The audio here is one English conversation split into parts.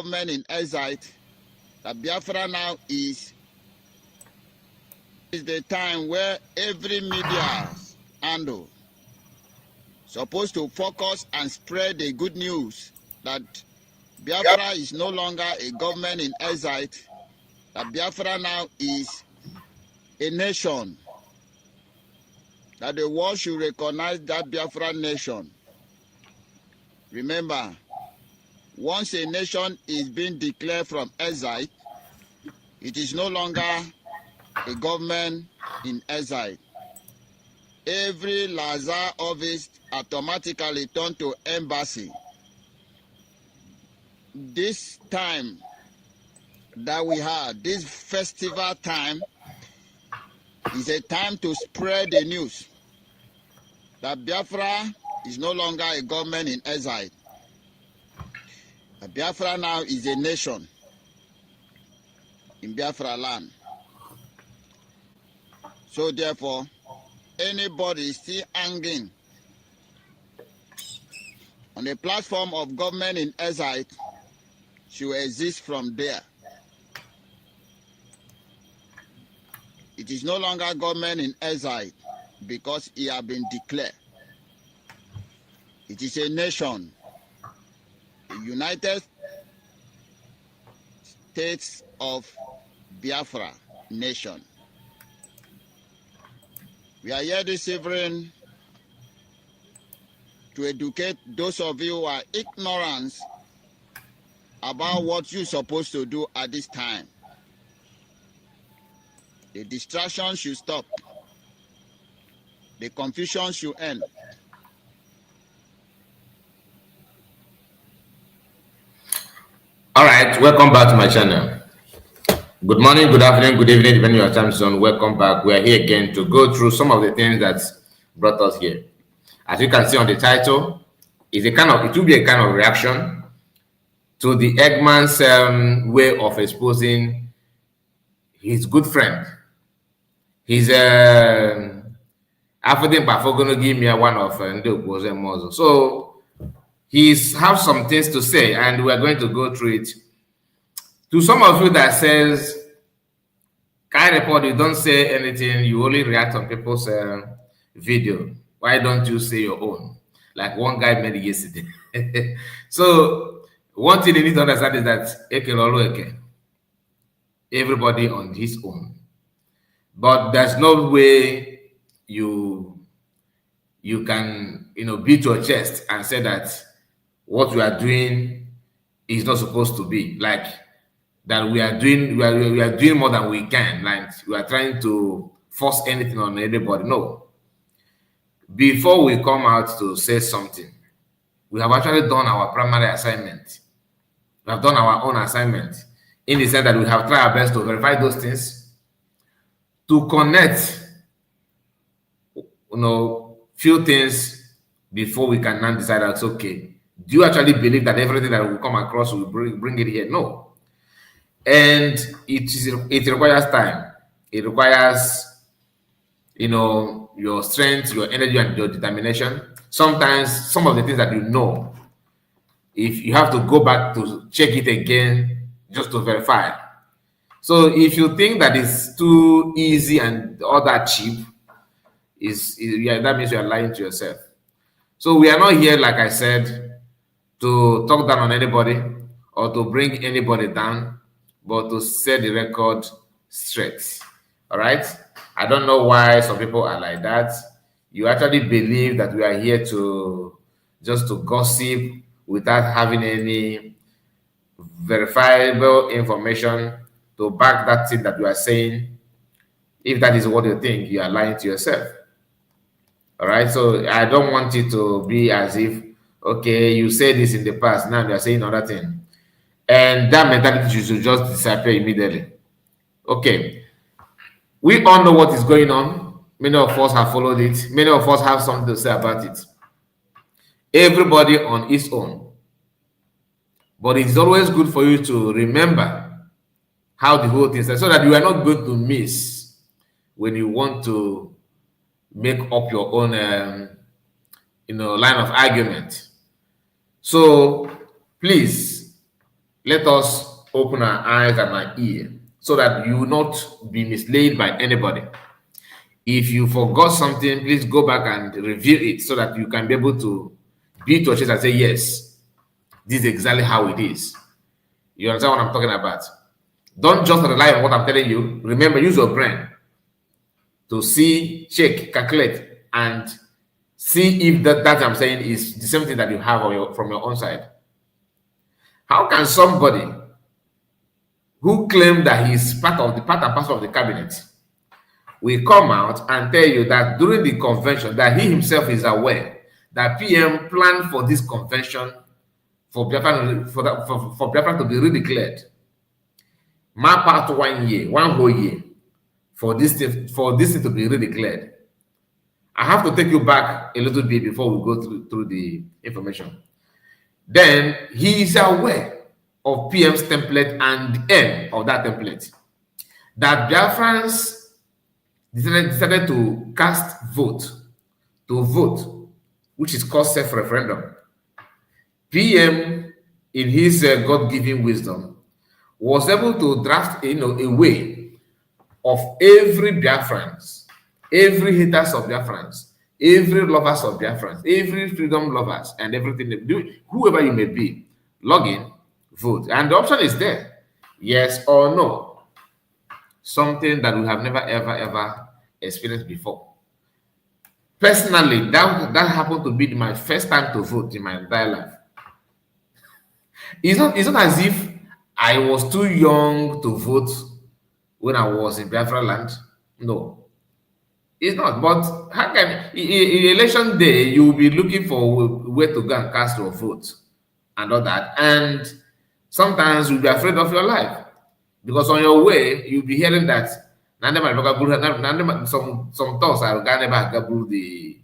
government in exile, that Biafra now is the time where every media handle supposed to focus and spread the good news that Biafra is no longer a government in exile, that Biafra now is a nation, that the world should recognize that Biafra nation. Remember, once a nation is being declared from exile, it is no longer a government in exile. Every Lazar office automatically turned to embassy. This time that we had, this festival time, is a time to spread the news that Biafra is no longer a government in exile. Biafra now is a nation in Biafra land. So therefore, anybody still hanging on the platform of government in exile should exist from there. It is no longer government in exile because it has been declared. It is a nation, the United States of Biafra nation. We are here this evening to educate those of you who are ignorant about what you're supposed to do at this time. The distraction should stop. The confusion should end. All right, welcome back to my channel. Good morning, good afternoon, good evening, depending on your time zone. Welcome back. We are here again to go through some of the things that brought us here. As you can see on the title, it will be a kind of reaction to the Eggman's way of exposing his good friend. His Afodin Bafogono give me one of Mozo. So he's have some things to say, and we are going to go through it. To some of you that says, Kai report, you don't say anything, you only react on people's video. Why don't you say your own? Like one guy made it yesterday. So one thing you need to understand is that everybody on his own. But there's no way you can beat your chest and say that what you are doing is not supposed to be like that. We are doing more than we can. Like we are trying to force anything on anybody. No. Before we come out to say something, we have actually done our primary assignment. We have done our own assignment in the sense that we have tried our best to verify those things, to connect, few things before we can now decide that, okay, do you actually believe that everything that will come across will bring it here? No. And it requires time. It requires, your strength, your energy, and your determination. Sometimes some of the things that if you have to go back to check it again just to verify. So if you think that it's too easy and all that cheap, that means you are lying to yourself. So we are not here, like I said, to talk down on anybody or to bring anybody down, but to set the record straight. All right? I don't know why some people are like that. You actually believe that we are here to just to gossip without having any verifiable information to back that thing that you are saying. If that is what you think, you are lying to yourself. All right, so I don't want it to be as if, okay, you said this in the past, now you are saying another thing. And that mentality should just disappear immediately. Okay, we all know what is going on. Many of us have followed it. Many of us have something to say about it. Everybody on his own. But it's always good for you to remember how the whole thing is, so that you are not going to miss when you want to make up your own, line of argument. So please, let us open our eyes and our ear so that you will not be misled by anybody. If you forgot something, please go back and review it so that you can be able to beat your chest and say, yes, this is exactly how it is. You understand what I'm talking about? Don't just rely on what I'm telling you. Remember, use your brain to see, check, calculate, and see if that I'm saying is the same thing that you have from your own side. How can somebody who claimed that he's part and parcel of the cabinet will come out and tell you that during the convention that he himself is aware that PM planned for this convention for Biafra to be redeclared, map out 1 year, 1 whole year for this thing to be redeclared? I have to take you back a little bit before we go through the information. Then he is aware of PM's template and the end of that template, that Biafrans decided to vote, which is called self-referendum. PM, in his God-given wisdom, was able to draft a way of every Biafrans, every haters of Biafrans, every lovers of Biafrans, every freedom lovers, and everything they do, whoever you may be, log in, vote. And the option is there, yes or no. Something that we have never, ever experienced before. Personally, that happened to be my first time to vote in my entire life. It's not as if I was too young to vote when I was in Biafra land. No, it's not. But how can in election day you will be looking for where to go and cast your vote and all that, and sometimes you'll be afraid of your life because on your way you'll be hearing that some thoughts are never the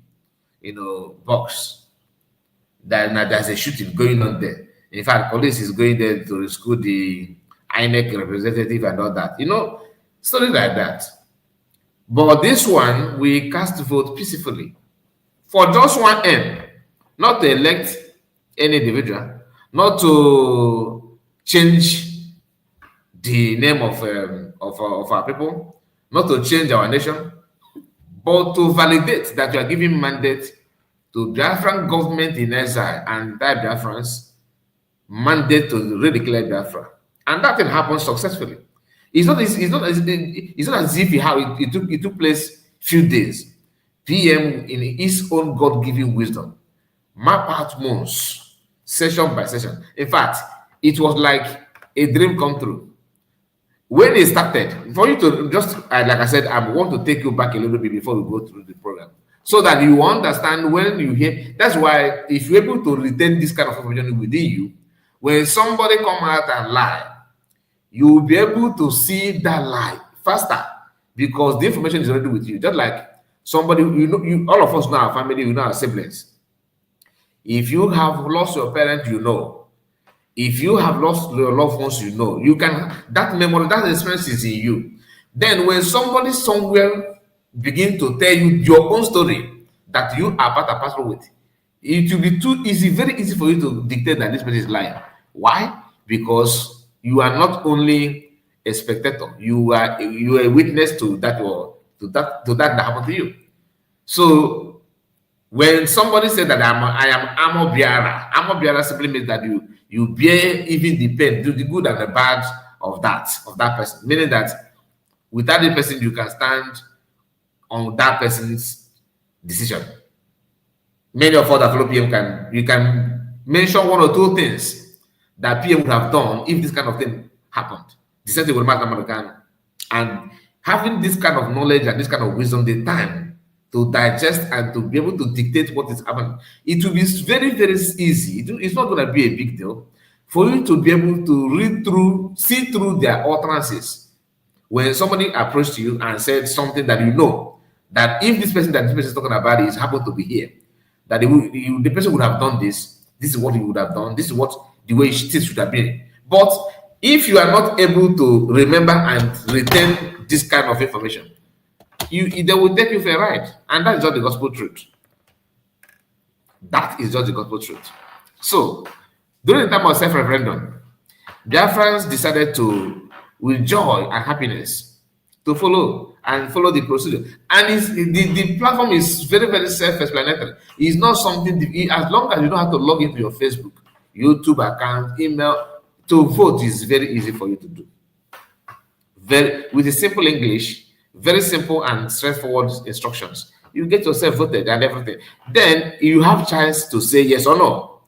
box that there's a shooting going on there. In fact, police is going there to rescue the INEC representative and all that. Stories like that. But this one, we cast vote peacefully for just one end, not to elect any individual, not to change the name of our people, not to change our nation, but to validate that you are giving mandate to Biafran government in exile and that Biafrans mandate to redeclare Biafra, and that thing happened successfully. It's not as if it took place few days. PM, in his own God-given wisdom, map out months, session by session. In fact, it was like a dream come true. When it started, for you to just, like I said, I want to take you back a little bit before we go through the program, so that you understand when you hear. That's why if you're able to retain this kind of information within you, when somebody come out and lie, you will be able to see that lie faster because the information is already with you. Just like somebody, all of us know our family, we know our siblings. If you have lost your parent, if you have lost your loved ones, you can, that memory, that experience is in you. Then when somebody somewhere begin to tell you your own story that you are part and parcel with, it will be too easy, very easy for you to dictate that this person is lying. Why? Because you are not only a spectator, you are a witness to that that happened to you. So when somebody said that I am Amo Biara simply means that you bear even the pain, do the good and the bad of that person. Meaning that without the person, you can stand on that person's decision. Many of us that follow PM can mention one or two things that PM would have done if this kind of thing happened. Dissecting with American, and having this kind of knowledge and this kind of wisdom, the time to digest and to be able to dictate what is happening, it will be very, very easy. It's not going to be a big deal for you to be able to see through their utterances. When somebody approached you and said something that that if this person is talking about is happened to be here, that the person would have done this is what he would have done, this is what the way it should have been. But if you are not able to remember and retain this kind of information, they will take you for a ride. And that is just the gospel truth. That is just the gospel truth. So, during the time of self-referendum, Biafrans decided to, with joy and happiness, to follow the procedure. And the platform is very, very self-explanatory. It's not something, as long as you don't have to log into your Facebook, YouTube account, email, to vote is very easy for you to do. Very, with a simple English, very simple and straightforward instructions. You get yourself voted and everything. Then you have chance to say yes or no.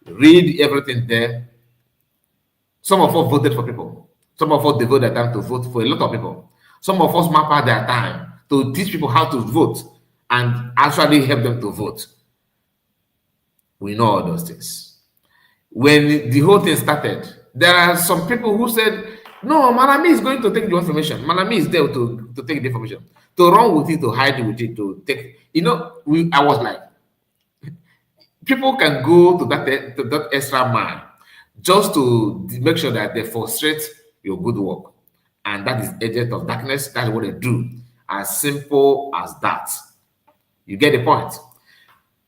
Read everything there. Some of us voted for people. Some of us devote their time to vote for a lot of people. Some of us map out their time to teach people how to vote and actually help them to vote. We know all those things. When the whole thing started, there are some people who said, no, Malami is going to take the information. Malami is there to take the information, to run with it, to hide with it, to take. I was like, people can go to that extra mile just to make sure that they frustrate your good work. And that is agent of darkness. That's what they do. As simple as that. You get the point.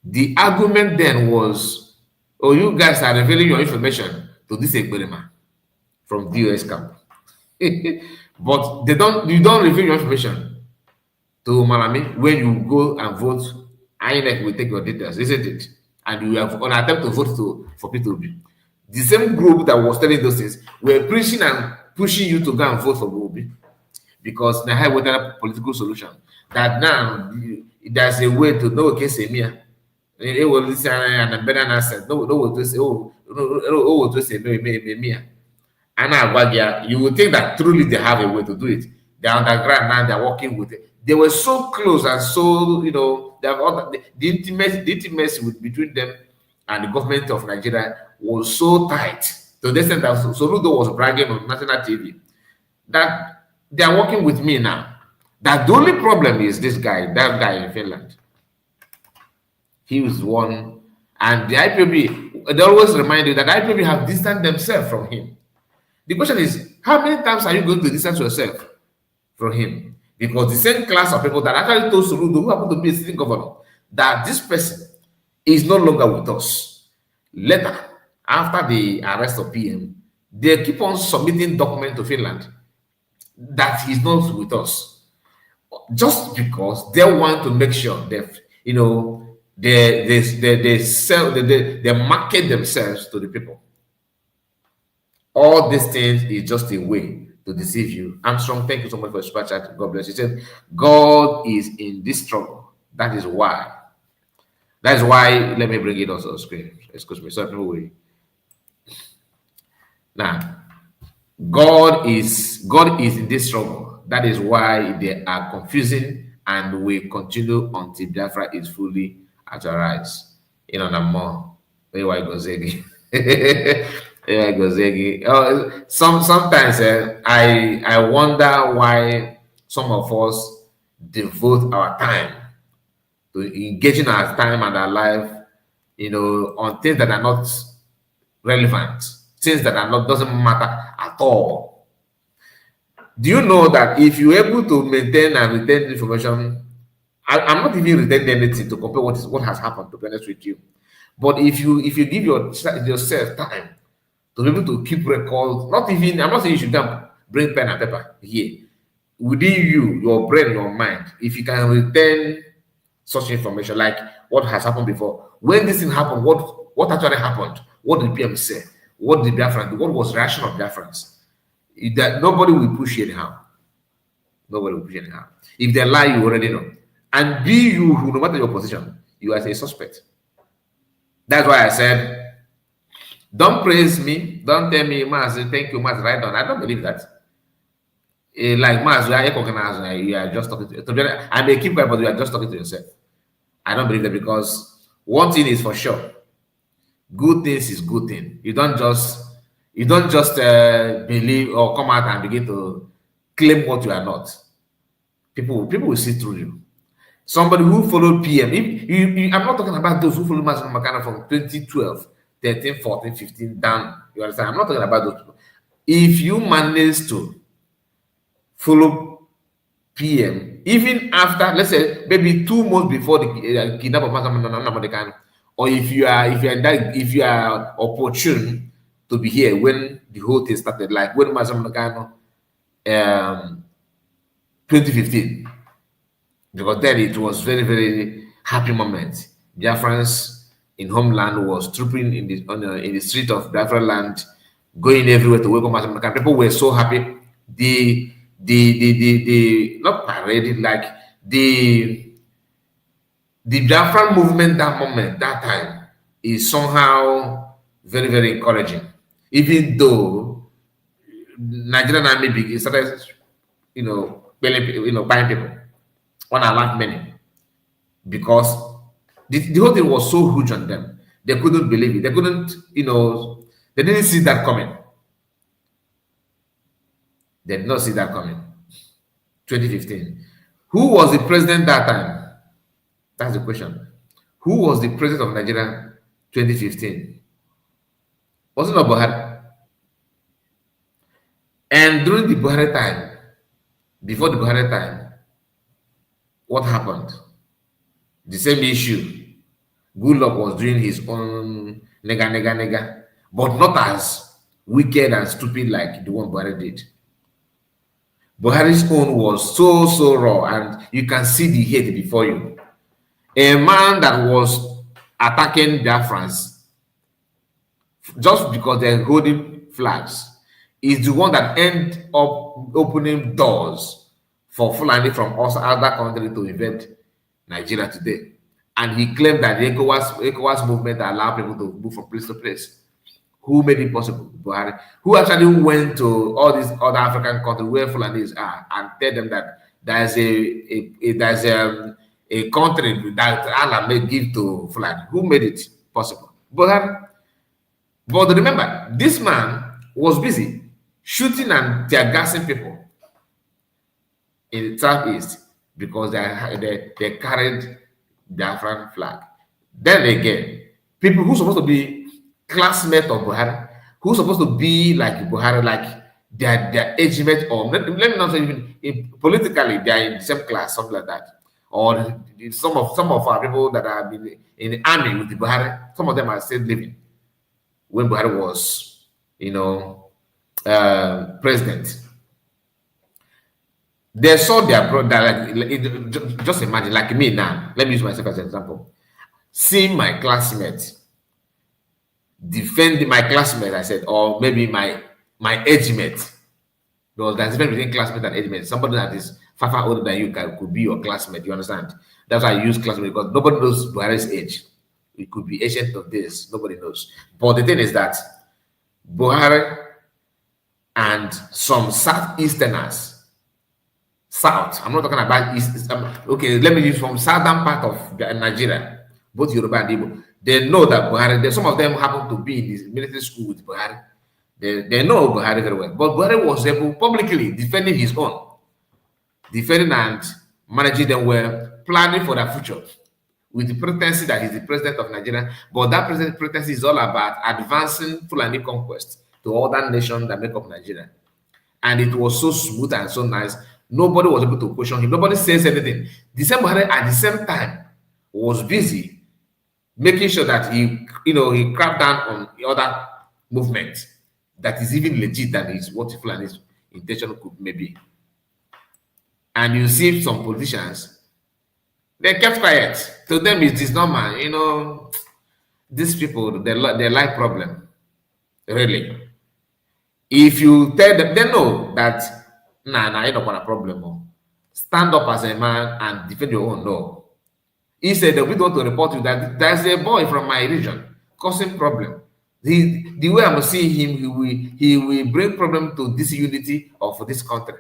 The argument then was, oh, you guys are revealing your information to this experiment from the US camp. But you don't reveal your information to Malami. When you go and vote, INEC will take your details, isn't it? And you have an attempt to vote for P2B. The same group that was telling those things were preaching and pushing you to go and vote for Obi, because they have a political solution. That now there's a way to know case Emia. It will listen and better answer. No, to say, to say, me. And you would think that truly they have a way to do it. They're underground now, they're working with it. They were so close and so, they have all the intimacy between them and the government of Nigeria was so tight to the extent that Soludo was bragging on national TV that they are working with me now. That the only problem is that guy in Finland. He was one, and the IPOB, they always remind you that the IPOB have distanced themselves from him. The question is, how many times are you going to distance yourself from him? Because the same class of people that actually told Soludo, who happened to be a sitting governor, that this person is no longer with us. Later, after the arrest of PM, they keep on submitting documents to Finland that he's not with us, just because they want to make sure that they market themselves to the people. All these things is just a way to deceive you. Armstrong, thank you so much for your super chat. God bless you. He said, God is in this struggle. That is why. Let me bring it also on screen. Excuse me. Sorry, now, God is in this struggle. That is why they are confusing and will continue until Bafra is fully actualized. More. Sometimes I wonder why some of us devote our time to engaging our time and our life, on things that are not relevant, things that doesn't matter at all. Do you know that if you're able to maintain and retain information, I'm not even retaining anything to compare what has happened, to be honest with you. But if you give yourself time to be able to keep records, I'm not saying you should bring pen and paper here. Within you, your brain, your mind, if you can retain such information, like what has happened before, when this thing happened, what actually happened, what did PM say, what did Biafran do, what was the reaction of Biafrans, that nobody will push you anyhow. Nobody will push you anyhow. If they lie, you already know. And be you, who, no matter your position, you are a suspect. That's why I said, don't praise me, don't tell me, Mas, thank you, Mas, right on. I don't believe that. Like Mas, you are just talking to I may keep quiet, but you are just talking to yourself. I don't believe that, because one thing is for sure. Good things is good thing. You don't just believe or come out and begin to claim what you are not. People will see through you. Somebody who followed PM, I'm not talking about those who followed Mas Makana from 2012, 13, 14, 15 down. You understand? I'm not talking about those people. If you manage to follow PM, even after, let's say, maybe 2 months before the kidnap of Mas Makana, or if you are opportune to be here when the whole thing started, like when Mazamagano 2015, because then it was very, very happy moment. Biafrans in homeland was trooping in the street of Biafra land, going everywhere to welcome Mazamagano. People were so happy. The not parade, like the Biafran movement that moment, that time, is somehow very, very encouraging. Even though Nigerian army started, buying people, one unlike many, because the whole thing was so huge on them. They couldn't believe it. They couldn't, they didn't see that coming. They did not see that coming. 2015. Who was the president that time? That's the question. Who was the president of Nigeria 2015? Was it not Buhari? And during the Buhari time, before the Buhari time, what happened? The same issue. Goodluck was doing his own nega, but not as wicked and stupid like the one Buhari did. Buhari's own was so raw, and you can see the hate before you. A man that was attacking Biafrans just because they're holding flags is the one that end up opening doors for Fulani from other countries to invade Nigeria today. And he claimed that the ECOWAS movement allowed people to move from place to place. Who made it possible? Buhari. Who actually went to all these other African countries where Fulanis are and tell them that there's a country that Allah may give to Fulani? Who made it possible? Buhari. But remember, this man was busy shooting and tear gassing people in the southeast because they carried the Afghan flag. Then again, people who supposed to be classmates of Buhari, who supposed to be like Buhari, like their age mate, or let me not say even politically they are in the same class, something like that. Or some of our people that have been in the army with the Buhari, some of them are still living when Buhari was, president. They saw their brother, just imagine, like me now. Let me use myself as an example. Seeing my classmate defending my classmate, I said, or maybe my age mate. Because there's a difference between classmate and age mate. Somebody that is far older than you could be your classmate. You understand? That's why I use classmate, because nobody knows Buhari's age. It could be agent of this. Nobody knows. But the thing is that Buhari and some Southeasterners, South, I'm not talking about East, okay, let me use from southern part of Nigeria, both Yoruba and Igbo. They know that Buhari, some of them happen to be in this military school with Buhari. They know Buhari very well. But Buhari was able publicly defending his own, defending and managing them well, planning for their future, with the pretense that he's the president of Nigeria. But that pretense is all about advancing Fulani conquest to other nations that make up Nigeria. And it was so smooth and so nice. Nobody was able to question him. Nobody says anything. The same Buhari at the same time was busy making sure that he cracked down on the other movement that is even legit than is what Fulani's intention could maybe. And you see some politicians, they kept quiet. To them, it is normal. These people, they like problem. Really. If you tell them, they know that, nah, you don't want a problem. Stand up as a man and defend your own law. He said that we don't want to report you that there's a boy from my region causing problem. The way I'm seeing him, he will bring problem to this unity of this country.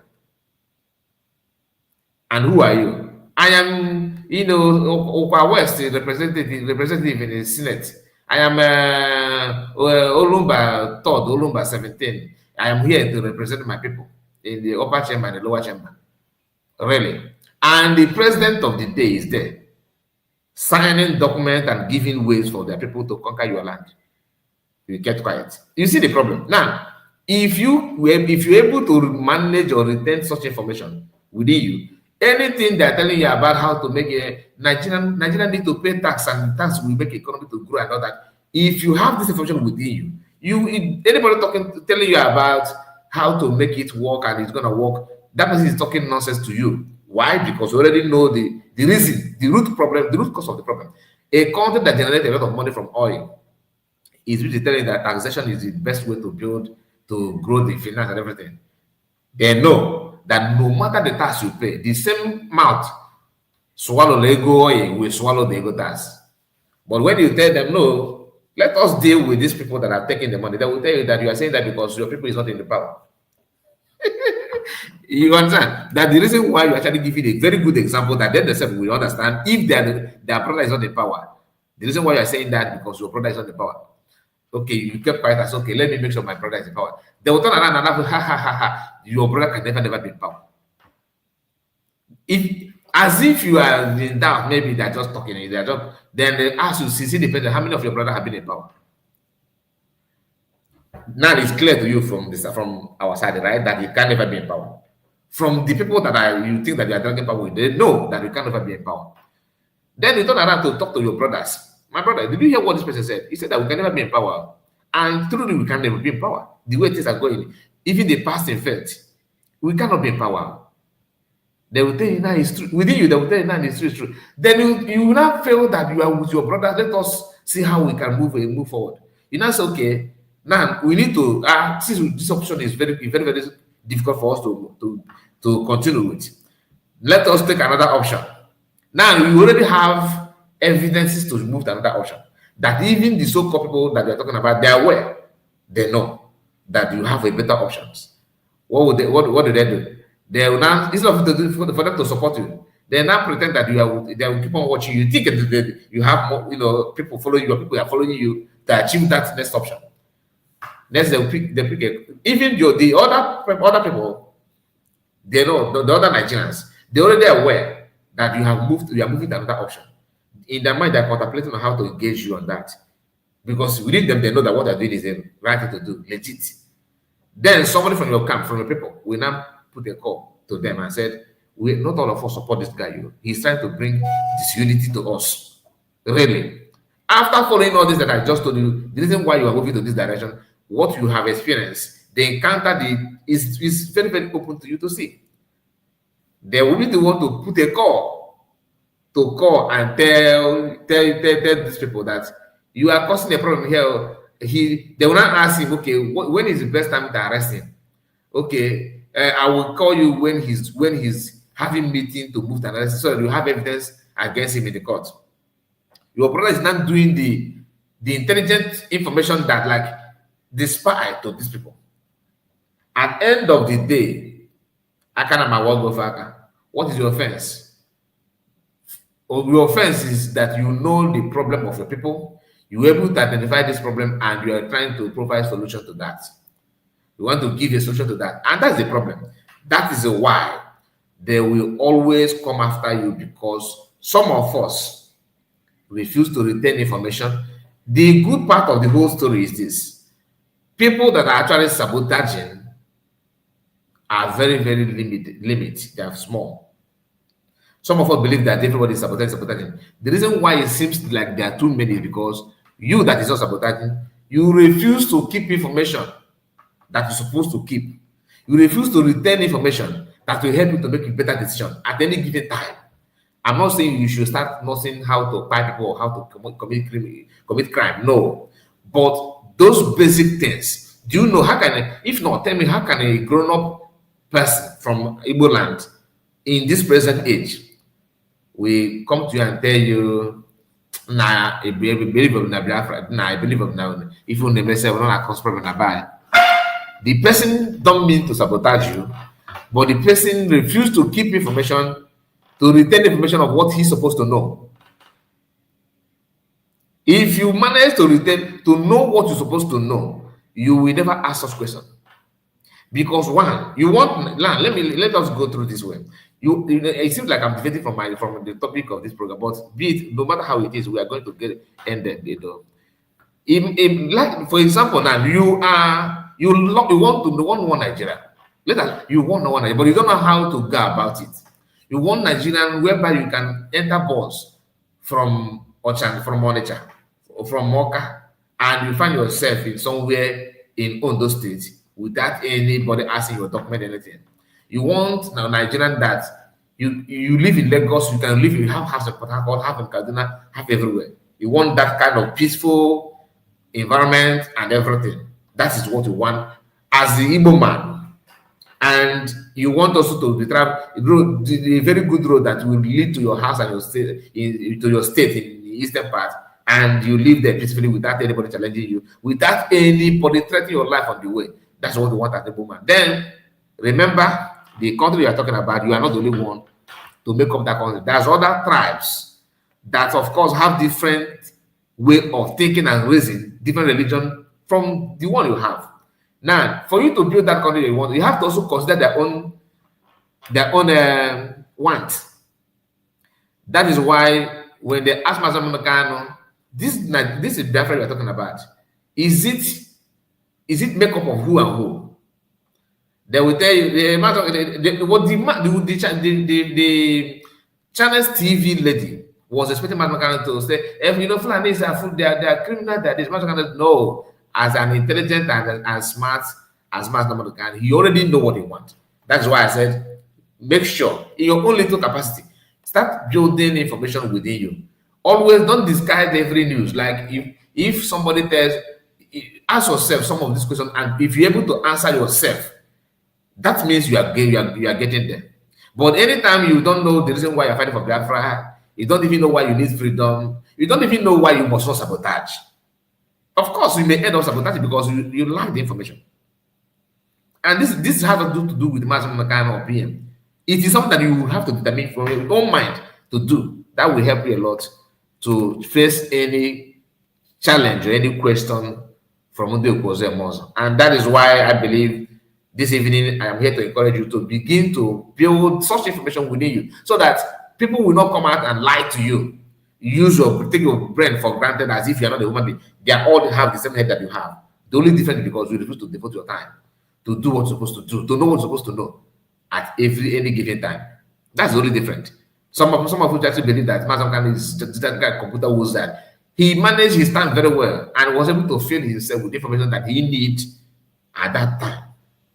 And who are you? I am, Okwa West representative in the Senate. I am Olumba 3rd, Olumba 17. I am here to represent my people in the upper chamber and the lower chamber. Really. And the president of the day is there, signing documents and giving ways for their people to conquer your land. You get quiet. You see the problem. Now, if you're able to manage or retain such information within you, anything they're telling you about how to make a Nigerian need to pay tax, and tax will make economy to grow and all that. If you have this information within you, Anybody telling you about how to make it work and it's gonna work, that person is talking nonsense to you. Why? Because you already know the reason, the root problem, the root cause of the problem. A country that generates a lot of money from oil is really telling that taxation is the best way to grow the finance and everything. They know that no matter the tax you pay, the same mouth swallow Lego oil will swallow the ego tax. But when you tell them, no, let us deal with these people that are taking the money, they will tell you that you are saying that because your people is not in the power. You understand? That the reason why you actually giving a very good example that they themselves will understand if their brother is not in power. The reason why you are saying that because your brother is not in power. Okay, you kept quiet as okay, let me make sure my brother is in power. They will turn around and laugh, ha ha ha ha. Your brother can never be in power. As if you are in doubt, maybe they're just talking, then they ask you, see the person, how many of your brother have been in power? Now it's clear to you from our side, right, that you can never be in power. From the people that you think that you are dragging power with, they know that you can never be in power. Then you turn around to talk to your brothers. My brother, did you hear what this person said? He said that we can never be in power. And truly, we can never be in power. The way things are going, even the past in fact, we cannot be in power. They will tell you now it's true. Within you, they will tell you now it's true. Then you will not feel that you are with your brothers. Let us see how we can move forward. You now say, okay, now we need to, since this option is very, very, very difficult for us to continue with, let us take another option. Now you already have evidences to move to another option. That even the so-called people that we are talking about, they are aware, they know that you have a better options. What do they do? They will now, instead of for them to support you, they now pretend that they will keep on watching you. Think that you have more, people following you, or people are following you to achieve that next option. Next, they pick even the other people, they know the other Nigerians, they're already aware that you are moving to another option. In their mind, they're contemplating on how to engage you on that. Because within them, they know that what they're doing is the right thing to do, legit. Then somebody from your camp, from your people, will now put a call to them and said, not all of us support this guy. He's trying to bring disunity to us. Really. After following all this that I just told you, the reason why you are moving to this direction, what you have experienced, the encounter is very, very open to you to see. They will be the one to put a call and tell these people that you are causing a problem here. They will not ask him, okay, when is the best time to arrest him? Okay, I will call you when he's having meeting to move to another, so that you have evidence against him in the court. Your brother is not doing the intelligent information that like the spy to these people. At the end of the day, what is your offense? Your offense is that you know the problem of your people, you're able to identify this problem, and you are trying to provide solution to that. You want to give a solution to that, and that's the problem. That is why they will always come after you, because some of us refuse to retain information. The good part of the whole story is this: people that are actually sabotaging are very, very limited. They are small. Some of us believe that everybody is sabotaging. The reason why it seems like there are too many is because you that is not sabotaging, you refuse to keep information that you're supposed to keep. You refuse to retain information that will help you to make a better decision at any given time. I'm not saying you should start knowing how to buy people or how to commit crime. No. But those basic things, do you know if not, tell me, how can a grown-up person from Igbo land in this present age we come to you and tell you, nah, I believe of Bafra, nah, I believe of now. If you never say, well, I cause problem, buy. The person don't mean to sabotage you, but the person refused to keep information, to retain information of what he's supposed to know. If you manage to know what you're supposed to know, you will never ask such questions. Because one, you want land. Let us go through this way. It seems like I'm deviating from the topic of this program, but be it, no matter how it is, we are going to get ended. Like for example, now you want to know one Nigeria. You want one Nigeria, but you don't know how to go about it. You want Nigerian whereby you can enter bus from Onitsha or from Moka and you find yourself in somewhere in Ondo State without anybody asking your document anything. You want now Nigerian that you live in Lagos, you can live, you have house in Port Harcourt, have in Kaduna, have everywhere. You want that kind of peaceful environment and everything. That is what you want as the Igbo man. And you want also to be travel a very good road that will lead to your house and your state to your state in the eastern part, and you live there peacefully without anybody challenging you, without anybody threatening your life on the way. That's what we want at the moment. Then remember, the country you are talking about, you are not the only one to make up that country. There's other tribes that, of course, have different way of thinking and raising, different religion from the one you have. Now, for you to build that country you want, you have to also consider their own want. That is why when they ask Mazam Mekano, this is Bafra we are talking about. Is it make up of who and who? They will tell you the Channels TV lady was expecting Mazam Mekano to say, if you know Fulanis are food, they are criminal, that is Mazam Mekano. No. As an intelligent and as smart as Mazam Mekano, he already know what he wants. That's why I said, make sure in your own little capacity, start building information within you. Always don't discard every news. Like if somebody tells, ask yourself some of these questions, and if you're able to answer yourself, that means you are getting there. But anytime you don't know the reason why you're fighting for Biafra, you don't even know why you need freedom, you don't even know why you must not sabotage. Of course, you may end up sabotaging because you lack the information. And this has to do with Mazam Mekano or PM. It is something that you have to determine from your own mind to do. That will help you a lot to face any challenge or any question from Ndi Okoze. And that is why I believe this evening I am here to encourage you to begin to build such information within you so that people will not come out and lie to you. Use take your brain for granted as if you're not a human being. They all have the same head that you have. The only difference is because you refuse to devote your time to do what you're supposed to do, to know what you're supposed to know at any given time. That's the only difference. Some of you actually believe that Mazam Mekano is that guy computer was that he managed his time very well and was able to fill himself with information that he needs at that time.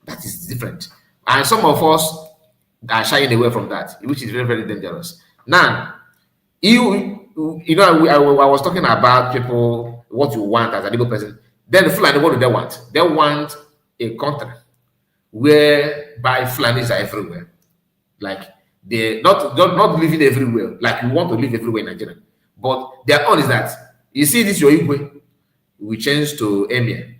That is different. And some of us are shying away from that, which is very, very dangerous. Now, I was talking about people, what you want as a legal person. Then the Fulani, what do they want? They want a country whereby Fulanis are everywhere. Like they're not living everywhere, like you want to live everywhere in Nigeria. But their own is that you see this your Igwe, we change to Emir.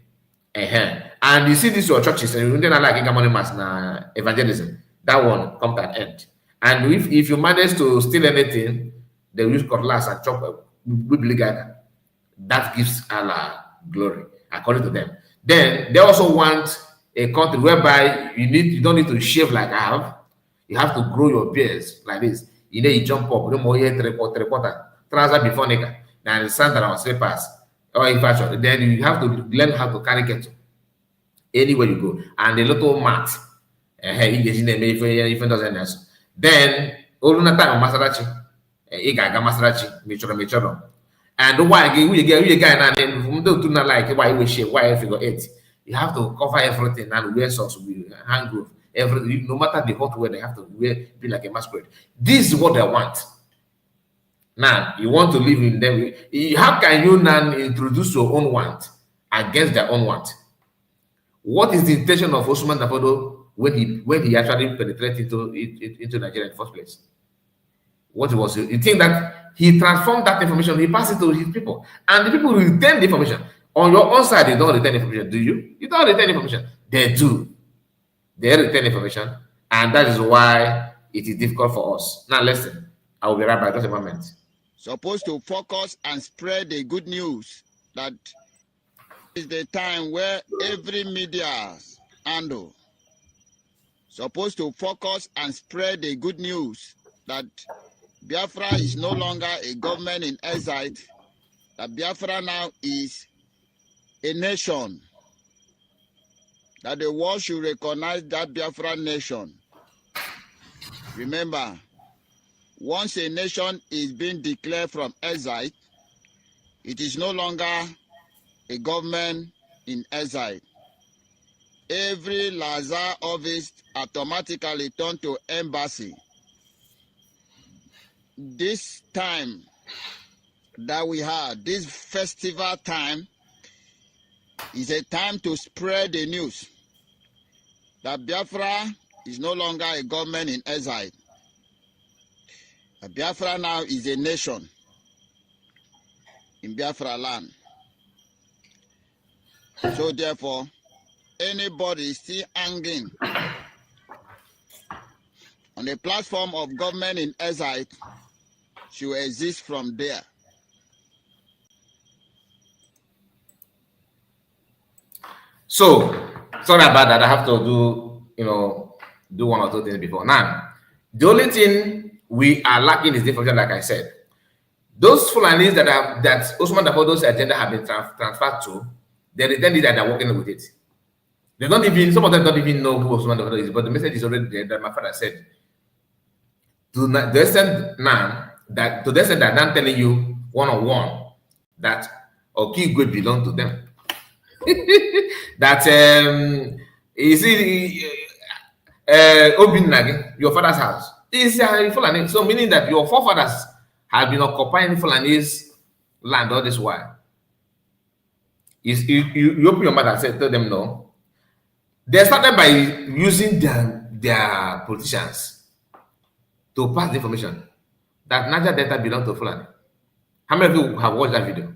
And you see this your churches, and you don't like Igamoni Mass na evangelism. That one come to an end. And if you manage to steal anything, they use cutlass and chop gather. That gives Allah glory, according to them. Then they also want a country whereby you don't need to shave like I have. You have to grow your beards like this. You jump up, no more three-quarter, trouser before nigga, then sandal or slippers. Or in fashion, then you have to learn how to carry kettle anywhere you go. And a little mat. If doesn't else. Then Oluna time Masarachi. Igaga Masarachi, Michoro. And why we get guy and do not like why we shave, why figure 8. You have to cover everything and wear socks with hand glove. Everything, no matter the hot weather, they have to be like a masquerade. This is what they want. Now, you want to live in them. How can you now introduce your own want against their own want? What is the intention of Osman Dafodo when he actually penetrated into Nigeria in the first place? What was it? You think that he transformed that information, he passed it to his people, and the people retain the information. On your own side, you don't retain information, do you? You don't retain information. They do. They retain information, and that is why it is difficult for us. Now, listen. I will be right back. Just a moment. Supposed to focus and spread the good news that is the time where every media handle supposed to focus and spread the good news that Biafra is no longer a government in exile, that Biafra now is a nation, that the world should recognize that Biafra nation. Remember, once a nation is being declared from exile, it is no longer a government in exile. Every Lazar office automatically turned to embassy. This time that we had, this festival time, is a time to spread the news that Biafra is no longer a government in exile. Biafra now is a nation in Biafra land. So therefore, anybody still hanging on a platform of government in exile should exist from there. So, sorry about that. I have to do one or two things before. Now, the only thing we are lacking is the information, like I said. Those Fulanis that Osman Dafodo's agenda have been transferred to, they pretend that they're working with it. They don't even, some of them don't even know who Osman Dafodo is, but the message is already there that my father said. To the extent that I'm telling you one-on-one that Okigwe belong to them. That you see Obinagi, your father's house, is Fulani. So meaning that your forefathers have been occupying Fulani's land all this while. You open your mouth and say, tell them no. They started by using their politicians to pass the information that Niger Delta belong to Fulani. How many of you have watched that video?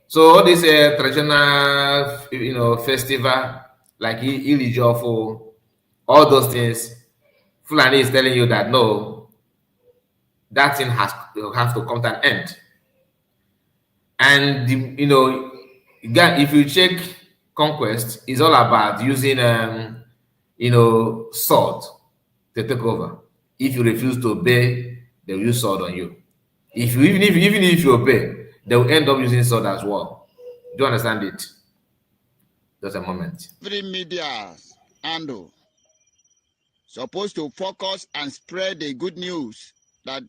So all this traditional, festival like Ilijofo, all those things, Fulani is telling you that no, that thing has to come to an end. And again, if you check conquest, it's all about using sword to take over. If you refuse to obey, they'll use sword on you. Even if you obey, they will end up using sword as well. Do you understand it? Just a moment. Every media handle supposed to focus and spread the good news that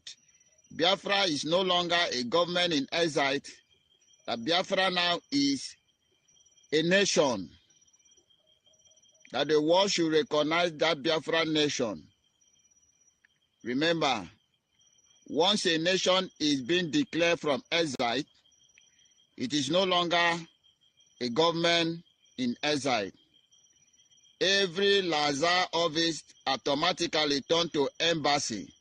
Biafra is no longer a government in exile, that Biafra now is a nation, that the world should recognize that Biafra nation. Remember, once a nation is being declared from exile, it is no longer a government in exile. Every Lazar office automatically turned to embassy.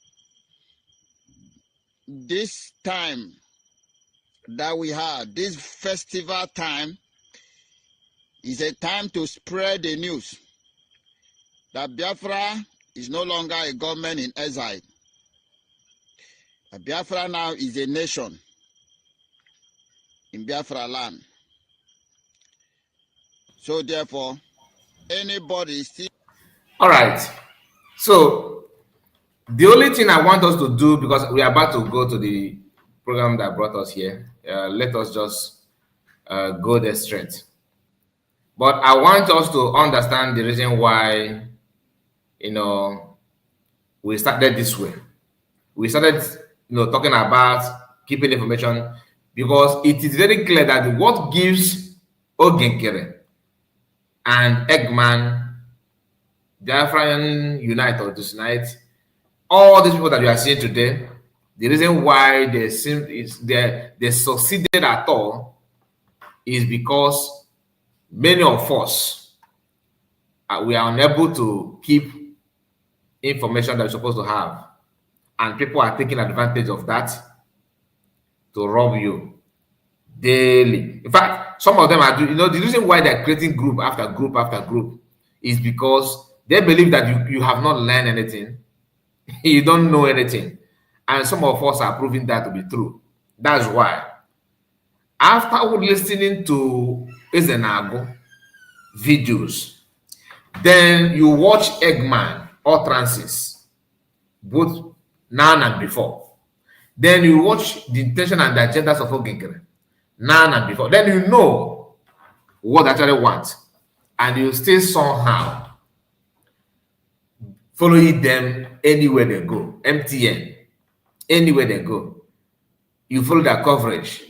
This time that we had, this festival time, is a time to spread the news that Biafra is no longer a government in exile. Biafra now is a nation in Biafra land. So therefore, anybody still... All right. So the only thing I want us to do, because we are about to go to the program that brought us here, let us just go there straight. But I want us to understand the reason why, we started this way. We started, talking about keeping information, because it is very clear that what gives Ogenkere and Eggman, Biafran Unite or Disunite, all these people that you are seeing today, the reason why they succeeded at all is because many of us we are unable to keep information that we're supposed to have, and people are taking advantage of that to rob you daily. In fact, some of them are doing, the reason why they're creating group after group after group is because they believe that you have not learned anything, you don't know anything, and some of us are proving that to be true. That's why, after listening to Ezenago videos, then you watch Eggman utterances, both now and before. Then you watch the intention and the agendas of Ogenkere now and before. Then you know what they actually want, and you still somehow following them anywhere they go. MTN, anywhere they go, you follow their coverage.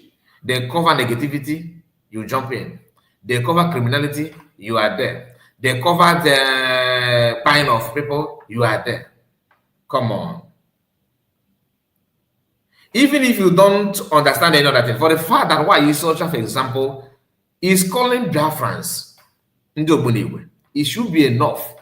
They cover negativity, you jump in. They cover criminality, you are there. They cover the buying of people, you are there. Come on. Even if you don't understand any other thing, for the fact that why is such, for example, is calling Biafrans, it should be enough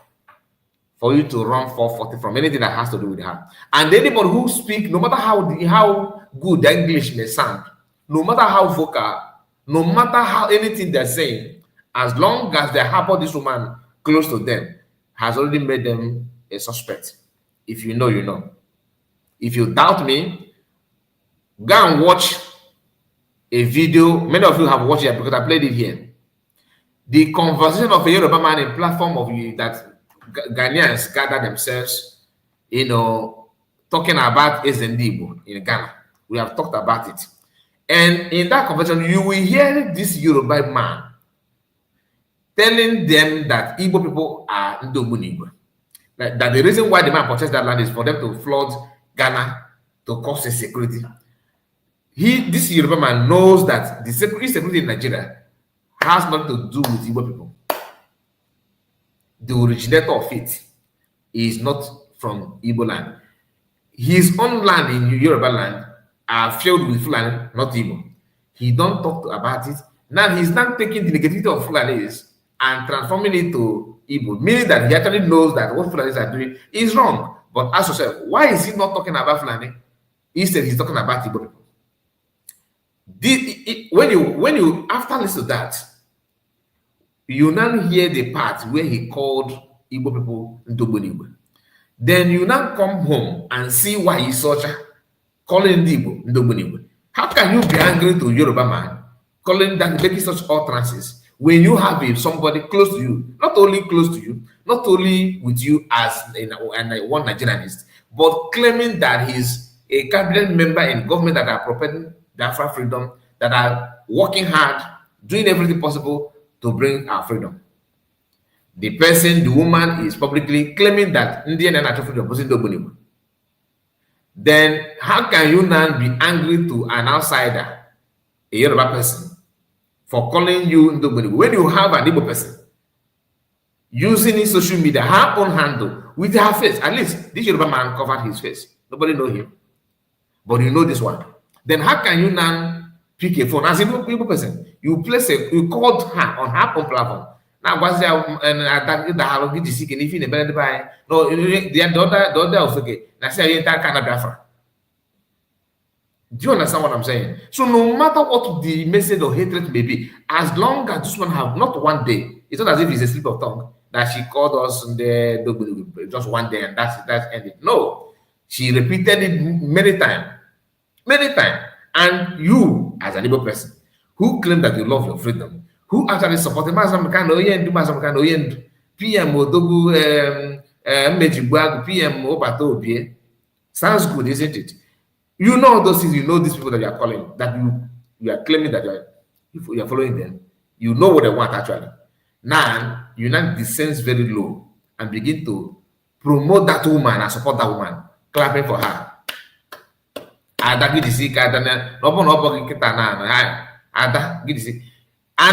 for you to run 440 from anything that has to do with her. And anybody who speak, no matter how good the English may sound, no matter how vocal, no matter how anything they're saying, as long as they harbor this woman close to them, has already made them a suspect. If you know, you know. If you doubt me, go and watch a video. Many of you have watched it because I played it here. The conversation of a Yoruba man in platform of that Ghanaians gather themselves, talking about Ezendibo in Ghana. We have talked about it. And in that conversation, you will hear this Yoruba man telling them that Igbo people are Ndogbunigwe. That the reason why the man purchased that land is for them to flood Ghana to cause insecurity. This Yoruba man knows that the insecurity in Nigeria has nothing to do with Igbo people. The originator of it is not from Igbo land. His own land in Yoruba land are filled with Fulani, not Igbo. He don't talk about it. Now he's not taking the negativity of Fulanis and transforming it to Igbo, meaning that he actually knows that what Fulanis are doing is wrong. But ask yourself, why is he not talking about Fulani? Instead, he's talking about Igbo people. When you after listen to that, you now hear the part where he called Igbo people Ndogbunigwe. Then you now come home and see why he's such calling Igbo Ndogbunigwe. How can you be angry to Yoruba man calling that making such utterances when you have somebody close to you, not only close to you, not only with you as one Nigerianist, but claiming that he's a cabinet member in government that are propelling Bafra freedom, that are working hard, doing everything possible to bring our freedom. The woman is publicly claiming that Indian and natural freedom was Ndogbunigwe. Then how can you now be angry to an outsider, a Yoruba person, for calling you Ndogbunigwe when you have an Igbo person using his social media, her own handle, with her face? At least this Yoruba man covered his face. Nobody know him. But you know this one. Then how can you now pick a phone as a Igbo person? You called her on her own platform. Now, what's there and the Dissecting if you never buy? No, the other of okay. Now, say you can't Bafra. Do you understand what I'm saying? So, no matter what the message or hatred may be, as long as this one have not one day, it's not as if it's a slip of tongue that she called us just one day and that's ended. No, she repeated it many times, and you, as an Igbo person, who claim that you love your freedom, who actually supported PM Odogu Mejigwagu, PM Obato Obie. Sounds good, isn't it? You know those things, you know these people that you are calling, that you are claiming that you are following them. You know what they want actually. Now, you now descends very low and begin to promote that woman and support that woman, clapping for her. And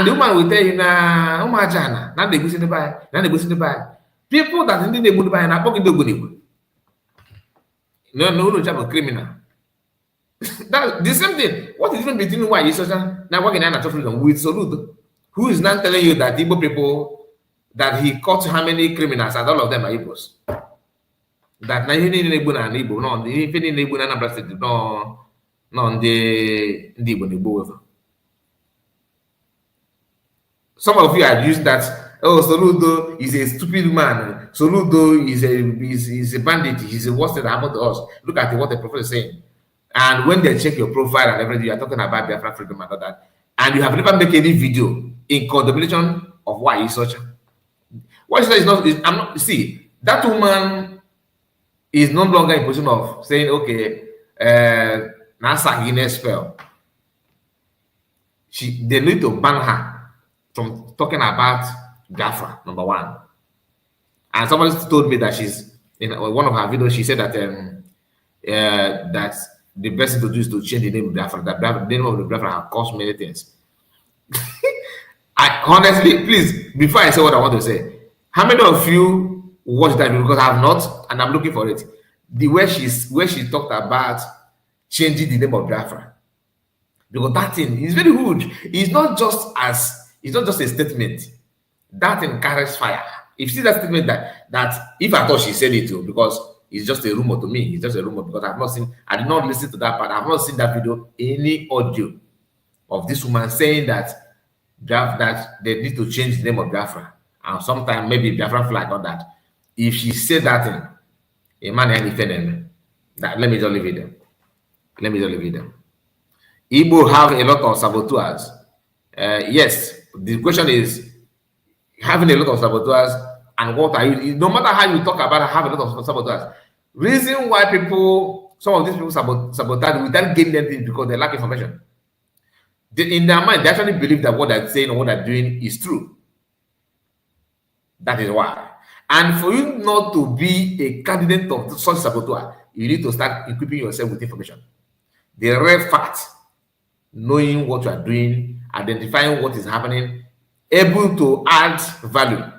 the woman will tell you, now they go to the buy. People that didn't go to buy and are talking to good. No, job criminal. That's the same thing. What is even between why you now working in freedom with Soludo, who is now telling you that Igbo people, that he caught how many criminals and all of them are Igbos? That na hindi na Igbo na Igbo, no, hindi na Igbo na Anambra State, no, the Igbo. Some of you are using that. Oh, Soludo is a stupid man. Soludo is a bandit. He's a worst that happened to us. Look at what the prophet is saying. And when they check your profile and everything, you are talking about Biafra freedom and all that. And you have never made any video in contemplation of why he's such. What is that? See, that woman is no longer in position of saying, okay, NASA Guinness spell. They need to ban her from talking about Bafra, number one. And somebody told me that she's in one of her videos, she said that that the best thing to do is to change the name of Biafra. The name of the Biafra has caused many things. I honestly, please, before I say what I want to say, how many of you watched that video? Because I have not, and I'm looking for it. The way she talked about changing the name of Biafra, because that thing is very huge. It's not just a statement. That thing carries fire. If you see that statement, that if I thought she said it too, because it's just a rumor to me. It's just a rumor because I did not listen to that part. I've not seen that video, any audio of this woman saying that they need to change the name of Biafra, and sometime maybe Biafra flag on that. If she said that thing, a man anything, that let me just leave it there. Let me just leave it there. Igbo have a lot of saboteurs. Yes, the question is having a lot of saboteurs, and what are you? No matter how you talk about having a lot of saboteurs, reason why some of these people sabotage without gaining anything because they lack information. In their mind, they actually believe that what they're saying or what they're doing is true. That is why. And for you not to be a candidate of such saboteur, you need to start equipping yourself with information. The real fact, knowing what you are doing, identifying what is happening, able to add value.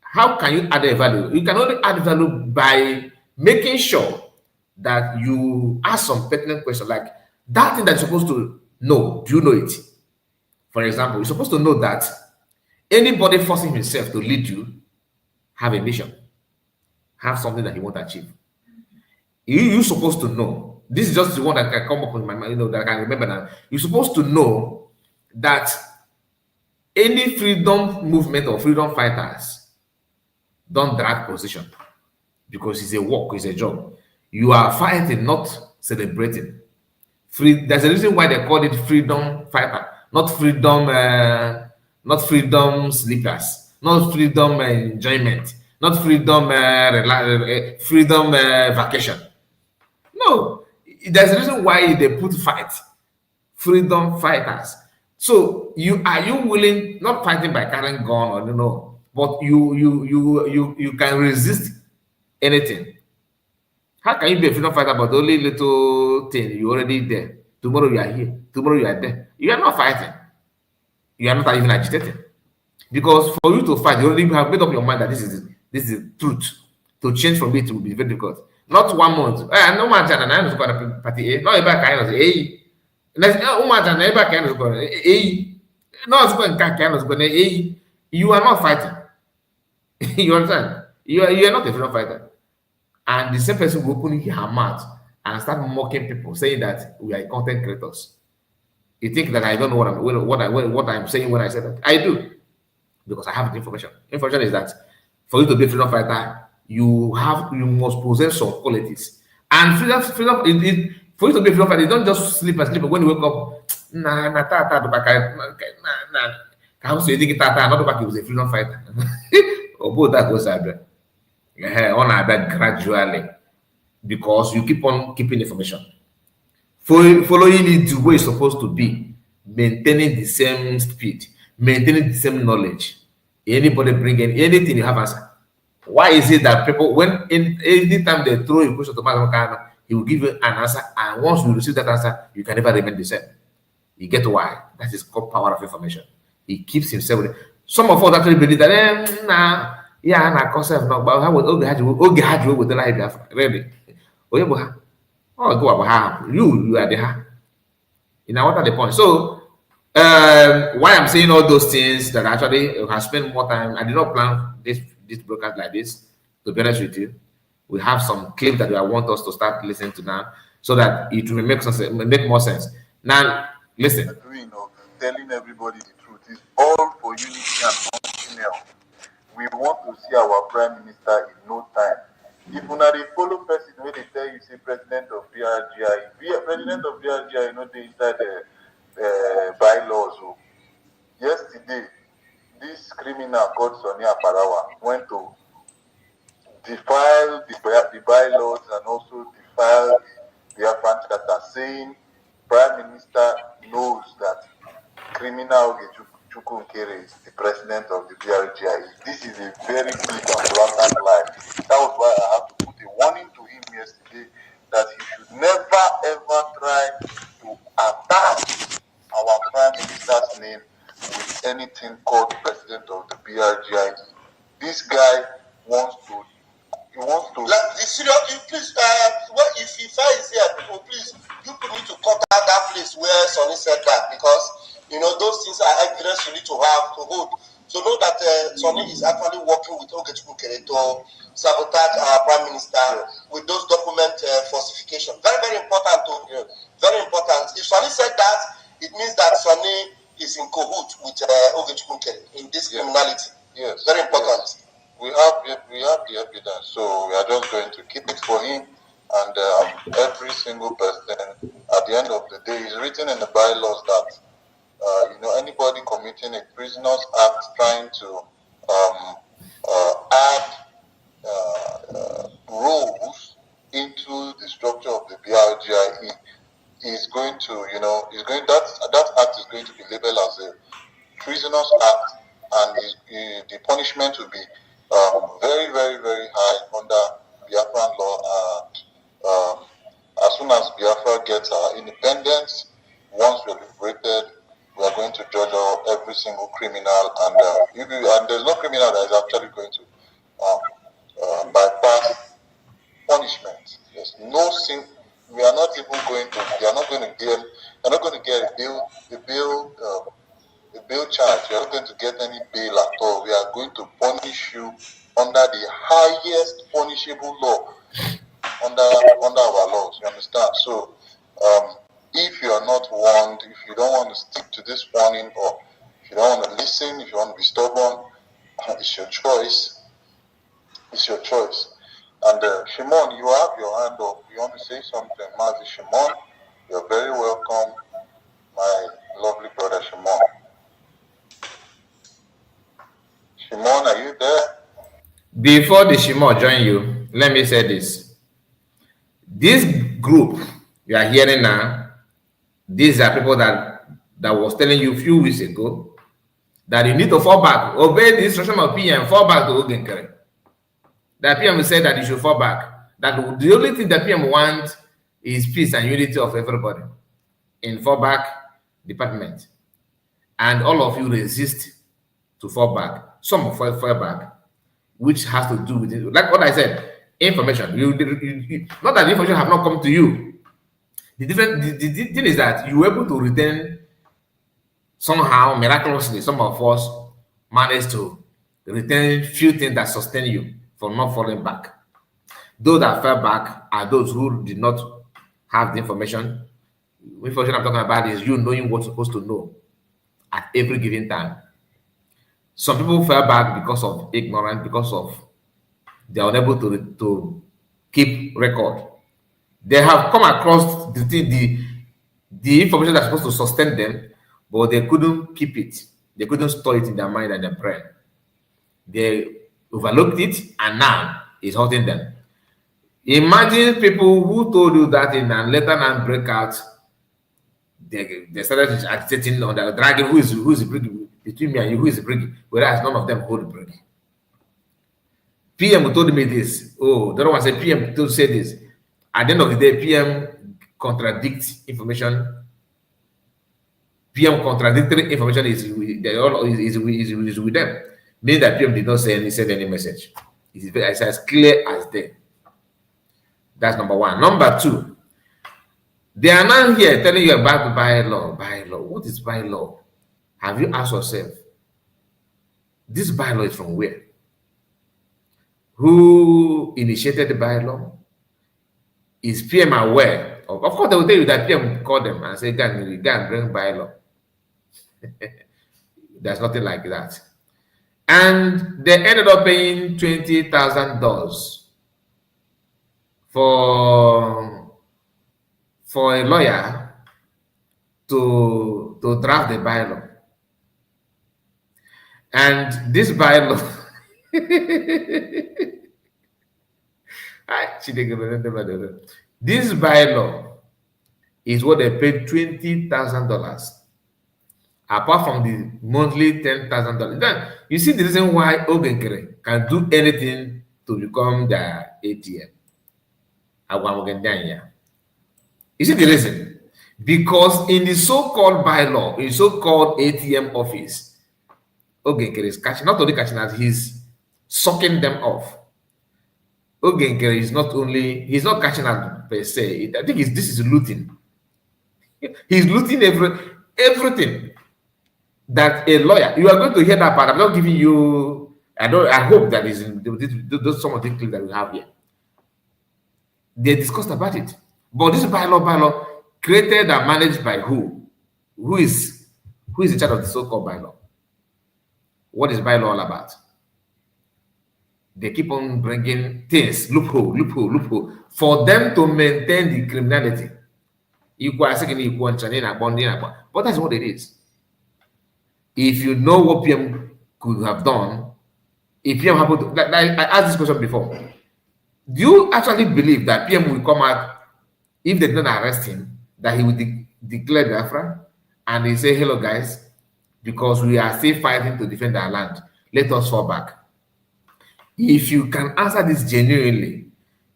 How can you add a value? You can only add value by making sure that you ask some pertinent questions, like that thing that you're supposed to know. Do you know it? For example, you're supposed to know that anybody forcing himself to lead you have a mission, have something that he wants to achieve. You're supposed to know. This is just the one that can come up with my mind, that I can remember now. You're supposed to know that any freedom movement or freedom fighters don't drag position because it's a work, it's a job. You are fighting, not celebrating. There's a reason why they call it freedom fighter, not freedom sleepers, not freedom enjoyment, not freedom vacation. No, there's a reason why they put fight, freedom fighters. So are you willing, not fighting by carrying gun or but you can resist anything. How can you be a freedom fighter but only little thing you already there? Tomorrow you are here, tomorrow you are there. You are not fighting. You are not even agitating. Because for you to fight, you already have made up your mind that this is truth. To change from it will be very difficult. Not 1 month. No matter I was going to party A. No, back I was A. You are not fighting. You understand? You are not a freedom fighter. And the same person will open her mouth and start mocking people, saying that we are content creators. You think that I don't know what I'm saying when I say that? I do, because I have the information. Information is that for you to be a freedom fighter, you must possess some qualities. And freedom for you to be a freedom fighter, you don't just sleep and sleep. But when you wake up, how so you think not back he was a freedom fighter? Or both that goes on gradually, because you keep on keeping information, following it the way it's supposed to be, maintaining the same speed, maintaining the same knowledge. Anybody bring in anything, you have answer. Why is it that people, anytime they throw a question to Master, he will give you an answer, and once you receive that answer, you can never remain the same. You get why? That is called power of information. He keeps himself with it. Some of us actually believe that yeah, na concept no, but how would Oge had you with the life really? Oh, go about you are there. You know what are the points? So why I'm saying all those things that actually have spent more time. I did not plan this broadcast like this, to be honest with you. We have some clips that I want us to start listening to now, so that it will make more sense. Now, listen. Telling everybody the truth is all for unity and nothing else. We want to see our prime minister in no time. If you are the follow person when they tell you say president of BRGI, president of BRGI, they inside the bylaws. So yesterday, this criminal called Sonia Parawa went to defile the bylaws and also defile the Afghan Charter, saying prime minister knows that criminal Chukwunkere is the president of the BRGI. This is a very big and blatant lie. That was why I have to put a warning to him yesterday that he should never ever this guy wants to. Like the serious, please. Well, if Ifa is here, people, please, you need to contact that place where Sonny said that, because those things are evidence you need to have to hold. So know that Sonny is actually working with Okechukwu to sabotage our Prime Minister with those document falsification. Very, very important. Very important. If Sonny said that, it means that Sonny is in cahoot with Okechukwu in this criminality. Yes. Very important. Yes. We have the evidence, so we are just going to keep it for him. And every single person, at the end of the day, is written in the bylaws that anybody committing a prisoner's act trying to add roles into the structure of the BRGIE is going to, that act is going to be labeled as a prisoner's act, and the punishment will be very, very, very high under Biafran law. And as soon as Biafra gets our independence, once we're liberated, we are going to judge every single criminal, and there's no criminal that is actually going to bypass punishment. There's no sin. We are not even going to. They are not going to get. They're not going to get a bail charge. You are not going to get any bail at all. We are going to punish you under the highest punishable law under our laws. You understand? So, if you are not warned, if you don't want to stick to this warning, or if you don't want to listen, if you want to be stubborn, it's your choice. It's your choice. And Shimon, you have your hand up. You want to say something, Mazi Shimon? You're very welcome, my lovely brother Shimon. Shimon, are you there? Before the Shimon join you, let me say this. This group you are hearing now, these are people that was telling you a few weeks ago that you need to fall back, obey the instruction of PM, fall back to Ogenkere. That PM said that you should fall back. That the only thing that PM wants is peace and unity of everybody in fallback department. And all of you resist to fall back. Some fall back, which has to do with it. Like what I said, information. Not that the information have not come to you. The thing is that you were able to retain somehow, miraculously, some of us managed to retain few things that sustain you from not falling back. Those that fell back are those who did not have the information. The information I'm talking about is you knowing what you're supposed to know at every given time. Some people fell back because of ignorance, because of they are unable to keep record. They have come across the information that's supposed to sustain them, but they couldn't keep it. They couldn't store it in their mind and their brain. They overlooked it, and now it's hurting them. Imagine people who told you that in and later now break out. They started agitating on the dragging who is bringing between me and you, who is bringing, whereas none of them hold the bring. PM told me this. Oh, the other one said PM to say this. At the end of the day, PM contradicts information. PM contradictory information is with them. Meaning that PM did not send any message. It's as clear as day. That's number one. Number two, they are now here telling you about the bylaw. Bylaw. What is bylaw? Have you asked yourself? This bylaw is from where? Who initiated the bylaw? Is PM aware? Of course, they will tell you that PM called them and say, go and bring bylaw. There's nothing like that. And they ended up paying $20,000 for a lawyer to draft the bylaw. And this bylaw, this bylaw is what they paid $20,000, apart from the monthly $10,000. Then you see the reason why Ogenkere can do anything to become the ATM. You see the reason? Because in the so-called bylaw, in so-called ATM office, Ogenkere is catching, not only catching as he's sucking them off. Ogenkere is not only, he's not catching out per se. I think this is looting. He's looting everything that a lawyer, you are going to hear that part. I'm not giving you, I hope that is in those some of the clips that we have here. They discussed about it. But this bylaw created and managed by who? Who is in charge of the so-called bylaw? What is bylaw all about? They keep on bringing things, loophole, for them to maintain the criminality. But that's what it is. If you know what PM could have done, if PM happened to, I asked this question before. Do you actually believe that PM will come out, if they don't arrest him, that he will declare Bafra and he say, hello guys, because we are still fighting to defend our land, let us fall back? If you can answer this genuinely,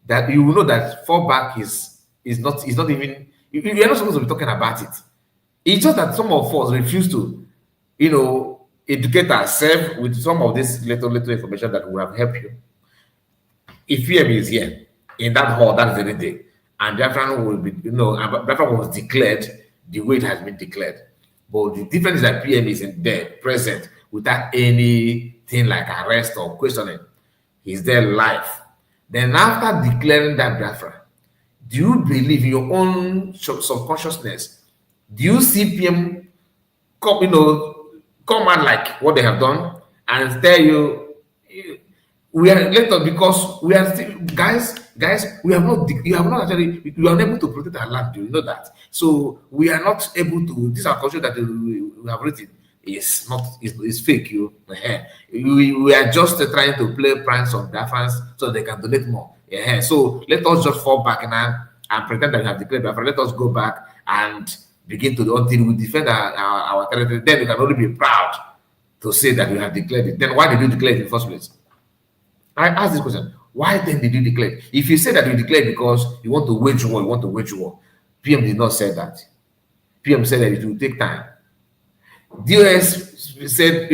that you will know that fall back is not even, you're not supposed to be talking about it. It's just that some of us refuse to, educate ourselves with some of this little information that will have helped you. If PM is here in that hall that very day, and Biafra will be, Biafra was declared the way it has been declared. But the difference is that PM is in there, present, without anything like arrest or questioning. He's there live. Then after declaring that Biafra, do you believe in your own subconsciousness? Do you see PM come out like what they have done and tell you, we are later because we are still guys, we are not actually, we are unable to protect our land, you know that. So we are not able to, this our culture that we have written is not, is fake. We are just trying to play pranks on Biafrans so they can donate more. So let us just fall back now and pretend that we have declared Biafra. Let us go back and begin to, until we defend our territory. Then we can only be proud to say that we have declared it. Then why did you declare it in the first place? I ask this question. Why then did you declare it? If you say that you declared because you want to wage war, PM did not say that. PM said that it will take time. DOS said,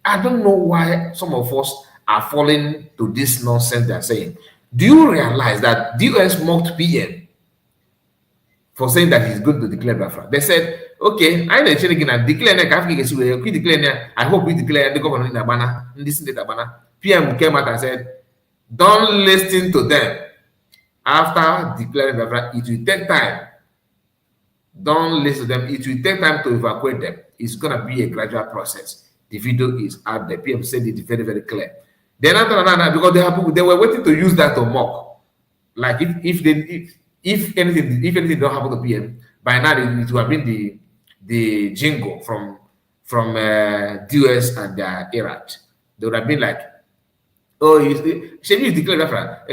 I don't know why some of us are falling to this nonsense they're saying. Do you realize that DOS mocked PM for saying that he's going to declare Bafra? They said, okay, I hope we declare the governor in Abana, in this state Abana. PM came out and said, don't listen to them. After declaring Bafra, it will take time. Don't listen to them. It will take time to evacuate them. It's going to be a gradual process. The video is out there. PM said it very, very clear. Then after that, because they were waiting to use that to mock. Like if anything don't happen to PM, by now it would have been the jingle from DOS and Iraq. They would have been like, oh, should you declare Bafra?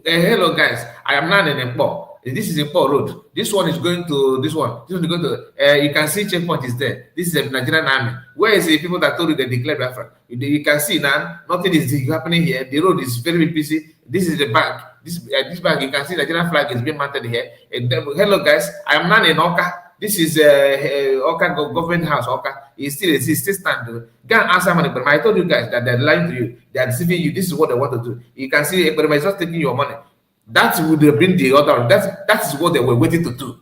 Hello guys, I am now in Mpo. This is Mpo Road. This one is going to this one. This one is going to. You can see checkpoint is there. This is a Nigerian army. Where is the people that told you they declared Bafra? You can see now nothing is happening here. The road is very busy. This is the bank. This bank, you can see the Nigerian flag is being mounted here. Hello guys, I am now in Oka. This is Oka government house. Oka is still stand. Go and answer money, but I told you guys that they're lying to you. They are deceiving you. This is what they want to do. You can see, but it's just taking your money. That would have been the other. That is what they were waiting to do.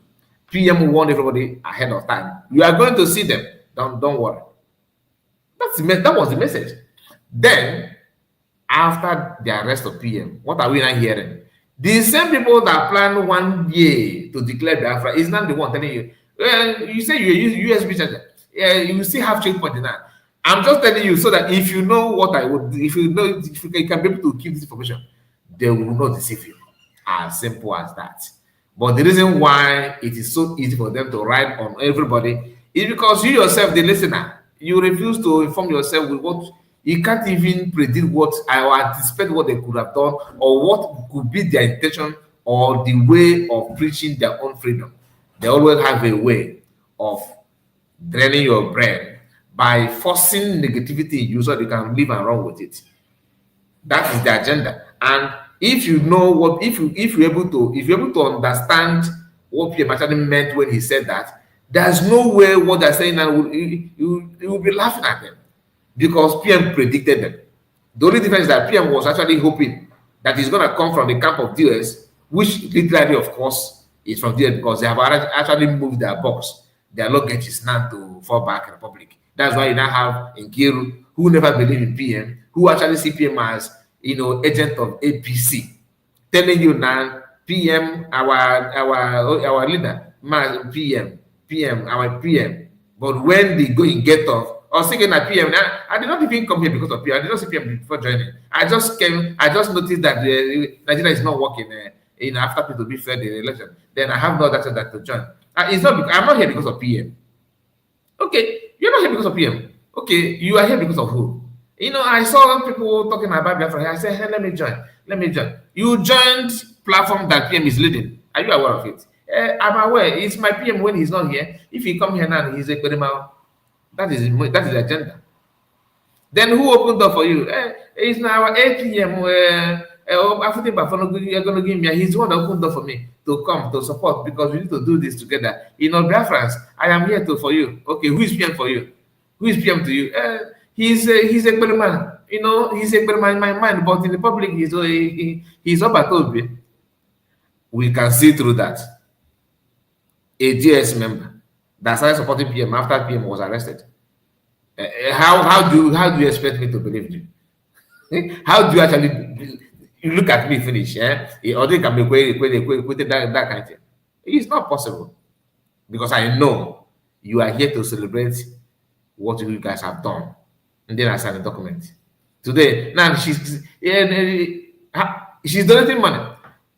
PM warned everybody ahead of time. You are going to see them. Don't worry. That was the message. Then, after the arrest of PM, what are we now hearing? The same people that planned 1 year to declare Biafra is not the one telling you. You say you use USB charger. You still have checkpoint in that. I'm just telling you so that if you know what I would, if you can be able to keep this information, they will not deceive you. As simple as that. But the reason why it is so easy for them to write on everybody is because you yourself, the listener, you refuse to inform yourself with what you can't even predict what or anticipate what they could have done or what could be their intention or the way of preaching their own freedom. They always have a way of draining your brain by forcing negativity in you so you can live and run with it. That is the agenda. And if you know what, if you're able to understand what PM actually meant when he said that, there's no way what they're saying now you will be laughing at them because PM predicted them. The only difference is that PM was actually hoping that it's going to come from the camp of DS, which literally, of course, is from DS because they have actually moved their box, their luggage is now to fall back Republic. That's why you now have Nkiru, who never believed in PM, who actually see PM as, agent of APC, telling you now, PM, our leader, PM, our PM. But when they go in get off, I was thinking at PM. I did not even come here because of PM. I did not see PM before joining. I just noticed that Nigeria is not working. After people be fair the election, then I have no other that to join. It's not. I'm not here because of PM. Okay, you're not here because of PM. Okay, you are here because of who? I saw people talking about Bafra. I said, hey, let me join. You joined platform that PM is leading. Are you aware of it? I'm aware. It's my PM when he's not here. If he come here now, he's a criminal. That is the agenda. Then who opened door for you? It's now our 8 p.m. After you're going to give me. He's the one that opened door for me to come to support because we need to do this together. Biafrans, I am here for you. Okay, who is PM for you? Who is PM to you? He's a better man. He's a better man in my mind, but in the public, he's up at Obi. We can see through that. A DS member that started supporting PM after PM was arrested. How do you expect me to believe you? How do you actually look at me finish? Or they can be that kind of thing. It's not possible because I know you are here to celebrate what you guys have done, and then I sign the document today. Now she's donating money.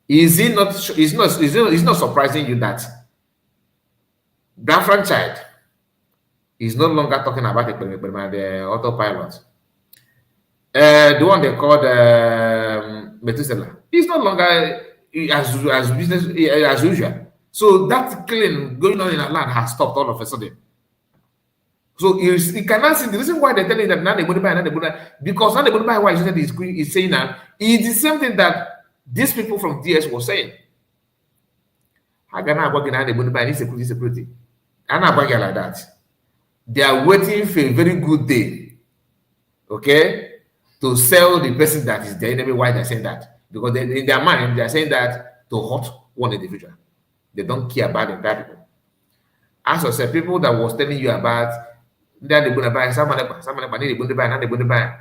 Is it not? It's not surprising you that Bafra child is no longer talking about the autopilot. The one they called Methuselah. He's no longer as business as usual. So that killing going on in our land has stopped all of a sudden. So you cannot see the reason why they're telling that now they buy, because now they buy why is saying that it's the same thing that these people from DS were saying. How can I work in security? I'm not working like that. They are waiting for a very good day, okay, to sell the person that is the enemy. Why they're saying that? Because in their mind, they're saying that to hurt one individual. They don't care about the entire people. As I said, people that was telling you about that they're going to buy,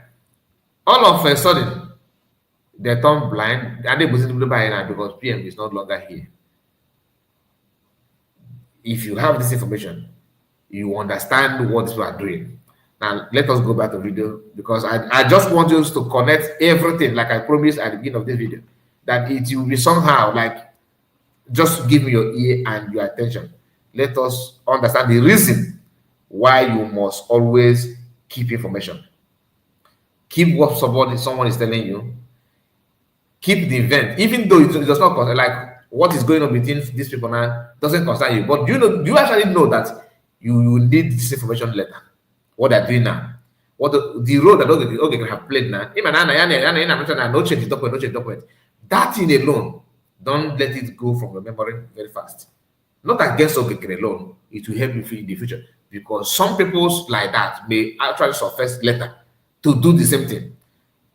all of a sudden, they turn blind and they're going to buy now because PM is no longer here. If you have this information, you understand what you are doing. Now, let us go back to the video because I just want you to connect everything like I promised at the beginning of this video, that it will be somehow like, just give me your ear and your attention. Let us understand the reason why you must always keep information. Keep what someone is telling you. Keep the event, even though it does not concern, like what is going on between these people now doesn't concern you. But you actually know that you need this information later. What they're doing now, what the role that okay can have played now. No change the document. That thing alone, don't let it go from your memory very fast. Not against okay alone, it will help you in the future because some people like that may actually surface later to do the same thing.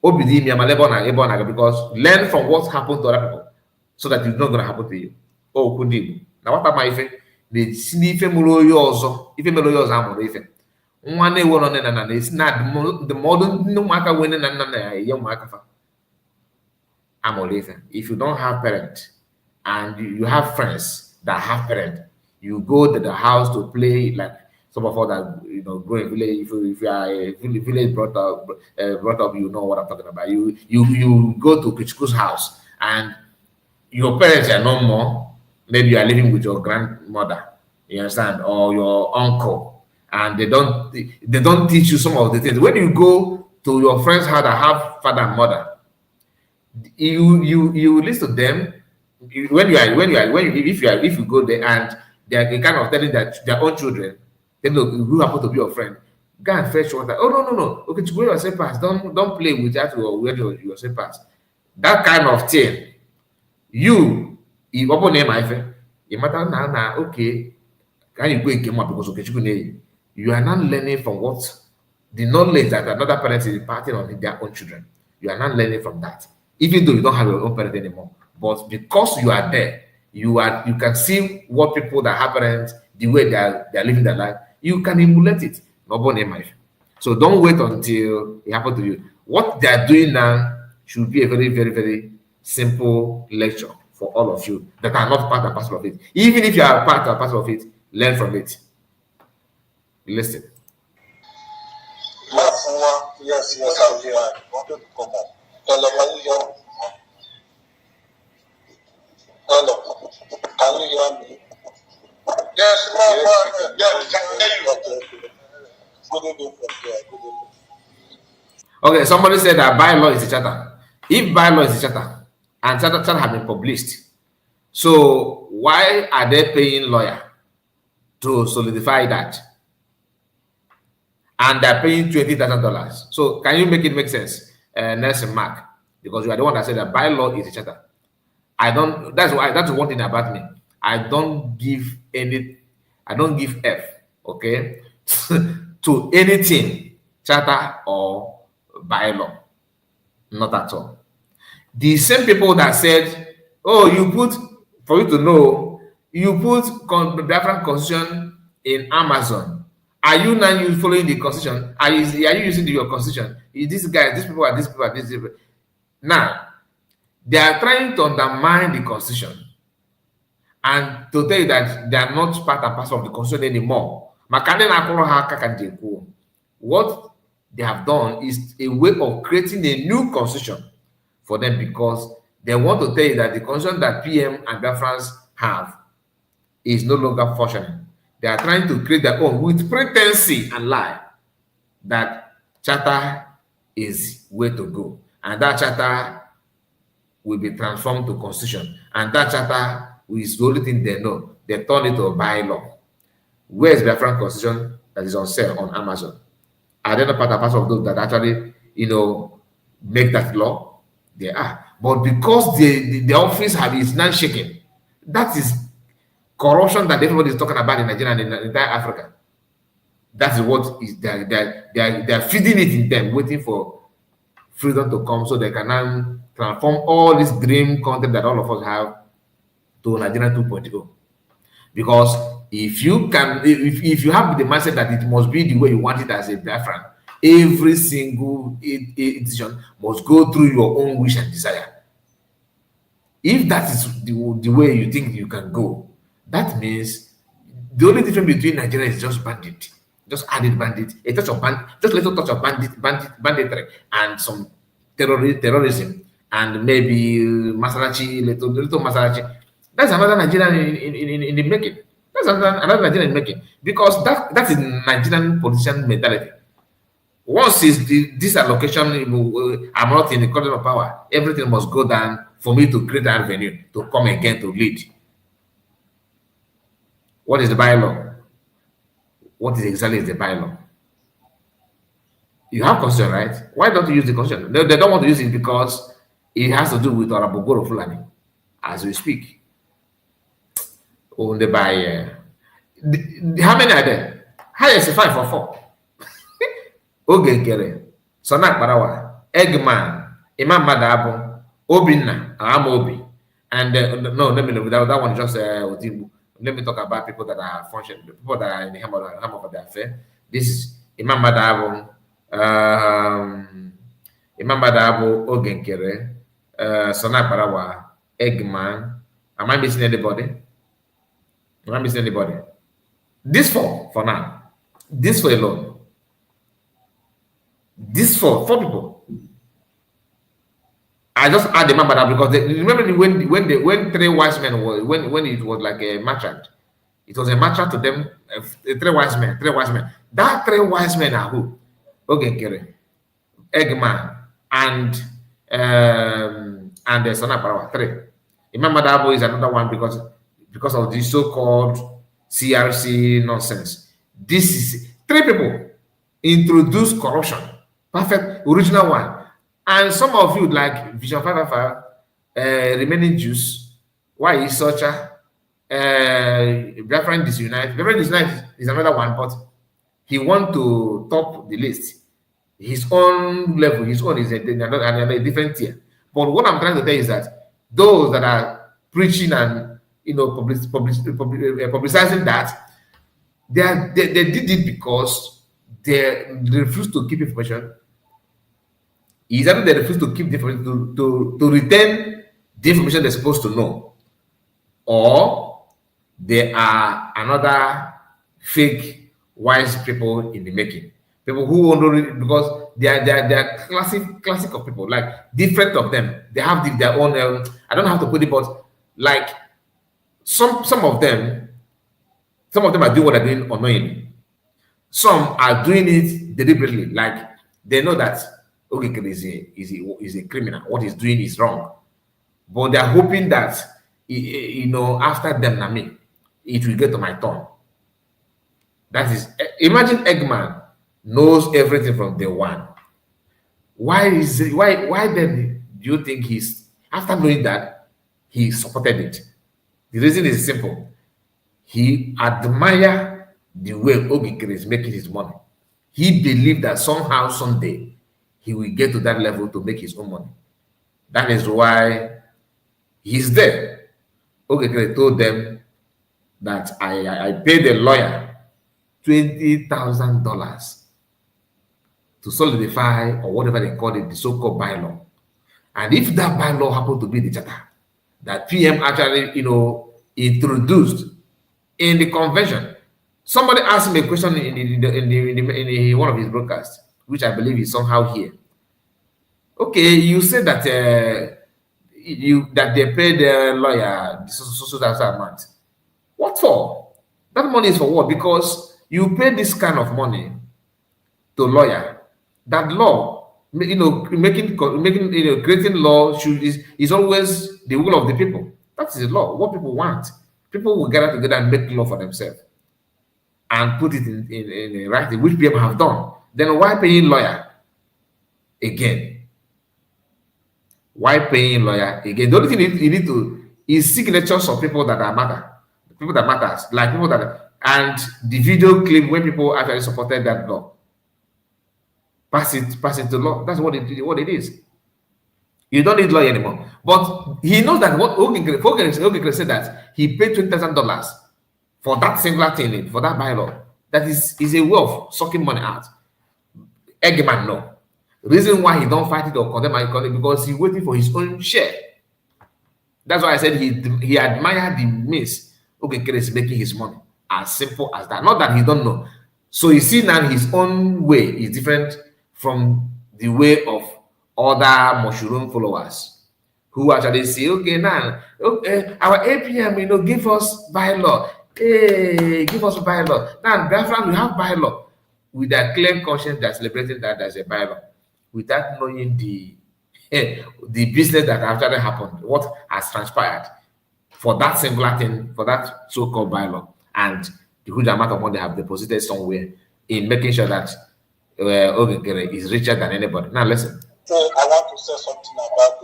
Because learn from what happened to other people so that it's not going to happen to you. Oh, now what am I saying? The sniffy moloyoso, if you moloyos amor, if one day one on and it's not the modern no matter when and young makafa. Amor, if you don't have parents and you have friends that have parents, you go to the house to play like some of us that grow in village. If you are a village brought up, you know what I'm talking about. You go to Kichiku's house and your parents are no more. Maybe you are living with your grandmother, you understand, or your uncle, and they don't teach you some of the things. When you go to your friend's house that have father and mother, you listen to them. If you go there and they are kind of telling that their own children, then look, who happen to be your friend, go and fetch water. Oh no. Okay, to go your same pass. Don't play with that or wear your same pass. That kind of thing. You open name my friend. You matter now, okay. Can you go and come up because okay, you are not learning from what the knowledge that another parent is imparting on their own children. You are not learning from that, even though you don't have your own parent anymore. But because you are there, you can see what people that have parents, the way they are living their life. You can emulate it. So don't wait until it happens to you. What they are doing now should be a very, very, very simple lecture for all of you that are not part and parcel of it. Even if you are part and parcel of it, learn from it. Listen. Yes, I'm here. I wanted to come on. Hello, can you hear me? Hello, can you hear me? Yes, we can hear you. Okay. Good evening from here. Good evening. Okay, somebody said that bylaw is a charter. If bylaw is a charter and charter have been published, so why are they paying lawyer to solidify that? And they're paying $20,000. So can you make it make sense, Nelson Mark? Because you are the one that said that bylaw is a charter. I don't. That's one thing about me. I don't give F, okay, to anything, charter or bylaw. Not at all. The same people that said, oh, for you to know, you put the Bafra constitution in Amazon. Are you now following the constitution? Are you using your constitution? These people are these people. Now, they are trying to undermine the constitution and to tell you that they are not part and parcel of the constitution anymore. What they have done is a way of creating a new constitution for them, because they want to tell you that the constitution that PM and Bafrans have is no longer functioning. They are trying to create their own with pretense and lie that charter is way to go, and that charter will be transformed to constitution, and that charter is the only thing they know. They turn it to a bylaw. Where is the Bafran constitution that is on sale on Amazon? Are they not part and parcel of those that actually, make that law? They are. But because the office is not shaking, that is corruption that everybody is talking about in Nigeria and in entire Africa. That is what is they are feeding it in them, waiting for freedom to come so they can now transform all this dream content that all of us have to Nigeria 2.0. Because if you have the mindset that it must be the way you want it as a Biafran, every single decision must go through your own wish and desire. If that is the way you think you can go, that means the only difference between Nigeria is just bandit, just added bandit, a touch of just a little touch of banditry, and some terrorism, and maybe Masarachi, little Masarachi. That's another Nigerian in the making. That's another Nigerian in the making, because that is Nigerian politician mentality. Once this allocation, I'm not in the corner of power, everything must go down for me to create an avenue to come again to lead. What is the bylaw? What is exactly the bylaw? You have constitution, right? Why don't you use the constitution? They don't want to use it because it has to do with Orabogoro Fulani as we speak. Owned by how many are there? Highest 5 or 4. Oge Kere, Sonak Barawa, Eggman, Imam Madabo, Obinna, Amobi, and no, let me know that one just let me talk about people that are functioning, people that are in the ham of the affair. This is Imam Madabo, Oge Kere, Sonak Barawa, Eggman. Am I missing anybody? Am I missing anybody? This for now. This for alone. This four people. I just add the number that because remember when 3 wise men were when it was like a merchant. It was a merchant to them. 3 wise men. That 3 wise men are who? Okay, Kere, Eggman, and the Sana Parawa. 3. Imam Madabo is another one because of the so-called CRC nonsense. This is 3 people introduce corruption. Perfect, original one. And some of you like Vision 555, remaining Jews, why is such a Referendum Disunite? Referendum Disunite is another one, but he want to top the list. his own level, his own is a different tier. But what I'm trying to tell you is that those that are preaching and publicizing that, they did it because they refuse to keep information. Either they refuse to keep the information to retain the information they're supposed to know, or they are another fake wise people in the making. People who only because they are classic of people, like different of them. They have their own. I don't know how to put it, but like some of them are doing what they're doing unknowingly. Some are doing it deliberately, like they know that okay, is a criminal. What he's doing is wrong, but they're hoping that after them, na me, it will get to my turn. That is, imagine Eggman knows everything from day one. Why then do you think he's after knowing that he supported it? The reason is simple. He admired the way Ogikere is making his money. He believed that somehow, someday, he will get to that level to make his own money. That is why he's there. Ogikere told them that I paid a lawyer $20,000 to solidify, or whatever they call it, the so-called bylaw. And if that bylaw happened to be the charter that PM actually, introduced in the convention, somebody asked him a question in one of his broadcasts, which I believe is somehow here. Okay, you said that that they paid the lawyer so amount. What for? That money is for what? Because you pay this kind of money to lawyer. That law, creating law is always the will of the people. That is the law. What people want. People will gather together and make law for themselves and put it in writing, which people have done. Then why paying lawyer again? Why paying lawyer again? The only thing you need to is signatures of people that matters, like people that, and the video clip when people actually supported that law. Pass it to law. That's what it is. You don't need lawyer anymore. But he knows that what Ogikere said that he paid $20,000 for that singular thing, for that bylaw. That is a way of sucking money out. Eggman no. Reason why he don't fight it or condemn it because he's waiting for his own share. That's why I said he admired the means Ogikere is making his money. As simple as that. Not that he don't know. So you see now his own way is different from the way of other mushroom followers who actually say, okay, now our APM, give us bylaw. Hey, give us a bylaw. Now, Bafra, we have bylaw. With a clear conscience that celebrating that as a bylaw, without knowing the business that actually happened, what has transpired for that singular thing, for that so-called bylaw, and the huge amount of money they have deposited somewhere in making sure that Ogikere is richer than anybody. Now listen. So I want to say something about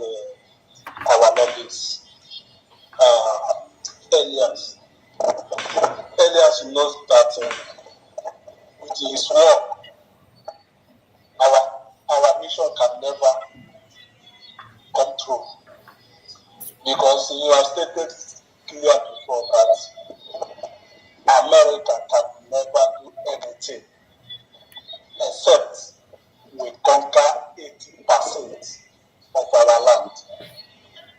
our lobbies. Elias knows that with his work, our mission can never come true. Because you have stated clear before that America can never do anything except we conquer 80% of our land.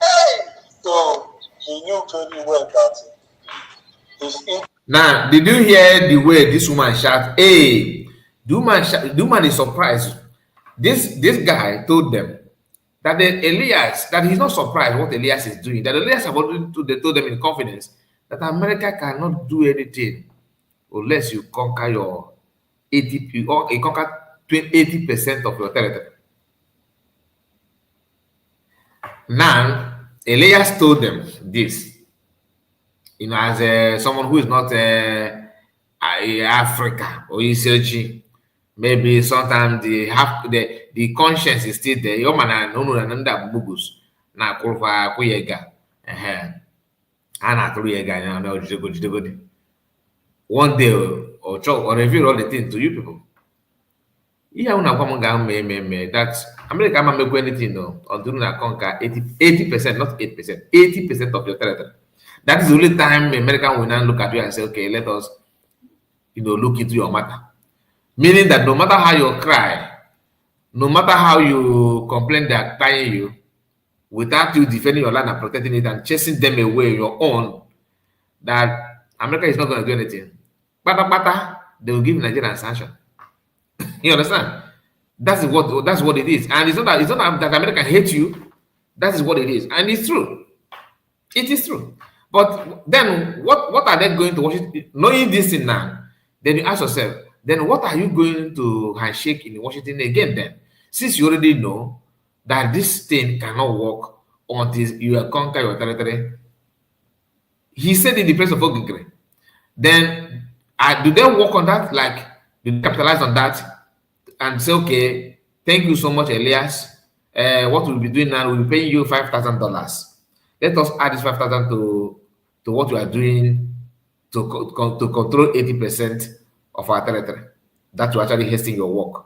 Hey! So he knew very well that Now, did you hear the way this woman shout? Hey, the woman is surprised. This guy told them that that he's not surprised what Elias is doing. That Elias have already told them in confidence that America cannot do anything unless you conquer your 80% of your territory. Now, Elias told them this, as someone who is not Africa or ECG, maybe sometimes the conscience is still there. Your man no bugus na kurfa kuyega ana turiyega na jidegodi. One day or reveal all the things to you people. Yeah, una come me that America ma make anything no until una conquer 80%, not 8%, 80% of your territory. That is the only time America will now look at you and say, okay, let us, look into your matter. Meaning that no matter how you cry, no matter how you complain they are tying you, without you defending your land and protecting it and chasing them away your own, that America is not going to do anything. Pata, they will give Nigeria a sanction. You understand? That's what it is. And it's not that America hates you. That is what it is. And it's true. It is true. But then what are they going to Washington? Knowing this thing now, then you ask yourself, then what are you going to handshake in Washington again then? Since you already know that this thing cannot work until you conquer your territory. He said in the place of Ogigre. Then do they work on that? Like, do they capitalize on that and say, okay, thank you so much, Elias. What we'll be doing now, we'll be paying you $5,000. Let us add this 5,000 to what we are doing to control 80% of our territory. That will actually hasten your work.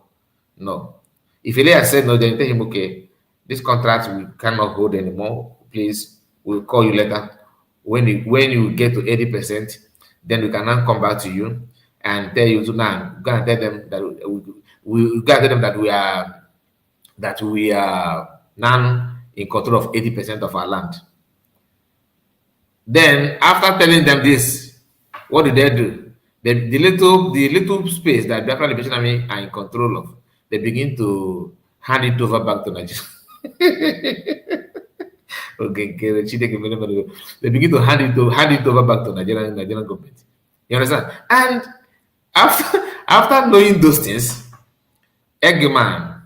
No. If Elias said no, then tell him, okay, this contract we cannot hold anymore. Please, we'll call you later. When you get to 80%, then we can now come back to you and tell you to now go and tell them that we got to tell them that we are now in control of 80% of our land. Then after telling them this, what do? The little space that Bafra Liberation Army are in control of, they begin to hand it over back to Nigeria. Okay, they begin to hand it over back to Nigerian government. You understand? And after knowing those things, Eggman,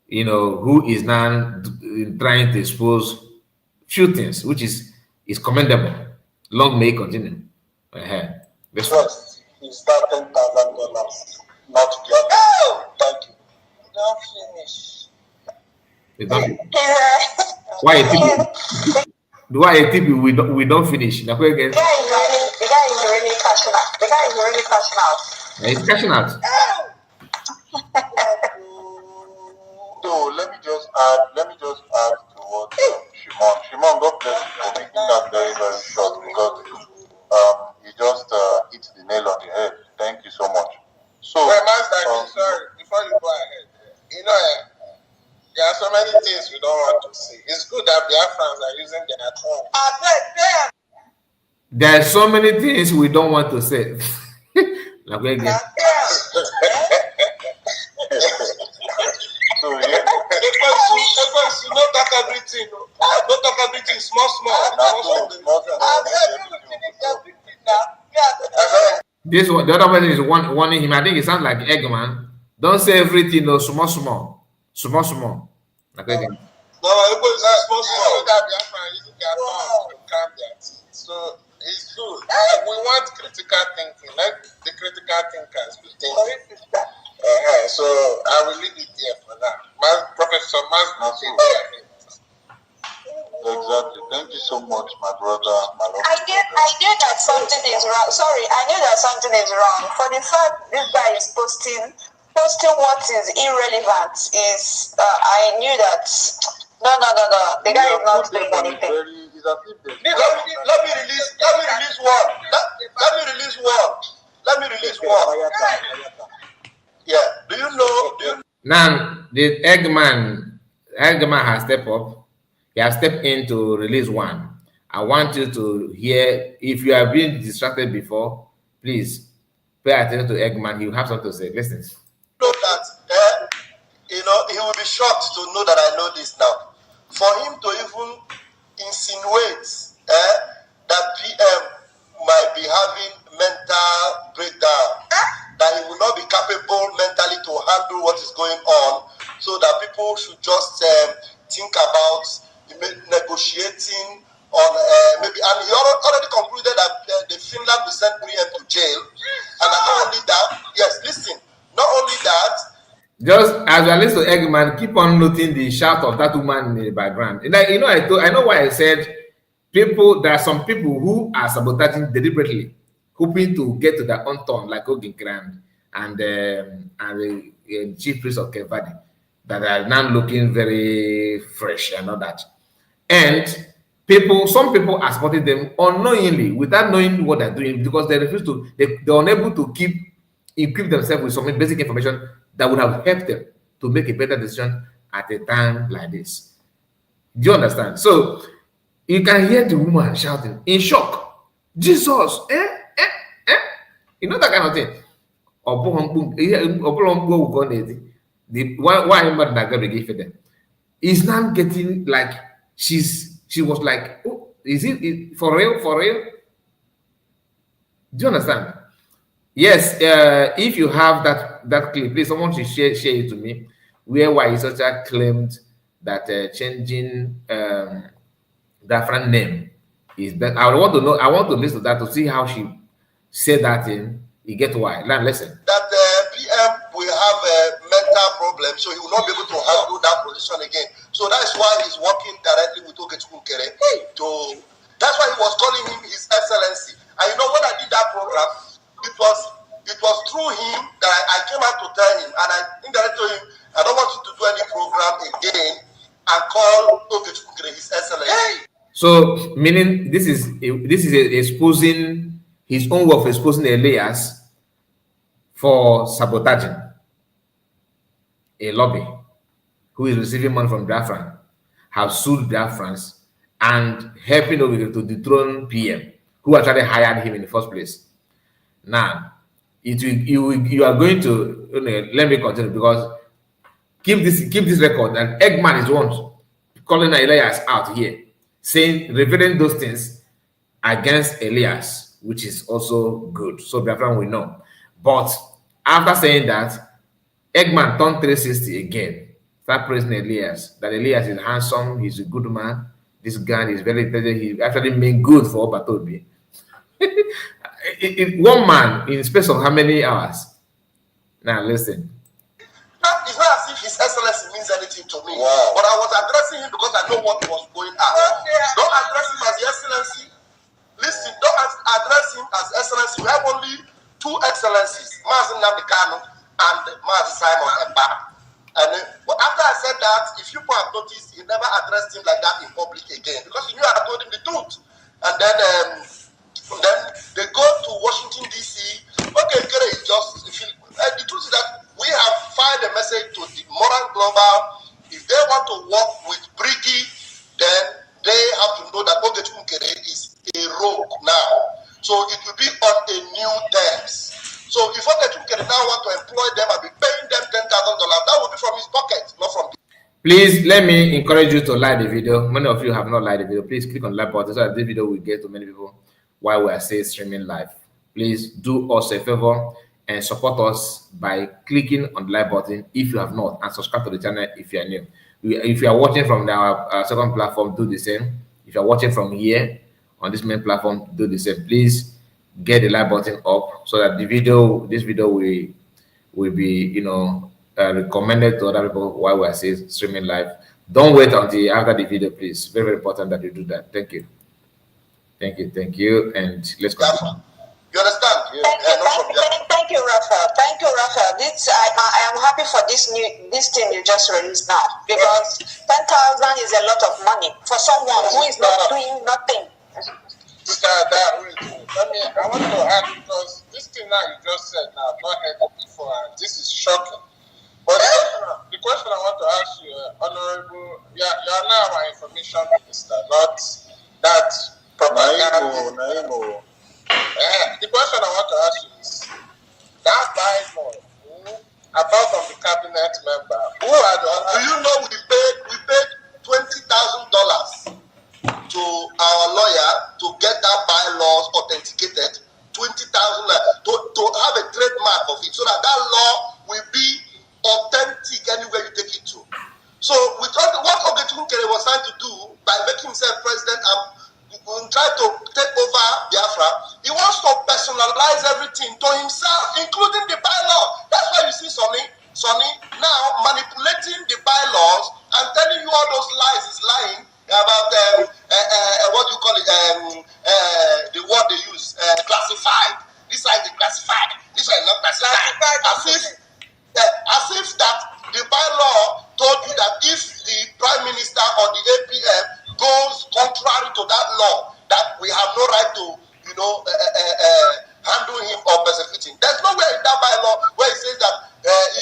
who is now trying to expose few things, which is commendable. Long may it continue. First, is that $10,000, not the other. Oh, thank you. Don't finish. Why a tip we don't finish? The guy is already cashing out. He's cashing out. So let me just add to what Shimon, God bless you for making that very, very short, because you just hit the nail on the head. Thank you so much. So, sorry, before you go ahead, there are so many things we don't want to say. It's good that Biafrans are using their tongue. There are so many things we don't want to say. So yeah. Because you not talk everything. Don't talk everything. Small. This one, the other person is warning him. I think it sounds like Eggman. Don't say everything. No, small. Like again. No, everybody's small. So it's good. We want critical thinking, like the critical thinkers. So I will leave it there for now. Professor Mas. Exactly. Thank you so much, my brother. I knew that something is wrong. Sorry, I knew that something is wrong. For the fact this guy is posting what is irrelevant is I knew that no. The guy is not doing anything. Let me release one. Yeah. Do you know? Now the Eggman has stepped up. He has stepped in to release one. I want you to hear. If you have been distracted before, please pay attention to Eggman. He will have something to say. Listen. Know that he will be shocked to know that I know this now. For him to even insinuate that PM might be having mental breakdown, that he will not be capable mentally to handle what is going on, so that people should just think about negotiating on maybe, and he already concluded that the Finland will send PM to jail, and not only that, yes, listen. Not only that, just as you listen to Eggman, keep on noting the shout of that woman in the background. And I know why I said there are some people who are sabotaging deliberately, hoping to get to their own turn, like Ogin Grand and chief priest of Kevadi that are now looking very fresh and all that. And some people are supporting them unknowingly without knowing what they're doing because they refuse to, they're unable to equip themselves with some basic information that would have helped them to make a better decision at a time like this. Do you understand? So you can hear the woman shouting in shock, Jesus, you know that kind of thing. Is now getting like she was like, oh, is it for real? For real? Do you understand? Yes, if you have that clip, please someone should share it to me, where Waisocha claimed that changing Bafra name is better. I want to know, I want to listen to that to see how she said that in. You get why. Now listen. That PM will have a mental problem, so he will not be able to handle that position again. So that's why he's working directly with Ogechukukere. That's why he was calling him His Excellency. And you know, when I did that program, it was through him that I came out to tell him, and I indirectly told him, I don't want you to do any program again and call Ogechukukere His Excellency. So meaning this is exposing his own work, exposing Elias for sabotaging a lobby who is receiving money from Bafra, have sued Biafrans and helping over to dethrone PM, who actually hired him in the first place. Now, you are going to let me continue because keep this record. And Eggman is one calling Elias out here, saying revealing those things against Elias, which is also good. So Biafran will know. But after saying that, Eggman turned 360 again. Start praising Elias. That Elias is handsome, he's a good man. This guy is very intelligent. He actually made good for Obatobi. One man in space of how many hours? Now listen. It's not as if His Excellency means anything to me. Wow. But I was addressing him because I know what was going on. Don't address him as the Excellency. Listen, don't address him as Excellency. We have only two Excellencies, Mazin Namikano and Mazin Simon Emba. And after I said that, if you have noticed, he never addressed him like that in public again because he knew I told him the truth. And then they go to Washington, D.C. Okay, is just the truth is that we have filed a message to the Moral Global. If they want to work with Briggy, then they have to know that Ogechukukere is a rogue now. So it will be on a new terms. So if Ogechukukere now want to employ them and be paying them $10,000, that will be from his pocket, not from the... Please let me encourage you to like the video. Many of you have not liked the video. Please click on the like button so that this video will get to many people while we are still streaming live. Please do us a favor and support us by clicking on the like button if you have not, and subscribe to the channel if you are new. If you are watching from our second platform, do the same. If you are watching from here on this main platform, do the same. Please get the like button up so that this video will be recommended to other people while we are still streaming live. Don't wait until after the video, please. Very, very important that you do that. Thank you. Thank you. And let's continue. You understand? Thank you, Raphael. Thank you, Raphael. I am happy for this thing you just released now because 10,000 is a lot of money for someone who is not doing nothing. I want to add because this thing now you just said now I've not heard it before and this is shocking. But the question I want to ask you, Honorable, you are now our information minister, not that propaganda. The question I want to ask you is that bylaw about from the cabinet member. Who are the do you know we paid $20,000 to our lawyer to get that bylaws authenticated? $20,000 to have a trademark of it so that law will be authentic anywhere you take it to. So with what Ogechukukere was trying to do by making himself president and try to take over Biafra, he wants to personalize everything to himself, including the bylaw. That's why you see Sonny now manipulating the bylaws and telling you all those lies is lying about what you call it, the word they use, classified. This is classified. This is not classified. As if PM goes contrary to that law, that we have no right to, handle him or persecute him. There's nowhere in that bylaw where it says that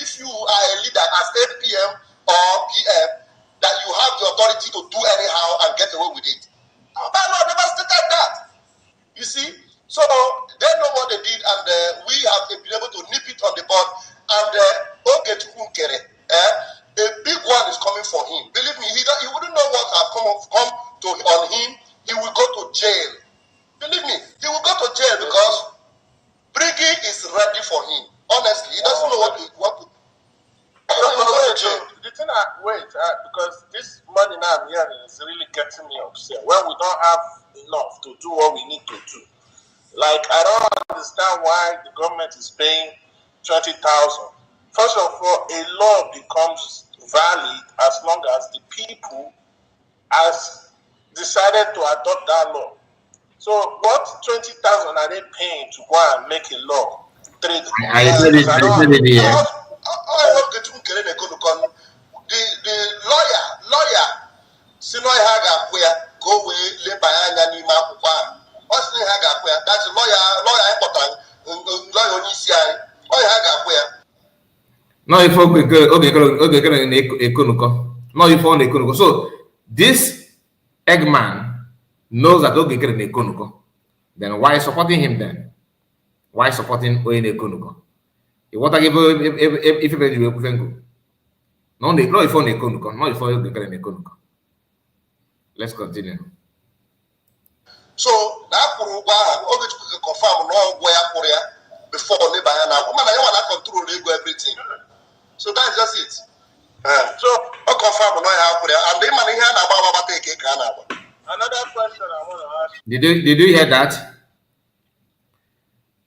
if you are a leader as a PM or PM, that you have the authority to do anyhow and get away with it. Our bylaw never stated that. You see? So they know what they did, and we have been able to nip it on the bud. And a big one is coming for him. Believe me, he wouldn't know what has come on him. He will go to jail. Believe me, he will go to jail because Briggy is ready for him. Honestly, he doesn't know what to. The thing because this money now I'm hearing is really getting me upset. When we don't have enough to do what we need to do. Like, I don't understand why the government is paying 20,000. First of all, a law becomes valid as long as the people has decided to adopt that law. So what 20,000 are they paying to go and make a law? The lawyer, Sinoy Haga, where go away, Lebayana Nima Kupan. Austin Haga, where that's lawyer important, lawyer Onisia, Oy Haga, where. No, if no, if so this Eggman knows that okay, then why supporting him then? Why supporting Oyen Ekonuko? What I give if you no, no, if on Ekonuko, no, if on Ekonuko. Let's continue. So that confirm no where before Lebayana. Woman, I want to control everything. So that's just it. So confirm no and the man here about take another question I want to ask. Did you hear that?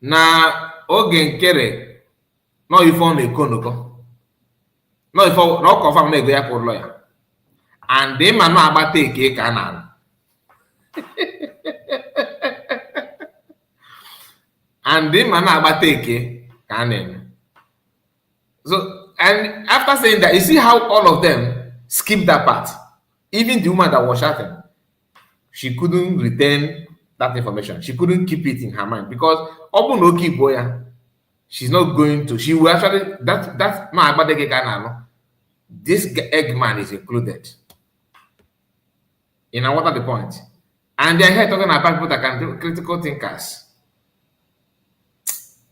Na oge nkere no if on Ekonuko. No if no confirm na go ya for lawyer. And the man no about take kana. And the man no about take kana. So, and after saying that, you see how all of them skipped that part. Even the woman that was shouting, she couldn't retain that information. She couldn't keep it in her mind because Obunoki Boya, she's not going to. She will actually that's not about the this Eggman is included. You know what are the point? And they're here talking about people that can do critical thinkers.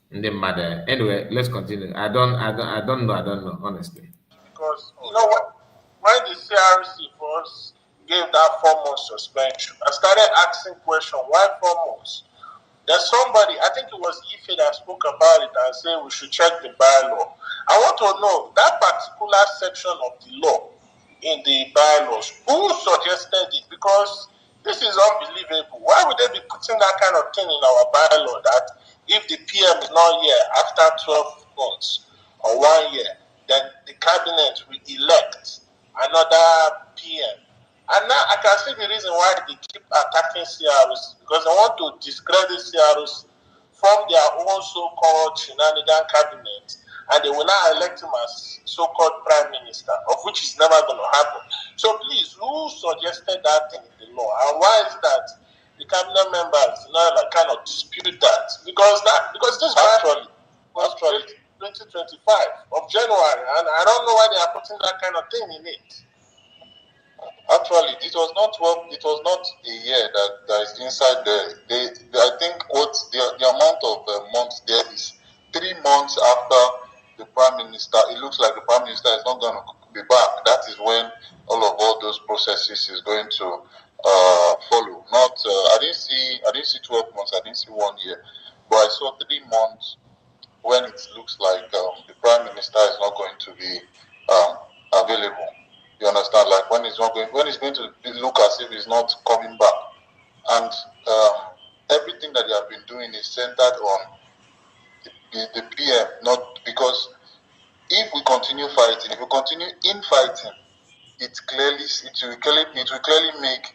And then matter. Anyway, let's continue. I don't know, honestly. Because you know what? When the CRC first gave that 4-month suspension, I started asking questions. Why 4 months? There's somebody, I think it was Ife that spoke about it and said we should check the bylaw. I want to know that particular section of the law in the bylaws. Who suggested it? Because this is unbelievable. Why would they be putting that kind of thing in our bylaw that if the PM is not here after 12 months or 1 year, then the cabinet will elect another PM? And now I can see the reason why they keep attacking CROs, because they want to discredit CROs from their own so-called shenanigan cabinet, and they will now elect him as so-called prime minister, of which is never going to happen. So please, who suggested that in the law? And why is that the cabinet members like kind of dispute that? Because this is actually 2025 of January, and I don't know why they are putting that kind of thing in it. Actually, it was not a year that is inside there. I think what the amount of months there is 3 months after the prime minister. It looks like the prime minister is not going to be back. That is when all those processes is going to follow. Not I didn't see 12 months. I didn't see 1 year, but I saw 3 months when it looks like the prime minister is not going to be available. You understand? Like when it's going to look as if he's not coming back, and everything that they have been doing is centered on the PM. Not because if we continue fighting, if we continue infighting, it will clearly make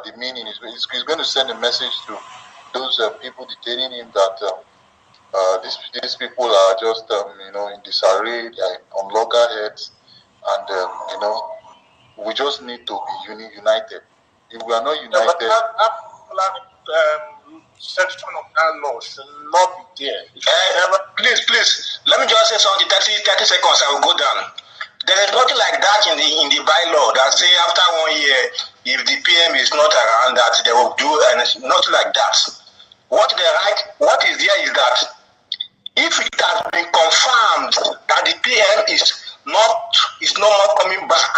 the meaning. It's going to send a message to those people detaining him that these people are just in disarray, on loggerheads, and We just need to be united. If we are not united, section of that law should not be there. Please, let me just say something. 30 seconds, I will go down. There is nothing like that in the bylaw that say after 1 year, if the PM is not around, that they will do anything. Nothing like that. What is there is that if it has been confirmed that the PM is no more coming back,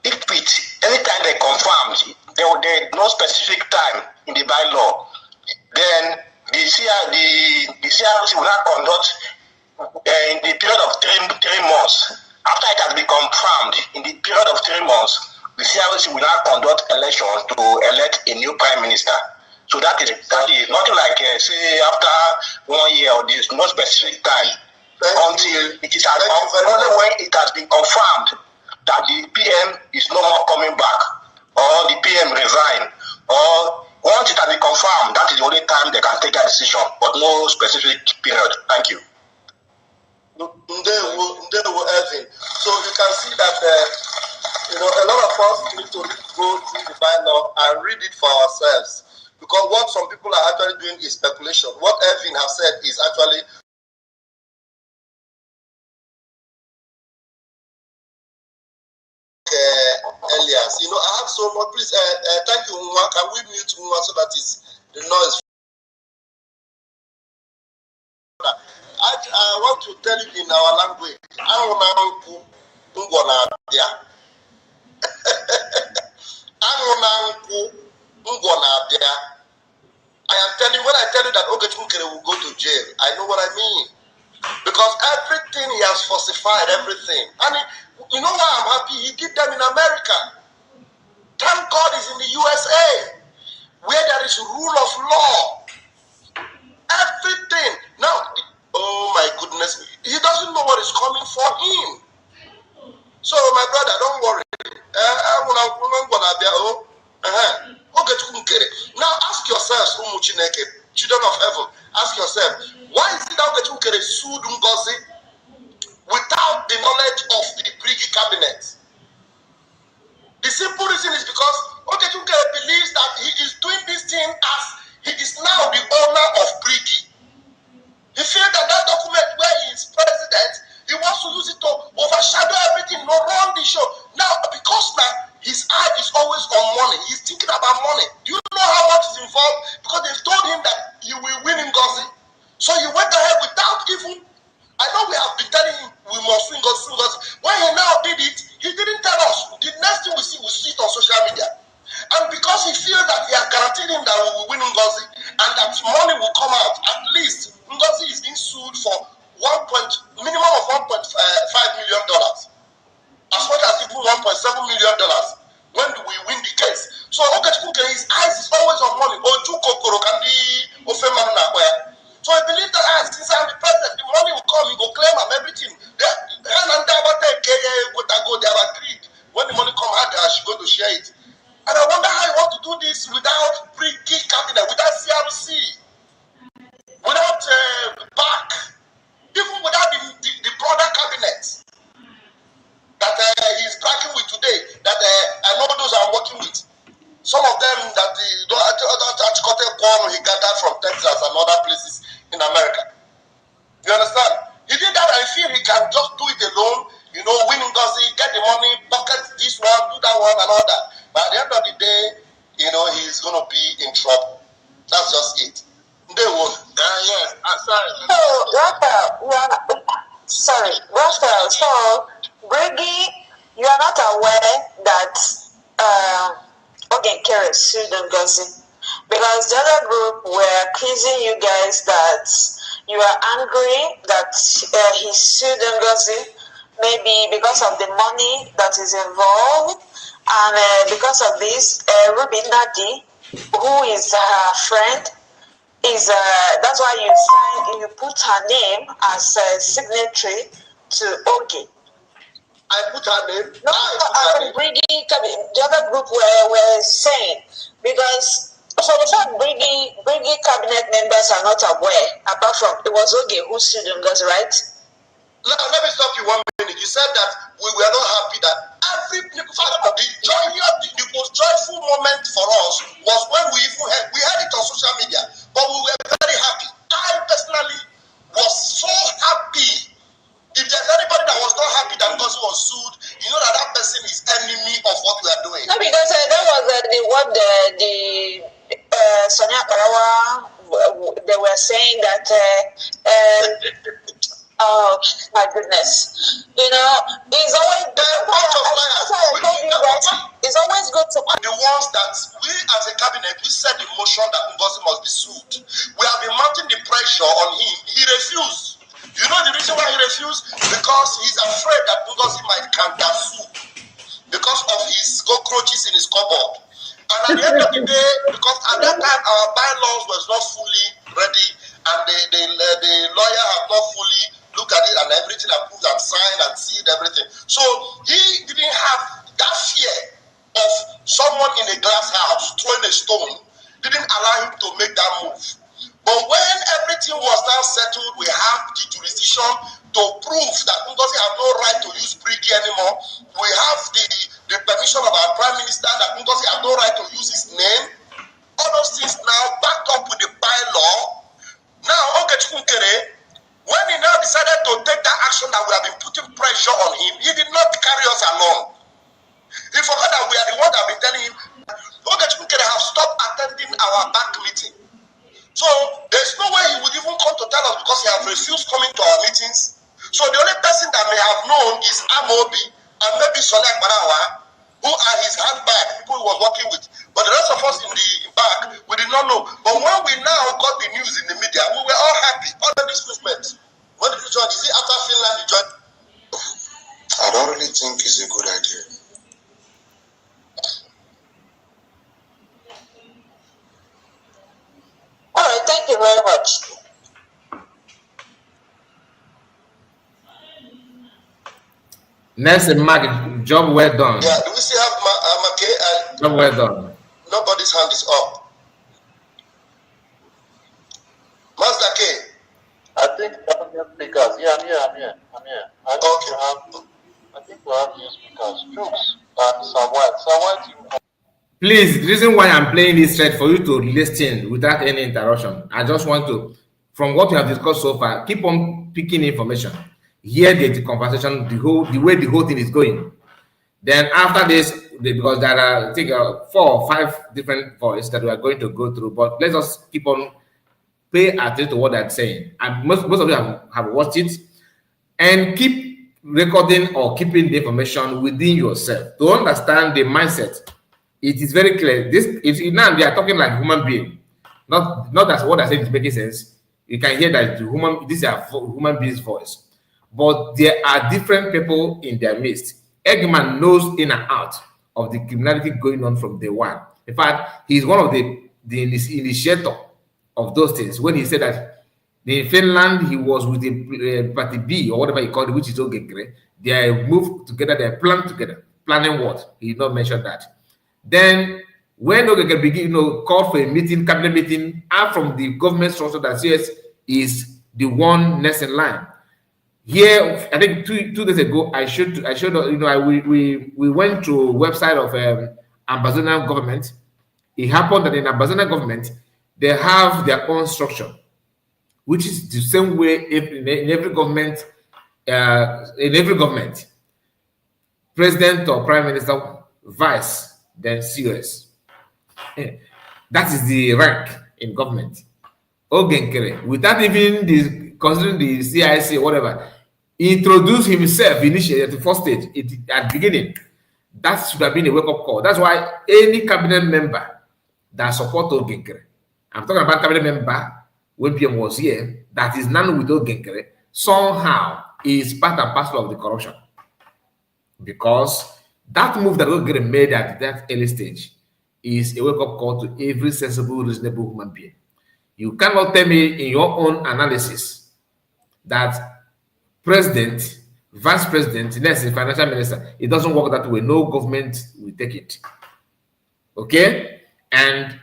anytime they confirm, there is no specific time in the bylaw, then the CRC will not conduct in the period of three months. After it has been confirmed, in the period of 3 months, the CRC will not conduct elections to elect a new prime minister. So that is not like say after 1 year or there's no specific time until it is only when it has been confirmed that the PM is no more coming back or the PM resign, or once it has been confirmed, that is the only time they can take a decision, but no specific period. Thank you. Evan. So you can see that a lot of us need to go through the bylaw and read it for ourselves, because what some people are actually doing is speculation. What Evan has said is actually Elias. I have so much. Please, thank you, Nwa. Can we mute Nwa so that the noise? I want to tell you in our language. I am telling you, when I tell you that Okechukwu will go to jail, I know what I mean. Because everything he has falsified, everything. And you know why I'm happy? He did them in America. Thank God he's in the USA, where there is rule of law. Everything. Now, oh my goodness, he doesn't know what is coming for him. So, my brother, don't worry. Now, ask yourselves, children of heaven, ask yourself, why is it that Okechukwu sued Ngozi without the knowledge of the Brigi cabinet? The simple reason is because Okechukwu believes that he is doing this thing as he is now the owner of Brigi. He feels that document where he is president, he wants to use it to overshadow everything, run the show. Now, because now his eye is always on money, he's thinking about money. Do you know how much is involved? Because they've told him that he will win Ngozi. So he went ahead without even, I know we have been telling him we must win Ngozi. When he now did it, he didn't tell us. The next thing we see it on social media. And because he feels that he has guaranteed him that we will win Ngozi and that money will come out, at least Ngozi is being sued for minimum of $1.5 million, as much as even $1.7 million. When do we win the case? So Okechukwu, his eyes is always on money. So I believe that since I'm the president, the money will come, he will claim and everything. They have agreed. When the money comes out, I should go to share it. And I wonder how you want to do this without Brigi cabinet, without CRC, without BAC, even without the broader cabinet that he's bragging with today, that I know those I'm working with. Some of them that he gathered from Texas and other places in America. You understand? He did that and I feel he can just do it alone, win Ngozi, get the money, pocket this one, do that one and all that. But at the end of the day, he's going to be in trouble. That's just it. They won't. Yes, sorry. Sorry, Raphael. So, Brigi, you are not aware that Ogenkere sued Ngozi, because the other group were accusing you guys that you are angry that he sued Ngozi, maybe because of the money that is involved, and because of this, Ruby Nadi, who is her friend, is that's why you put her name as a signatory to Ogi. I put her name. No, the other group were saying, because for the fact Brigi cabinet members are not aware, apart from it was Ogi who sued Ngozi, right? let me stop you 1 minute. You said that we were not happy that the most joyful moment for us was when we had it on social media, but we were very happy. I personally was so happy. If there's anybody that was not happy that because he was sued, you know that person is enemy of what we are doing. No, because that was Sonia Karawa, they were saying that oh my goodness. You know, it's always it's always good to the ones that we as a cabinet we set the motion that Ngozi must be sued. We have been mounting the pressure on him. He refused. You know the reason why he refused? Because he's afraid that Ngozi might counter sue because of his cockroaches in his cupboard. And at the end of the day, because at that time our bylaws was not fully ready, and the lawyer had not fully looked at it and everything approved and signed and sealed everything. So he didn't have that fear of someone in a glass house throwing a stone, didn't allow him to make that move. But when everything was now settled, we have the jurisdiction to prove that Ngozi have no right to use Brigi anymore. We have the permission of our Prime Minister that Ngozi have no right to use his name. All those things now backed up with the bylaw. Now, when he now decided to take that action that we have been putting pressure on him, he did not carry us along. He forgot that we are the ones that have been telling him, have stopped attending our back meeting. So there's no way he would even come to tell us because he has refused coming to our meetings. So the only person that may have known is Amobi and maybe Sonia Barawa, who are his handbag, people he was working with. But the rest of us in the back, we did not know. But when we now got the news in the media, we were all happy. Under this movement. When did you join? Is it after Finland you joined? I don't really think it's a good idea. all right, thank you very much. Next, Mark, job well done. Yeah, do we still have Make? Job well done. Nobody's hand is up. Master K. I think we have new speakers. Yeah, I'm here. I think we have new speakers. Troops and Sawat, you. Please, the reason why I'm playing this thread for you to listen without any interruption. I just want to, from what we have discussed so far, keep on picking information. Hear the conversation, the way the whole thing is going. Then after this, because there are I think 4 or 5 different voices that we are going to go through, but let's just keep on pay attention to what they're saying. And most of you have watched it, and keep recording or keeping the information within yourself to understand the mindset. It is very clear. Now they are talking like human being, not as what I said is making sense. You can hear that this is a human being's voice, but there are different people in their midst. Eggman knows in and out of the criminality going on from day one. In fact, he's one of the initiator of those things. When he said that in Finland he was with the party B or whatever he called it, which is Ogekre, they moved together, they planned together. Planning what? He did not mention that. Then when Ogekre begin, called for a meeting, cabinet meeting, out from the government structure that says is the one next in line. Here, I think 2 days ago, I showed we went to a website of Ambazonian government. It happened that in Ambazonian government, they have their own structure, which is the same way in every government. President or prime minister, vice, then CS. That is the rank in government. Ogenkere, without even considering the CIC or whatever, introduced himself initially at the first stage, at the beginning. That should have been a wake-up call. That's why any cabinet member that supports Ogenkere, I'm talking about cabinet member when PM was here, that is none with Ogenkere, somehow is part and parcel of the corruption. Because that move that Ogenkere made at that early stage is a wake-up call to every sensible, reasonable human being. You cannot tell me in your own analysis that president, vice president, next financial minister, it doesn't work that way. No government will take it. Okay? And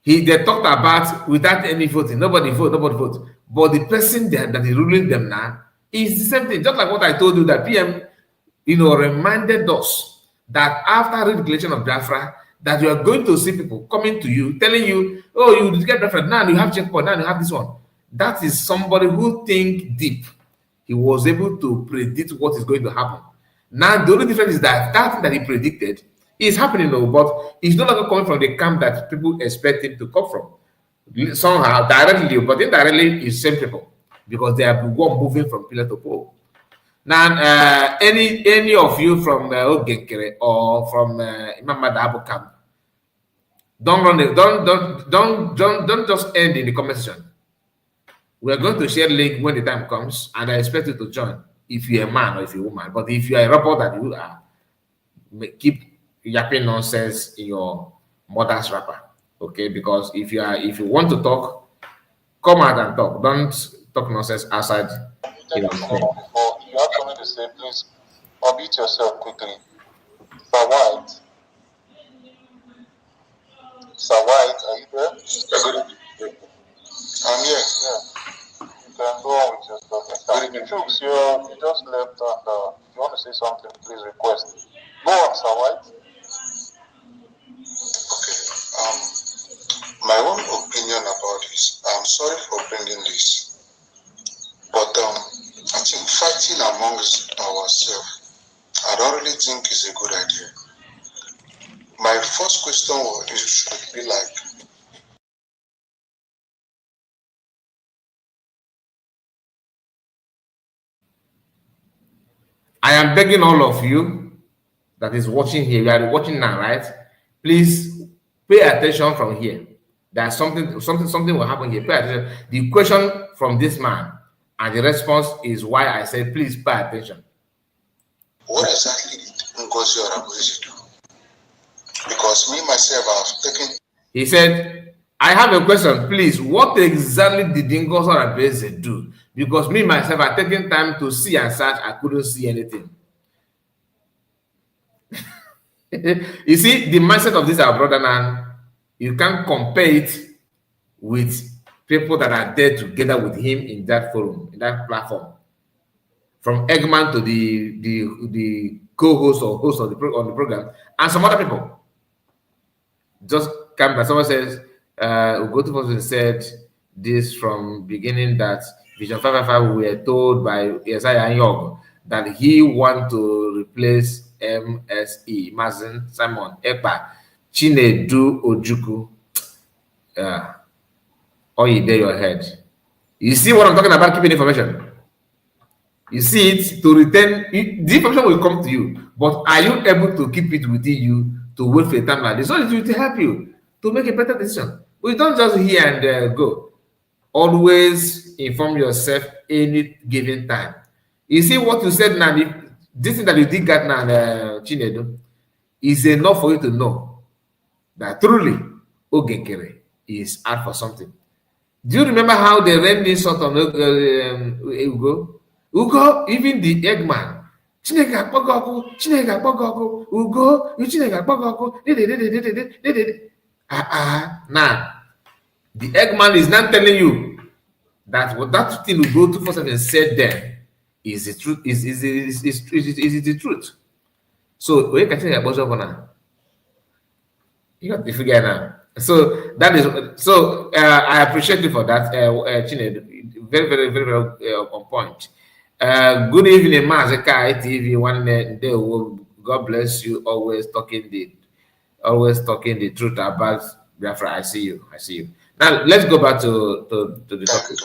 they talked about without any voting, nobody vote. But the person that is ruling them now It's the same thing. Just like what I told you that PM, reminded us that after re-declaration of Bafra, that you are going to see people coming to you, telling you, oh, you get Bafra, now you have checkpoint, now you have this one. That is somebody who think deep. He was able to predict what is going to happen. Now, the only difference is that that thing that he predicted is happening, though, but it's no longer coming from the camp that people expect him to come from. Somehow, directly, but indirectly, it's same people because they are the one moving from pillar to pole. Now, any of you from Ogenkere or from Imam Madabo camp, don't just end in the comment section. We are going to share link when the time comes, and I expect you to join if you're a man or if you're a woman. But if you are a robot that you are, keep yapping nonsense in your mother's wrapper, okay? Because if you want to talk, come out and talk. Don't talk nonsense outside. Before you have something to say, please unmute yourself quickly. Sir White. Sir White, are you there? I'm here. Yeah. You can go on with your stuff. Good evening. Chooks, you just left, and if you want to say something, please request. Go on, Sir White. Okay. My own opinion about this, I'm sorry for bringing this, but I think fighting amongst ourselves, I don't really think is a good idea. My first question should be like, I am begging all of you that is watching here, you are watching now, right? Please pay attention from here. There's something will happen here. Pay attention. The question from this man and the response is why I said please pay attention. What exactly did Ngozi Orabuezi do? Because me myself, I've taken. He said, I have a question, please. What exactly did Ngozi Orabuezi do? Because me myself, I've taken time to see and search, I couldn't see anything. You see, the mindset of this our brother now, you can't compare it with people that are there together with him in that forum, in that platform. From Eggman to the co-host or host of the program, and some other people. Just come back. Someone says, Ugotu said this from beginning that Vision 555 we were told by Isaiah Young that he want to replace MSE, Mazen Simon Ekpa, Chinedu Ojuku. Or you dare your head. You see what I'm talking about? Keeping information. You see it to return. The information will come to you, but are you able to keep it within you to wait for a time like this? So it will help you to make a better decision. We don't just hear and go. Always inform yourself any given time. You see what you said now. This thing that you did get now, Chinedu, is enough for you to know that truly Ogenkere is out for something. Do you remember how they ran this sort of Ugo? Ugo, even the Eggman. Chinega Bogoku, Chinega Bogoku, Ugo, you Chinega Bogoku. Now, the Eggman is not telling you that what that thing Ugo 247 said there is the truth, is the truth. So, we can change your now. You got the figure now. So that is I appreciate you for that, Chinedu. Very, very, very, very on point. Good evening, Mazeka TV. One day, God bless you. Always talking the truth about Biafra. I see you. Now let's go back to the topic.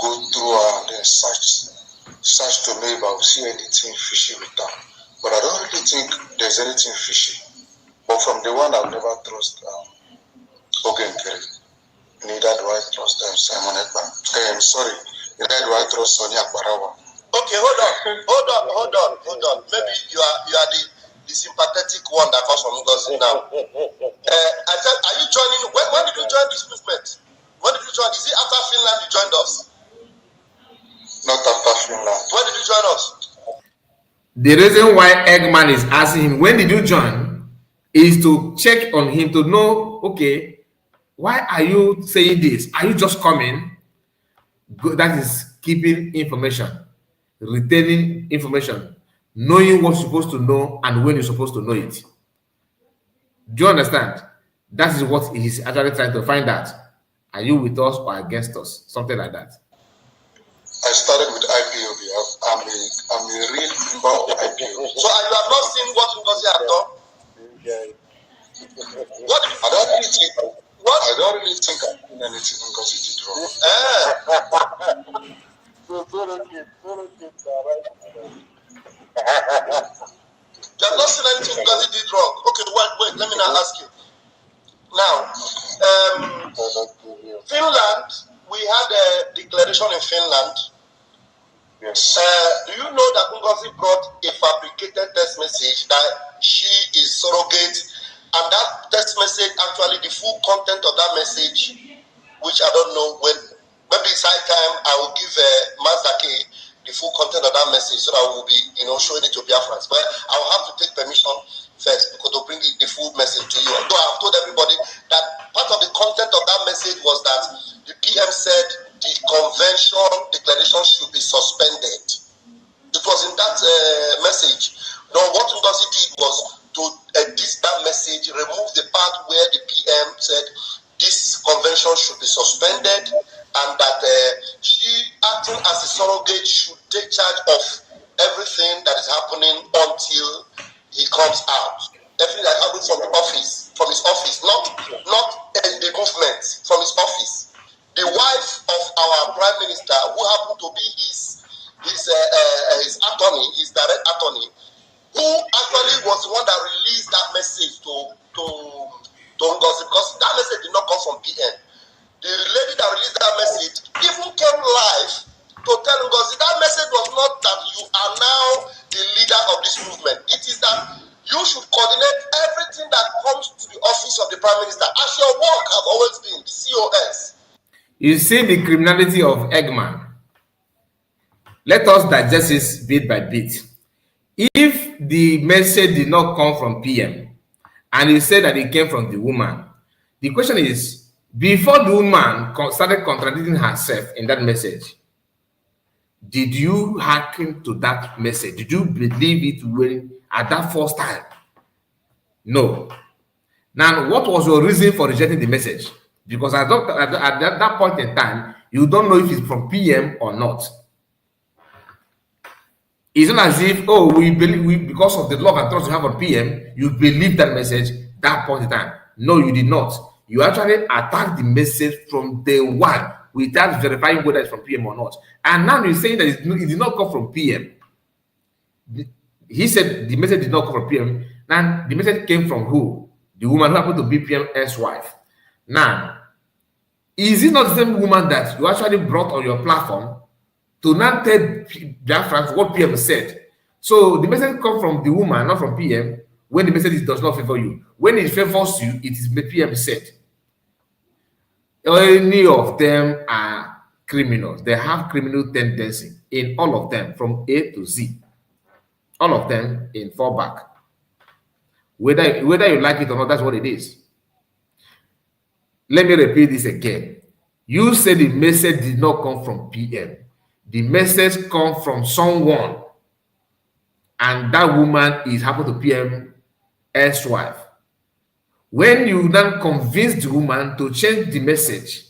Go through and then search to know if I'll see anything fishy with that. But I don't really think there's anything fishy. But from the one I've never trust Ogenkere, neither do I trust Simon Ekpa. Sorry, neither do I trust Sonia Akbarawa. Okay, hold on. Maybe you are the sympathetic one that comes from Ngozi now. I said, are you joining? When did you join this movement? When did you join? Is it after Finland you joined us? Not after Finland. When did you join us? The reason why Eggman is asking him, when did you join? Is to check on him to know, okay, why are you saying this? Are you just coming? That is keeping information, retaining information, knowing what you're supposed to know and when you're supposed to know it. Do you understand? That is what he's actually trying to find out. Are you with us or against us? Something like that. I started with IPOB. I'm a real member of IPOB. So you have not seen what Ngozi has done? What? I don't really think I've seen anything Ngozi did wrong. You have not seen anything Ngozi did wrong. Okay, wait, let me now ask you. Now, Finland, we had a declaration in Finland. Yes. Do you know that Ngozi brought a fabricated text message that she is surrogate, and that text message, actually the full content of that message, which I don't know when, maybe it's high time I will give Mazake the full content of that message so that we will be, showing it to Biafrans. But I will have to take permission first because to bring the full message to you. Although I have told everybody that part of the content of that message was that the PM said the convention declaration should be suspended. It was in that message. Now, what Ngozi did was to edit that message, remove the part where the PM said this convention should be suspended and that she, acting as a surrogate, should take charge of everything that is happening until he comes out. Everything that happens from his office, not in the movement, from his office. The wife of our prime minister, who happened to be his attorney, his direct attorney, who actually was the one that released that message to Ngozi, because that message did not come from PM. The lady that released that message even came live to tell Ngozi that message was not that you are now the leader of this movement. It is that you should coordinate everything that comes to the office of the prime minister, as your work have always been, the COS. You see the criminality of Eggman. Let us digest this bit by bit. If the message did not come from PM and he said that it came from the woman, the question is, before the woman started contradicting herself in that message, did you hearken to that message? Did you believe it when at that first time? No. Now, what was your reason for rejecting the message? Because at that point in time, you don't know if it's from PM or not. It's not as if, we believe because of the love and trust you have on PM, you believe that message that point in time. No, you did not. You actually attacked the message from day one without verifying whether it's from PM or not. And now you're saying that it did not come from PM. He said the message did not come from PM. Now, the message came from who? The woman who happened to be PM's wife. Now, is it not the same woman that you actually brought on your platform to now tell Biafrans what PM said? So the message comes from the woman, not from PM, when the message does not favor you. When it favors you, it is the PM said. Any of them are criminals. They have criminal tendency in all of them, from A to Z. All of them in fallback. Whether you like it or not, that's what it is. Let me repeat this again. You said the message did not come from PM. The message comes from someone, and that woman is happened to PM's wife. When you then convince the woman to change the message,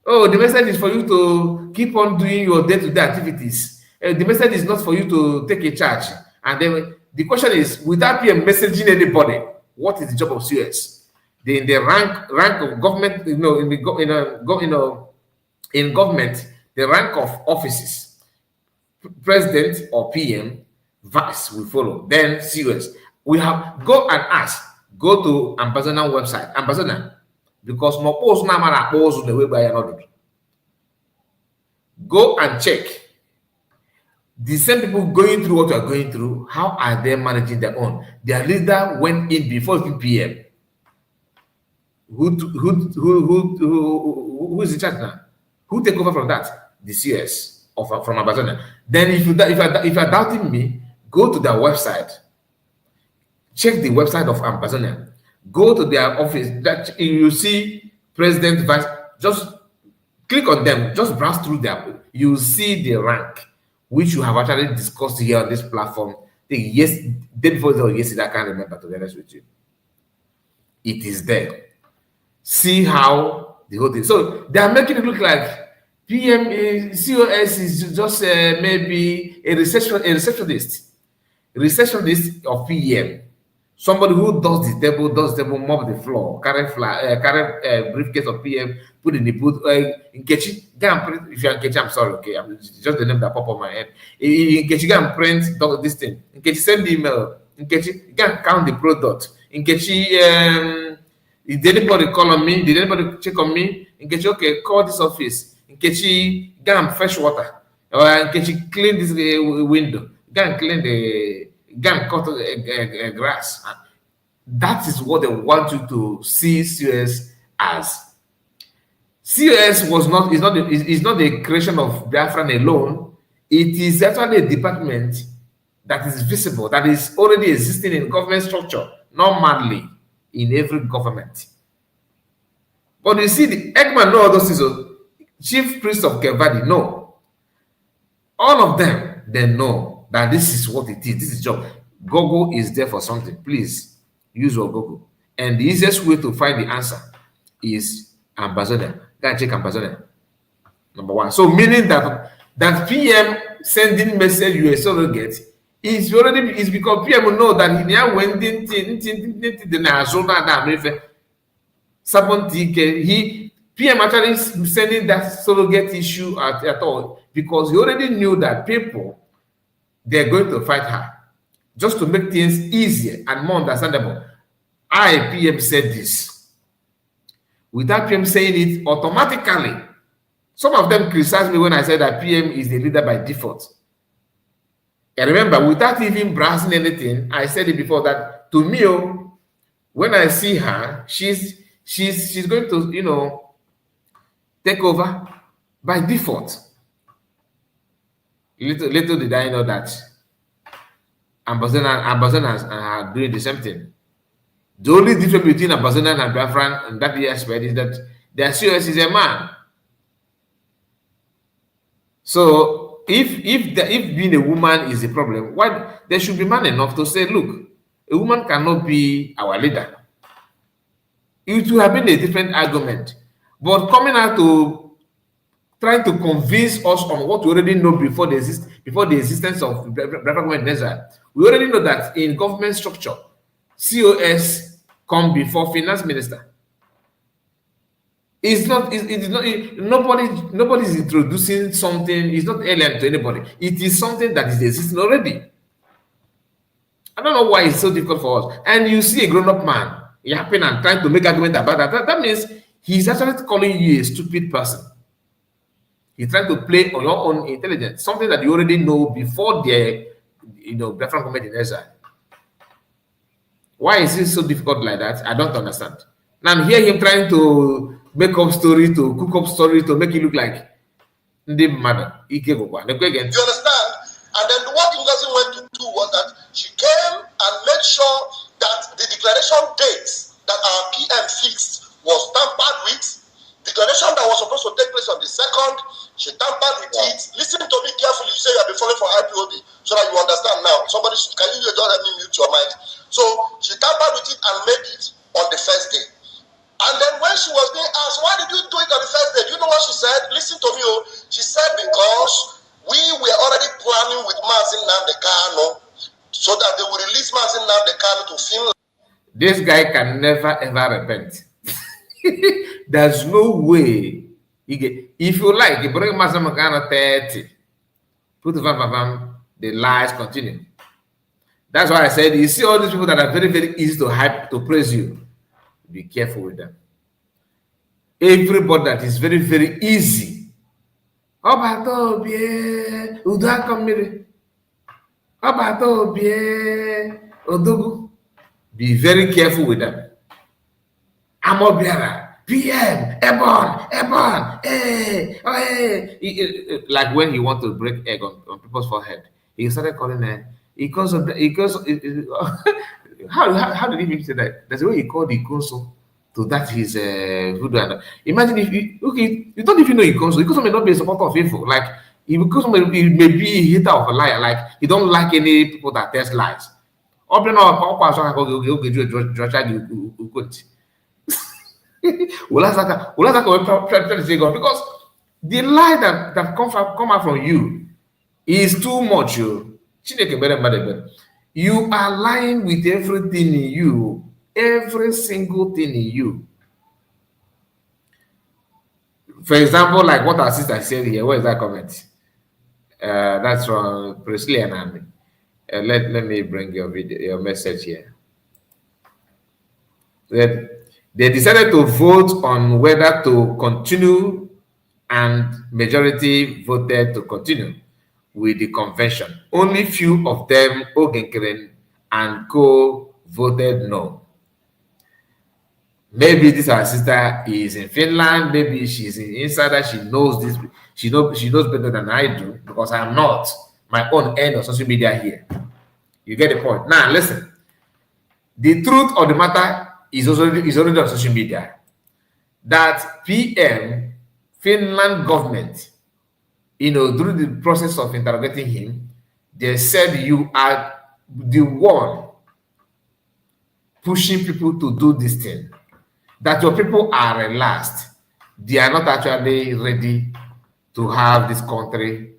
the message is for you to keep on doing your day-to-day activities. The message is not for you to take a charge. And then the question is, without PM messaging anybody, what is the job of CS? In the rank of government, in government, the rank of offices, president or PM, vice will follow. Then CS. We have go and ask. Go to Ambassador website, Ambassador, because no post na man post the way by another. Go and check. The same people going through what you are going through, how are they managing their own? Their leader went in before the PM. Who is in charge now? Who take over from that? The CS from Ambassador. Then if you are doubting me, go to their website. Check the website of Ambassador. Go to their office. That you see President, Vice. Just click on them, just browse through them. You see the rank, which you have actually discussed here on this platform. Yes, day before or yesterday, I can't remember, to be honest with you. It is there. See how the whole thing. So they are making it look like PM COS is just maybe a receptionist of PM. Somebody who does the table, mop the floor, carry briefcase of PM, put in the booth. Nkechi, go and print. If you're Nkechi, I'm sorry, okay, just the name that pop on my head. Nkechi, go and print this thing. Nkechi, send the email. Nkechi, go and count the product. Nkechi, did anybody call on me? Did anybody check on me? Nkechi, okay, call this office. Nkechi, go and fetch water. Or Nkechi, clean this window. Go and clean the. Go and cut grass. That is what they want you to see COS as. COS is not the creation of Biafran alone. It is actually a department that is visible, that is already existing in government structure, normally in every government. But you see, the Eggman know all those things. So Chief Priest of Kevadi, no. All of them, they know that this is what it is. This is job. Google is there for something. Please use your Google. And the easiest way to find the answer is ambassador. Go and check ambassador. Number one. So meaning that PM sending message you a surrogate is because PM will know that he now went he PM actually sending that surrogate issue at all because he already knew that people, they're going to fight her just to make things easier and more understandable. PM said this. Without PM saying it automatically, some of them criticized me when I said that PM is the leader by default. And remember, without even browsing anything, I said it before that to me, when I see her, she's going to, take over by default. Little did I know that Ambassador are doing the same thing. The only difference between Ambassador and Bafra and that aspect is that their COS is a man. So if being a woman is a problem, why there should be man enough to say, look, a woman cannot be our leader. It would have been a different argument. But coming out to trying to convince us on what we already know before the existence of government measure, we already know that in government structure, COS come before finance minister. Nobody is introducing something. It's not alien to anybody. It is something that is existing already. I don't know why it's so difficult for us. And you see a grown-up man yapping and trying to make argument about that. That means he's actually calling you a stupid person. He's trying to play on your own intelligence, something that you already know before the different government in exile. Why is it so difficult like that? I don't understand. Now I hear him trying to make up story, to cook up story, to make it look like the mother. You understand? And then what Ngozi went to do was that she came and made sure that the declaration dates that our PM fixed was tampered with. Declaration that was supposed to take place on the 2nd, she tampered with it. Listen to me carefully. You say you have been following for IPOB so that you understand now. Can you just help me mute your mic? So she tampered with it and made it on the first day. And then when she was being asked, why did you do it on the first day? Do you know what she said? Listen to me. She said, because we were already planning with Mazin Namdekano so that they will release Mazin Namdekano to Finland. This guy can never ever repent. There's no way. If you like, you bring Mazin Namdekano 30, put the lies continue. That's why I said, you see all these people that are very, very easy to hype, to praise you. Be careful with them. Everybody that is very, very easy. Be very careful with them. Amobiara, PM, Ebon, hey. Like when he want to break egg on people's forehead, he started calling them. How did he say that? That's the way he called the console. to that his voodoo. Imagine if you don't even know he comes. Because may not be a supporter of evil. Like because he may be a hater of a liar. Like he don't like any people that tell lies. Because the lie that come out from you is too much. You are lying with everything in you, every single thing in you. For example, like what our sister said here, where is that comment? That's from Presley and Annie. Let me bring your message here. That they decided to vote on whether to continue, and majority voted to continue with the convention. Only few of them, Ogenkeren and co, voted no. Maybe this our sister is in Finland. Maybe she's in insider. She knows this. She knows better than I do, because I'm not my own end of social media here. You get the point. Now listen. The truth of the matter is already on social media that PM Finland government, through the process of interrogating him, they said you are the one pushing people to do this thing. That your people are relaxed. They are not actually ready to have this country.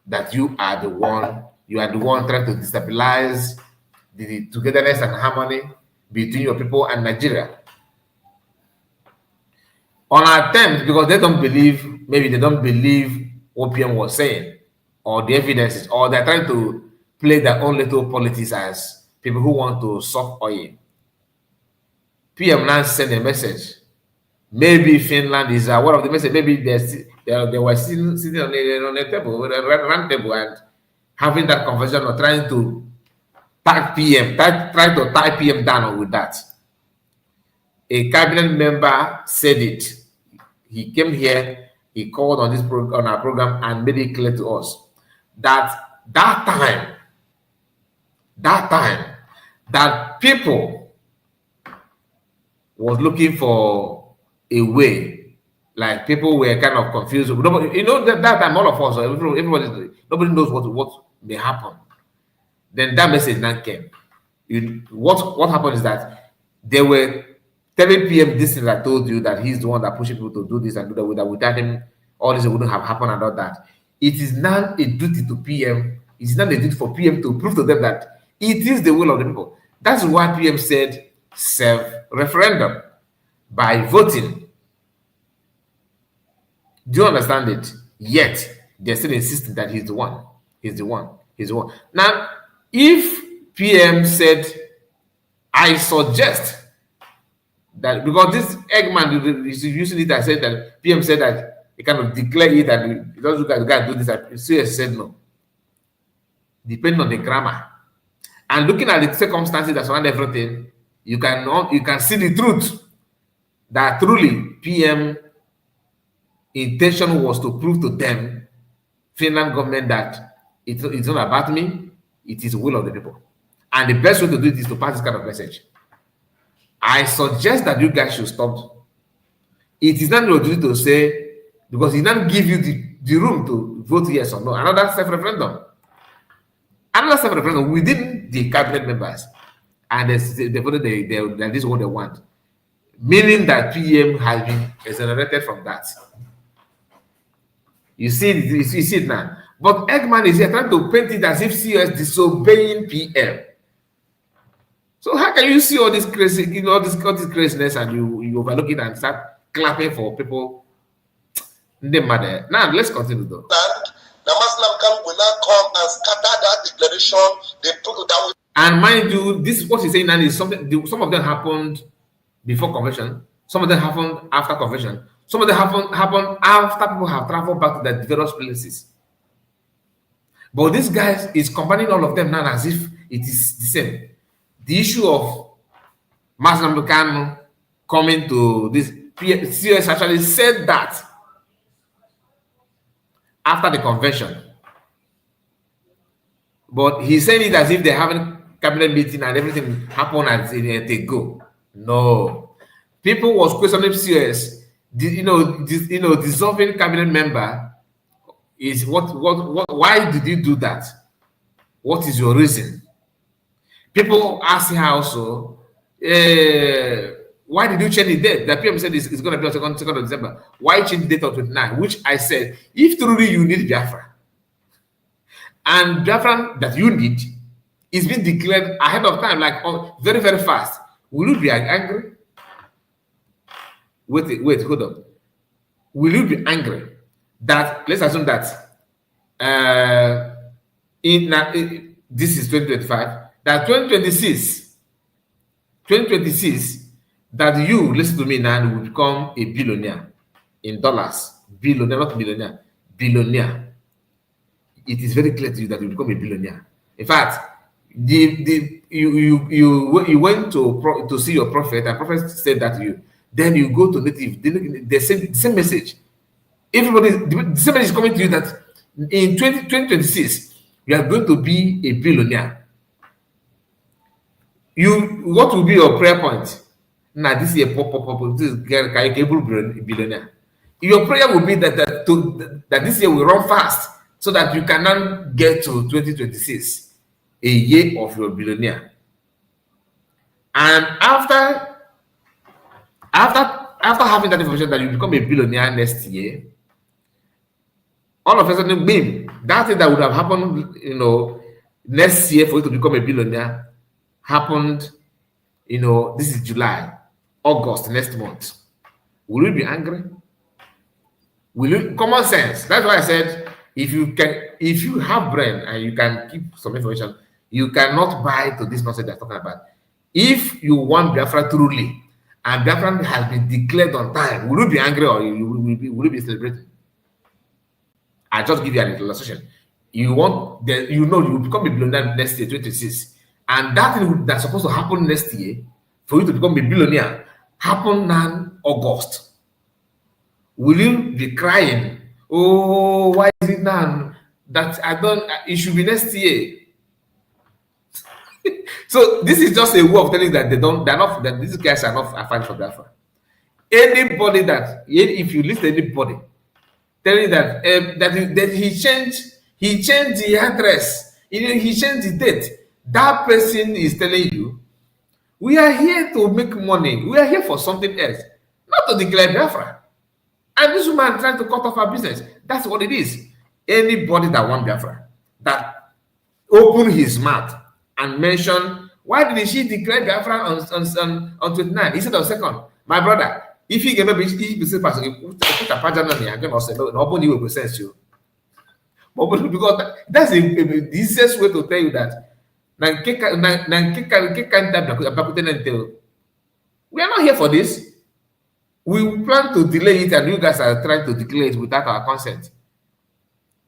That you are the one trying to destabilize the togetherness and harmony between your people and Nigeria. On attempt, because maybe they don't believe what PM was saying, or the evidences, or they're trying to play their own little politics as people who want to suck oil. PM now sent a message. Maybe Finland is one of the message. Maybe they were sitting on a table, with a round table, and having that conversation, or trying to tag PM, try to tie PM down with that. A cabinet member said it. He came here, he called on our program, and made it clear to us that people was looking for a way. Like people were kind of confused. Nobody, that time, all of us, nobody knows what may happen. Then that message now came. What happened is that they were telling PM this thing that I told you, that he's the one that pushes people to do this and do that. Without him, all this wouldn't have happened and all that. It is now a duty to PM. It is now a duty for PM to prove to them that it is the will of the people. That's why PM said self-referendum, by voting. Do you understand it? Yet they're still insisting that he's the one. He's the one. He's the one. Now, if PM said, I suggest that, because this Eggman is using it, I said that PM said that he kind of declared it, and he doesn't look at the guy do this. And CS said no. Depending on the grammar and looking at the circumstances that surround everything, you can see the truth that truly PM intention was to prove to them, Finland government, that it's not about me, it is the will of the people. And the best way to do it is to pass this kind of message. I suggest that you guys should stop. It is not your duty to say, because it doesn't give you the room to vote yes or no. Another self-referendum within the cabinet members, and they voted that this is what they want, meaning that PM has been exonerated from that. You see it now. But Eggman is here trying to paint it as if CS disobeying PM. So how can you see all this crazy, all this craziness, and you overlook it and start clapping for people? Now let's continue though. The Muslim will not come and scatter that declaration. And mind you, this what he's saying now is something. Some of them happened before convention. Some of them happened after convention. Some of them happened after people have traveled back to their various places. But this guy is combining all of them now as if it is the same. The issue of Muslim coming to this, CS actually said that after the convention. But he's saying it as if they haven't cabinet meeting and everything happened as they go. No. People was questioning CS. Dissolving cabinet member is what? Why did you do that? What is your reason? People ask her also, why did you change the date? The PM said it's going to be on 2nd of December. Why change the date of 29? Which I said, if truly you need Biafra, and Biafra that you need is being declared ahead of time, like very, very fast, will you be angry? Wait, hold on. Will you be angry that, let's assume that this is 2025, that 2026, that you, listen to me now, will become a billionaire in dollars. Billionaire, not millionaire, billionaire. It is very clear to you that you become a billionaire. In fact, you went to see your prophet, and prophet said that to you. Then you go to native, the same message. Everybody, the same message is coming to you that in 2026, you are going to be a billionaire. What will be your prayer point? Now, this is a this is billionaire. Your prayer will be that this year will run fast so that you cannot get to 2026, a year of your billionaire. And after having that information that you become a billionaire next year, all of a sudden, boom, that thing that would have happened, next year for you to become a billionaire happened, this is July, August, next month. Will you be angry? Will you? Common sense. That's why I said, if you have brain and you can keep some information, you cannot buy to this nonsense they're talking about. If you want Biafra truly, and Biafra has been declared on time, will you be angry or will you be celebrating? I just give you an illustration. You will become a billionaire next year, 2026, and that thing that's supposed to happen next year for you to become a billionaire happen now August. Will you be crying? Oh, why is it now that it should be next year? So this is just a way of telling you that that these guys are not fighting for Biafra. Anybody if you listen to anybody telling that he changed the address, he changed the date, that person is telling you, we are here to make money, we are here for something else, not to declare Biafra. And this woman trying to cut off her business. That's what it is. Anybody that wants Biafra, that open his mouth and mention, why did she declare Biafra on 29 instead of 2nd? My brother, if you give a put a pajama on again, nobody will sense you. Because that's the easiest way to tell you that. We are not here for this. We plan to delay it, and you guys are trying to declare it without our consent.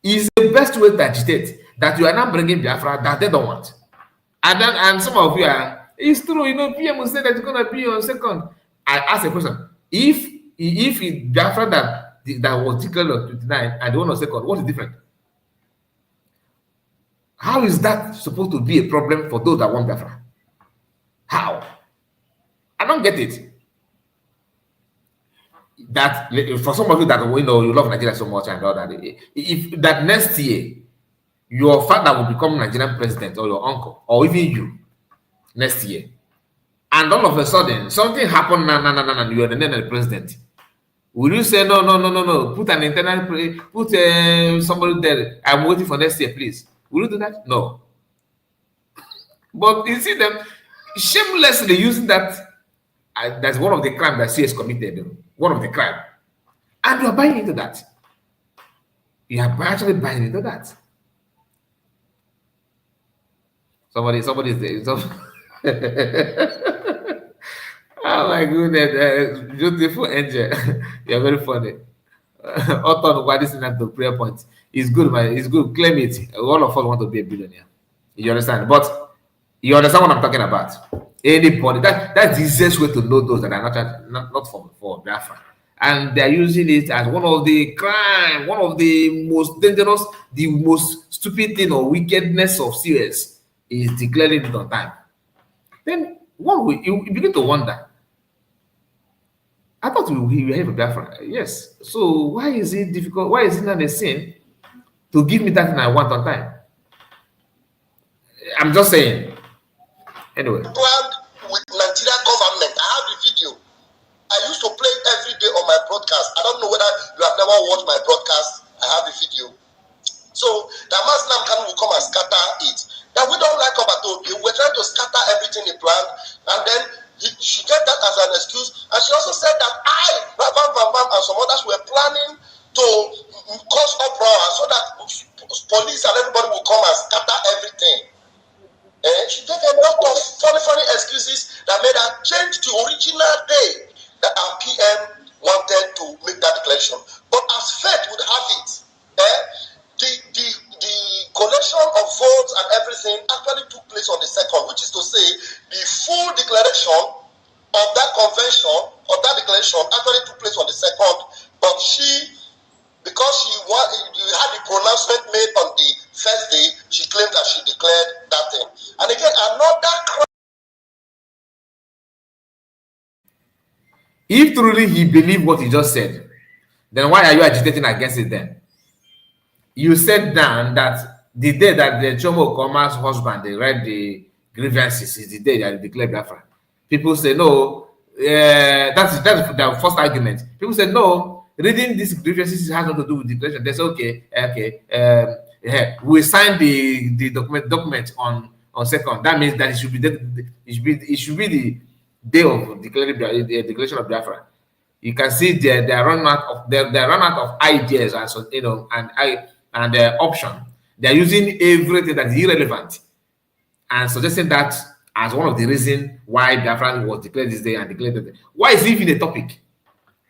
It's the best way to agitate that you are not bringing Biafra that they don't want. And some of you are, it's true, PM will say that it's going to be on 2nd. I ask a question. If Biafra that was declared on 29 and the one on 2nd, what is different? How is that supposed to be a problem for those that want Biafra? How? I don't get it. That for some of you that you love Nigeria so much and all that, if that next year your father will become Nigerian president, or your uncle, or even you next year, and all of a sudden something happened, you are the president, will you say no, put an internal, put somebody there, I'm waiting for next year, please? Will you do that? No. But you see them shamelessly using that. That's one of the crimes that CS committed. One of the crime, and you are buying into that. You are actually buying into that. Somebody is there. Oh my goodness, beautiful angel. You are very funny. Author, why this is not the prayer point? It's good, man. It's good. Claim it. All of us want to be a billionaire. You understand? But you understand what I'm talking about. Anybody, that's the easiest way to know those that are not for Biafra. And they're using it as one of the crime, one of the most dangerous, the most stupid thing or wickedness of CS is declaring it on time. Then you begin to wonder, I thought we were here for Bafra. Yes. So why is it difficult? Why is it not a sin to give me that thing I want on time? I'm just saying. Anyway. Planned with Nigeria government. I have the video. I used to play it every day on my broadcast. I don't know whether you have never watched my broadcast. I have the video. So the Muslim can will come and scatter it. That we don't like Obatobi. We're trying to scatter everything he planned, and then she get that as an excuse. And she also said that Bam, and some others were planning to cause uproar so that police and everybody will come and scatter everything. She gave a lot of funny excuses that made her change the original day that our PM wanted to make that declaration. But as fate would have it, the collection of votes and everything actually took place on the 2nd, which is to say the full declaration of that convention, of that declaration actually took place on the 2nd, but because she had the pronouncement made on the first day, she claimed that she declared that thing. And again, another crime. If truly he believed what he just said, then why are you agitating against it then? You said then that the day that the Chomo Koma's husband, they read the grievances, is the day that they declared Bafra. People say, no, that's the first argument. People say, no, reading these grievances has nothing to do with declaration. They say, okay, we signed the document on 2nd. That means that it should be the day of the declaration of Biafra. You can see they are run out of ideas and so, and option. They are using everything that is irrelevant and suggesting that as one of the reasons why Biafra was declared this day and declared that day. Why is it even a topic?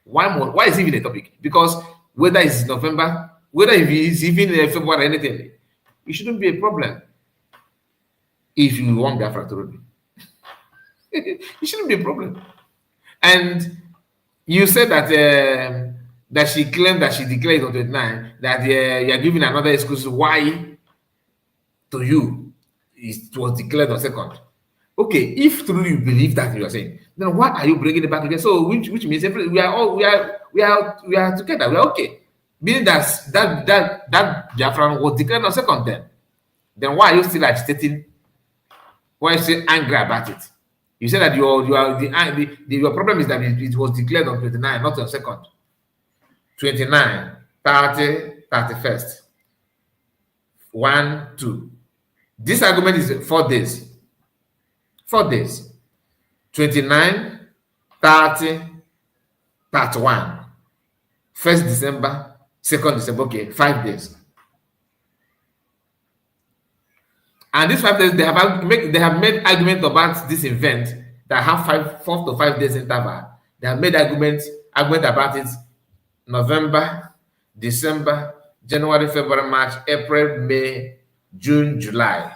Why is it even a topic? Because whether it's November, whether it's even February or anything, it shouldn't be a problem if you want Biafra to rule. It shouldn't be a problem. And you said that she claimed that she declared on 29, that you're giving another excuse why to you it was declared on 2nd. Okay, if truly you believe that you are saying, then why are you bringing it back again? So which means we are together, we are okay. Meaning that Biafran was declared on 2nd then why are you still agitating? Why are you still angry about it? You said that your problem is that it was declared on 29, not on 2nd. 29, 30, 31st. 1, 2. This argument is 4 days. 4 days. 29, 30, 31. 1st December, 2nd December. Okay, 5 days. And these 5 days, they have made argument about this event that have 4 to 5 days interval. They have made argument about it. November, December, January, February, March, April, May, June, July.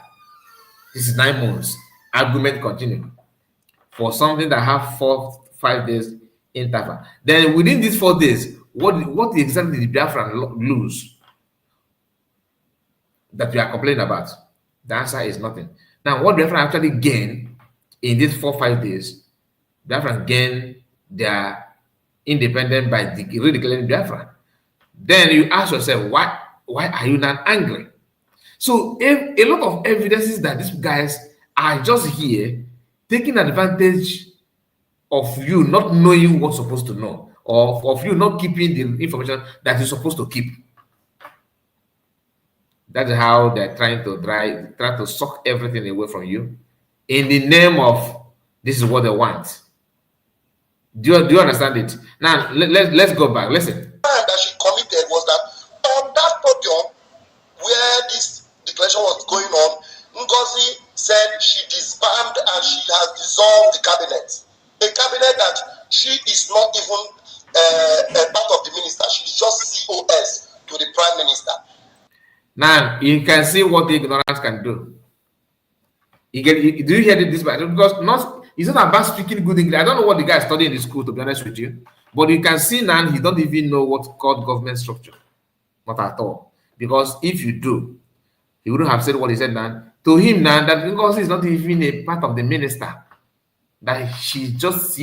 This is 9 months. Argument continue for something that have 4 to 5 days interval. Then within these 4 days, what exactly did Biafra lose that we are complaining about? The answer is nothing. Now, what Biafra actually gain in these 4 or 5 days, Biafra gain their independent by redeclaring Biafra. Then you ask yourself, why are you not angry? So a lot of evidences that these guys are just here taking advantage of you not knowing what's supposed to know, or of you not keeping the information that you're supposed to keep. That's how they're trying to suck everything away from you in the name of this is what they want. Do you understand it? Now let's go back. Listen. That she committed was that on that podium where this declaration was going on, Ngozi said she disbanded and she has dissolved the cabinet. A cabinet that she is not even a part of the minister. She's just COS to the prime minister. Now you can see what the ignorance can do. Do you hear this? Because it's not about speaking good English. I don't know what the guy studied in the school, to be honest with you. But you can see now he don't even know what's called government structure. Not at all. Because if you do, he wouldn't have said what he said now. To him now, that Ngozi is not even a part of the minister. That she's just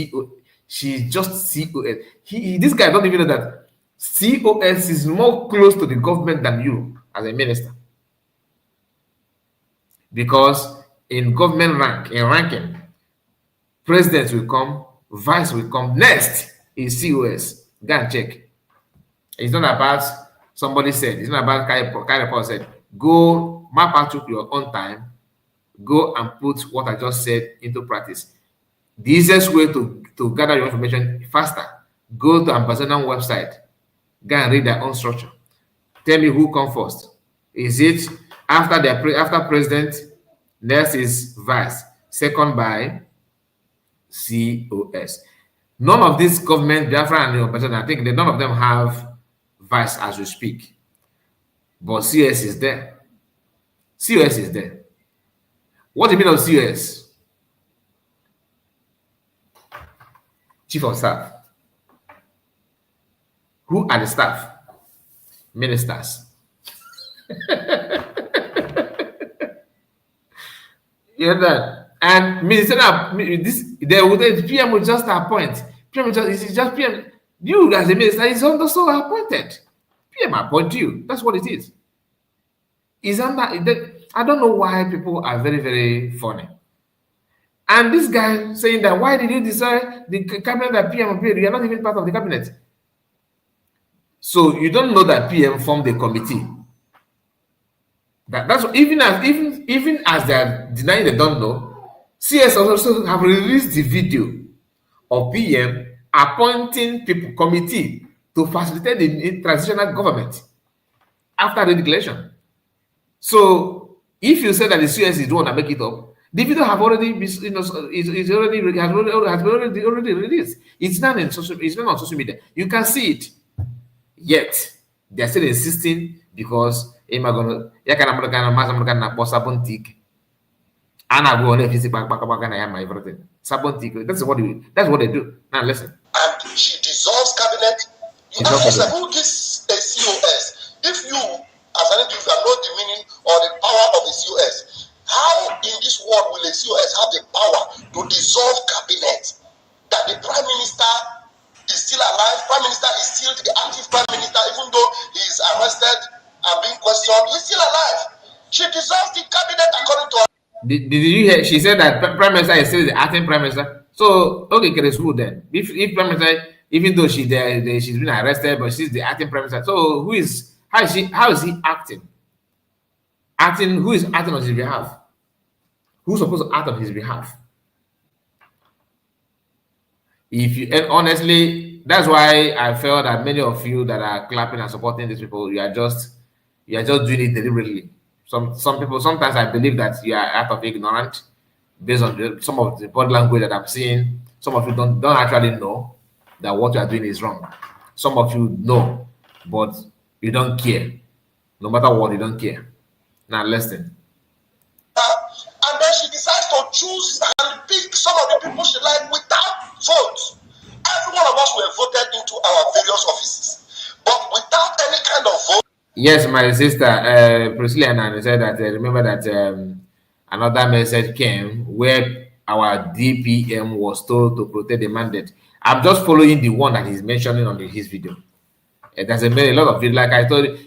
She's just COS. This guy don't even know that COS is more close to the government than you as a minister. Because in government ranking, president will come, vice will come, next is COS. Go and check. It's not about somebody said, it's not about Kai said, go map out your own time, go and put what I just said into practice. The easiest way to gather your information faster, go to Ambassador website, go and read their own structure. Tell me who comes first. Is it after president, next is vice, second by COS. None of this government, Bafra and the Ambassador, I think none of them have vice as we speak. But CS is there. COS is there. What do you mean of COS? Chief of Staff. Who are the staff? Ministers. You know that? And minister, the PM will just appoint. PM just PM. You as a minister is also appointed. PM appoint you. That's what it is. I don't know why people are very, very funny. And this guy saying that, why did you decide the cabinet that PM appeared? You are not even part of the cabinet. So you don't know that PM formed the committee. That's even as they are denying they don't know, CS also have released the video of PM appointing committee to facilitate the transitional government after the declaration. So if you say that the CS is the one that make it up, the video have already been, has already released. It's not on social media. You can see it. Yet they're still insisting because everything. That's what they do. Now listen. And she dissolves cabinet. You ask yourself, who gives a COS? If you, as an individual, know the meaning or the power of the COS, how in this world will a COS have the power to dissolve cabinet? That the prime minister is still alive, prime minister is still the active prime minister, even though he is arrested and being questioned, he's still alive. She dissolves the cabinet according to her. Did you hear? She said that prime minister is still the acting prime minister. So okay, Keres, who then? If prime minister, even though she's been arrested, but she's the acting prime minister. So how is he acting? Acting, who is acting on his behalf? Who's supposed to act on his behalf? And honestly, that's why I felt that many of you that are clapping and supporting these people, you are just doing it deliberately. Some people, sometimes I believe that you are out of ignorant based on some of the body language that I'm seeing. Some of you don't actually know that what you are doing is wrong. Some of you know, but you don't care. No matter what, you don't care. Now listen. And then she decides to choose and pick some of the people she likes without votes. Every one of us were voted into our various offices, but without any kind of vote. Yes, my sister Priscilla said that remember that another message came where our DPM was told to protect the mandate. I'm just following the one that he's mentioning on his video. There's a lot of it. Like I told you,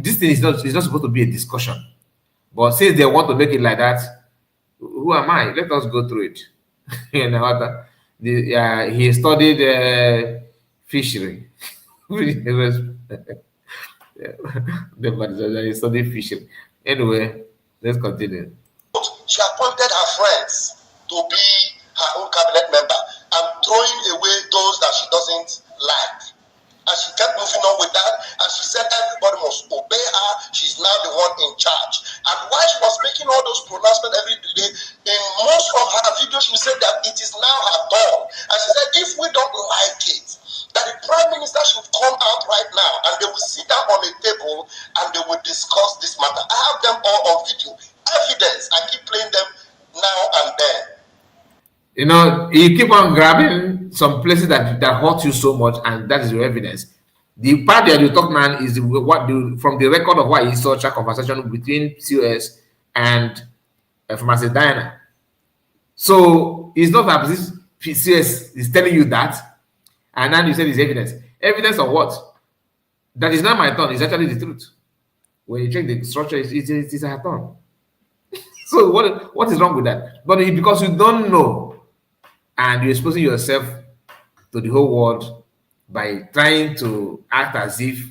this thing is not supposed to be a discussion. But since they want to make it like that, who am I? Let us go through it. You know, he studied fishery. He studied fishery. Anyway, let's continue. She appointed her friends to be her own cabinet member and throwing away those that she doesn't like. And she kept moving on with that, and she said everybody must obey her. She's now the one in charge. And while she was making all those pronouncements every day, in most of her videos, she said that it is now her turn. And she said, if we don't like it, that the prime minister should come out right now, and they will sit down on a table, and they will discuss this matter. I have them all on video, evidence. I keep playing them now and then. You know, you keep on grabbing some places that hurt you so much, and that is your evidence. The part that you talk, man, is from the record of what he saw a conversation between COS and Pharmacist Diana. So it's not that CS is telling you that, and now you said it's evidence. Evidence of what? That is not my turn. It's actually the truth. When you check the structure, it's a turn. So what is wrong with that? But because you don't know, and you're exposing yourself to the whole world by trying to act as if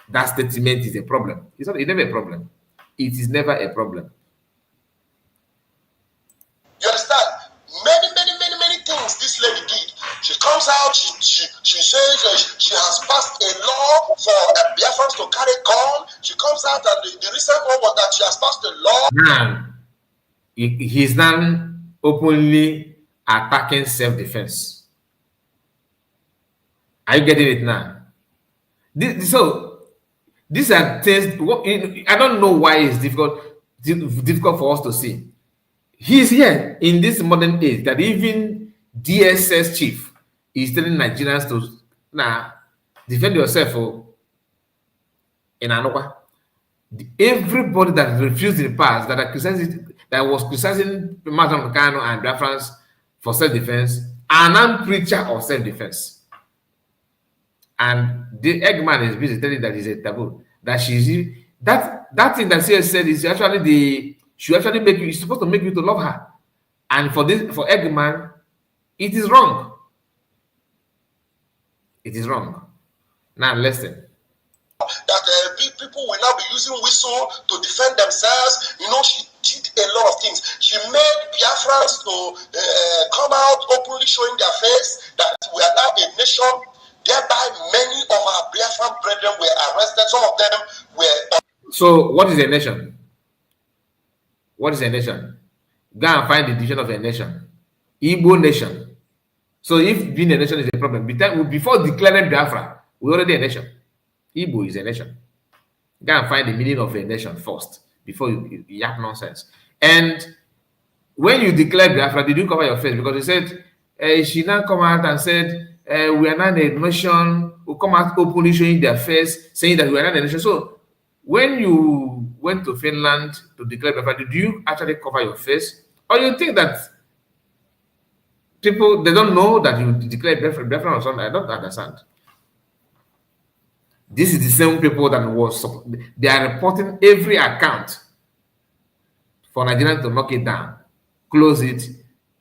that statement is a problem. It's never a problem. It is never a problem. You understand? Many things this lady did. She comes out, she says she has passed a law for Biafrans to carry gun. She comes out, and the recent one was that she has passed a law. Now, he's now openly attacking self-defense. Are you getting it now? So these are things. I don't know why it's difficult for us to see. He's here in this modern age that even DSS chief is telling Nigerians to defend yourself. In Anoka, everybody that refused in the past that was criticizing Mazam Kano and Biafrans for self-defense are now preacher of self-defense. And the Eggman is busy telling that it's a taboo. That that thing that she said is actually it's supposed to make you to love her. And for Eggman, it is wrong. It is wrong. Now listen. That people will now be using whistle to defend themselves. You know, she did a lot of things. She made Biafrans to come out openly showing their face that we are now a nation. Thereby, many of our Biafran brethren were arrested. Some of them were. So, what is a nation? What is a nation? Go and find the definition of a nation. Igbo nation. So, if being a nation is a problem, before declaring Biafra, we're already a nation. Igbo is a nation. Go and find the meaning of a nation first before you yap nonsense. And when you declare Biafra, did you cover your face? Because you said she now come out and said we are not a nation. Who come out openly showing their face, saying that we are not a nation. So when you went to Finland to declare Biafra, did you actually cover your face, or you think that people they don't know that you declared Biafra or something? I don't understand. This is the same people that they are reporting every account for Nigerians to knock it down, close it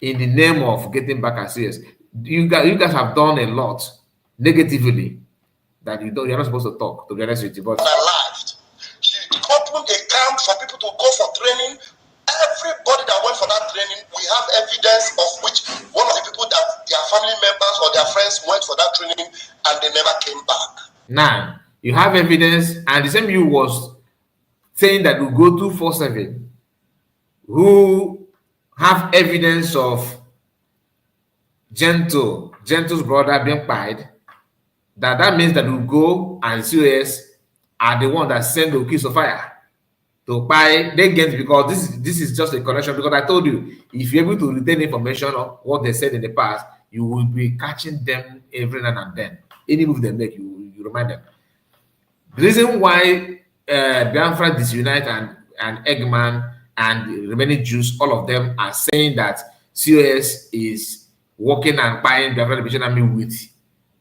in the name of getting back at CS. You guys have done a lot negatively that you're not supposed to talk, to be honest with you. But she opened a camp for people to go for training. Everybody that went for that training, we have evidence of which one of the people that their family members or their friends went for that training and they never came back. Now, you have evidence, and the same you was saying that we go 247, who have evidence of Gentle's brother being pied. That means that we go and COS are the one that send the keys of fire to buy they get, because this is just a connection. Because I told you, if you're able to retain information of what they said in the past, you will be catching them every now and then. Any move they make, you remind them. The reason why Biafra Disunite and Eggman and the remaining Jews, all of them are saying that COS is working and buying Biafra Liberation Army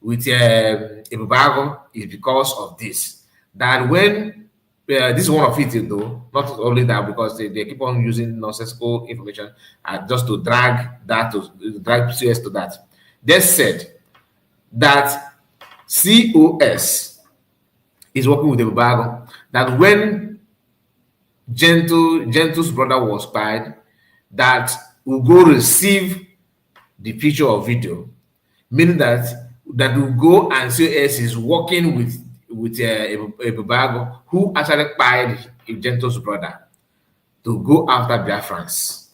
with Ebubago is because of this. That when this is one of it, though, not only that, because they keep on using nonsensical information just to drag COS to that. They said that COS is working with Ebubago, that when Gentle's brother was spied, that will go receive the picture or video, meaning that will go and COS is working with Ebubago, who actually spied Gentle's brother, to go after Biafrans.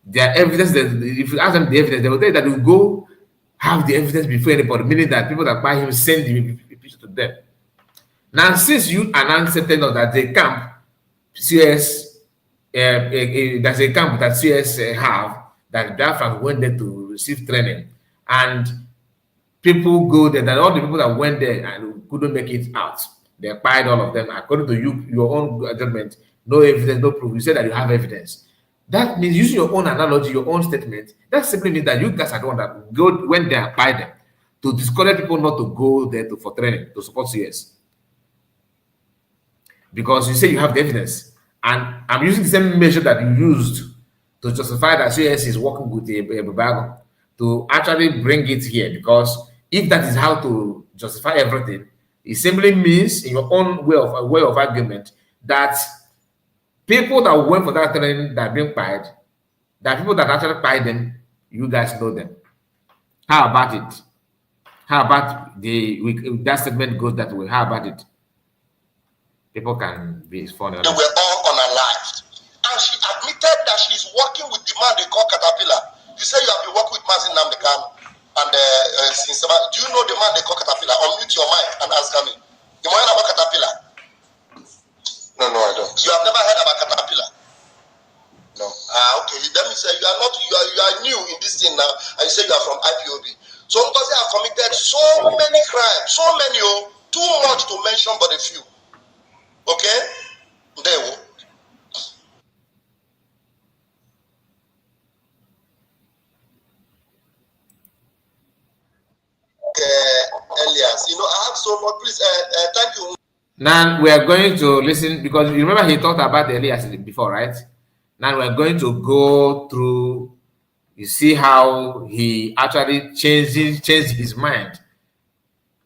Their evidence, that if you ask them the evidence, they will tell you that will go have the evidence before anybody, meaning that people that buy him send the picture to them. Now, since you announced that the camp CS, there's a camp that CS have, that Biafra went there to receive training, and people go there, that all the people that went there and couldn't make it out, they acquired all of them. According to you, your own judgment, no evidence, no proof. You said that you have evidence. That means using your own analogy, your own statement, that simply means that you guys are the one that go went there and buy them to discourage people not to go there for training, to support CS. Because you say you have the evidence. And I'm using the same measure that you used to justify that CS is working with a Babago to actually bring it here. Because if that is how to justify everything, it simply means in your own way of argument that people that went for that training that are being paid, that people that actually buy them, you guys know them. How about it? How about that statement goes that way? How about it? People can be funny. They were all unalived. And she admitted that she's working with the man they call Caterpillar. You say you have been working with Mazin Namdekan. And since about, do you know the man they call Caterpillar? Unmute your mic and answer me. You know about Caterpillar? No, I don't. You have never heard about Caterpillar? No. Okay. Let me say you are new in this thing now, and you say you are from IPOB. So because they have committed so many crimes, so many, too much to mention but a few. Okay? There we go. Elias, I have so much. Please, thank you. Now we are going to listen because you remember he talked about Elias before, right? Now we are going to go through. You see how he actually changed his mind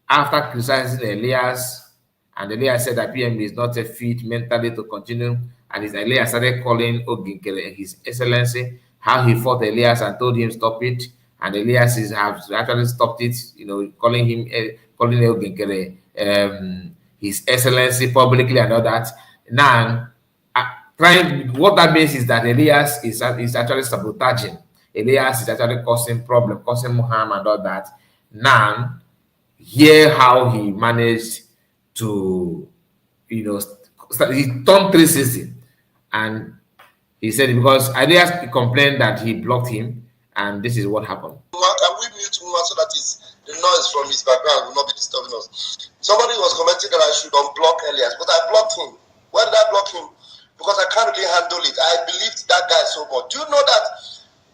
after criticizing Elias, and Elias said that PM is not a fit mentally to continue, and Elias started calling Oginkele His Excellency, how he fought Elias and told him stop it, and Elias has actually stopped it, calling Oginkele His Excellency publicly and all that. Now, what that means is that Elias is actually sabotaging. Elias is actually causing problem, causing harm and all that. Now, hear how he managed to, he turned 360, and he said because Elias complained that he blocked him, and this is what happened. Can we mute Nwa so that the noise from his background will not be disturbing us? Somebody was commenting that I should unblock Elias, but I blocked him. Why did I block him? Because I can't really handle it. I believed that guy so much. Do you know that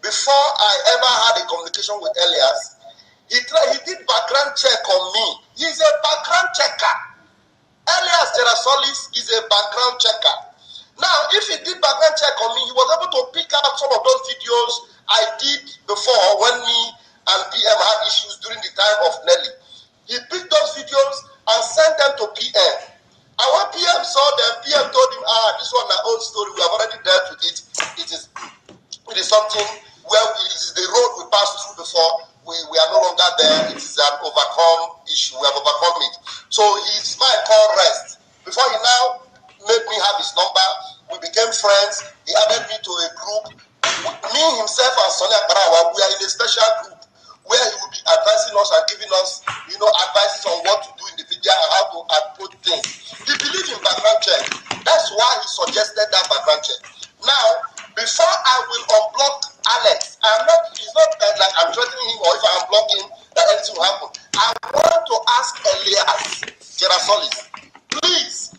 before I ever had a communication with Elias, he did background check on me. He's a background checker. Elias Terasolis is a background checker. Now, if he did background check on me, he was able to pick out some of those videos I did before when me and PM had issues during the time of Nelly. He picked those videos and sent them to PM. And when PM saw them, PM told him, this one is our own story. We have already dealt with it. It is something where it is the road we passed through before. We are no longer there. It is an overcome issue. We have overcome it. So his mind called rest. Before he now made me have his number, we became friends. He added me to a group. Me, himself, and Sonia Barawa, we are in a special group where he will be advising us and giving us, advices on what to do in the media and how to approach things. He believes in background check. That's why he suggested that background check. Now, before I will unblock Alex, it's not like I'm threatening him or if I unblock him that anything will happen. I want to ask Elias Terasolis, please,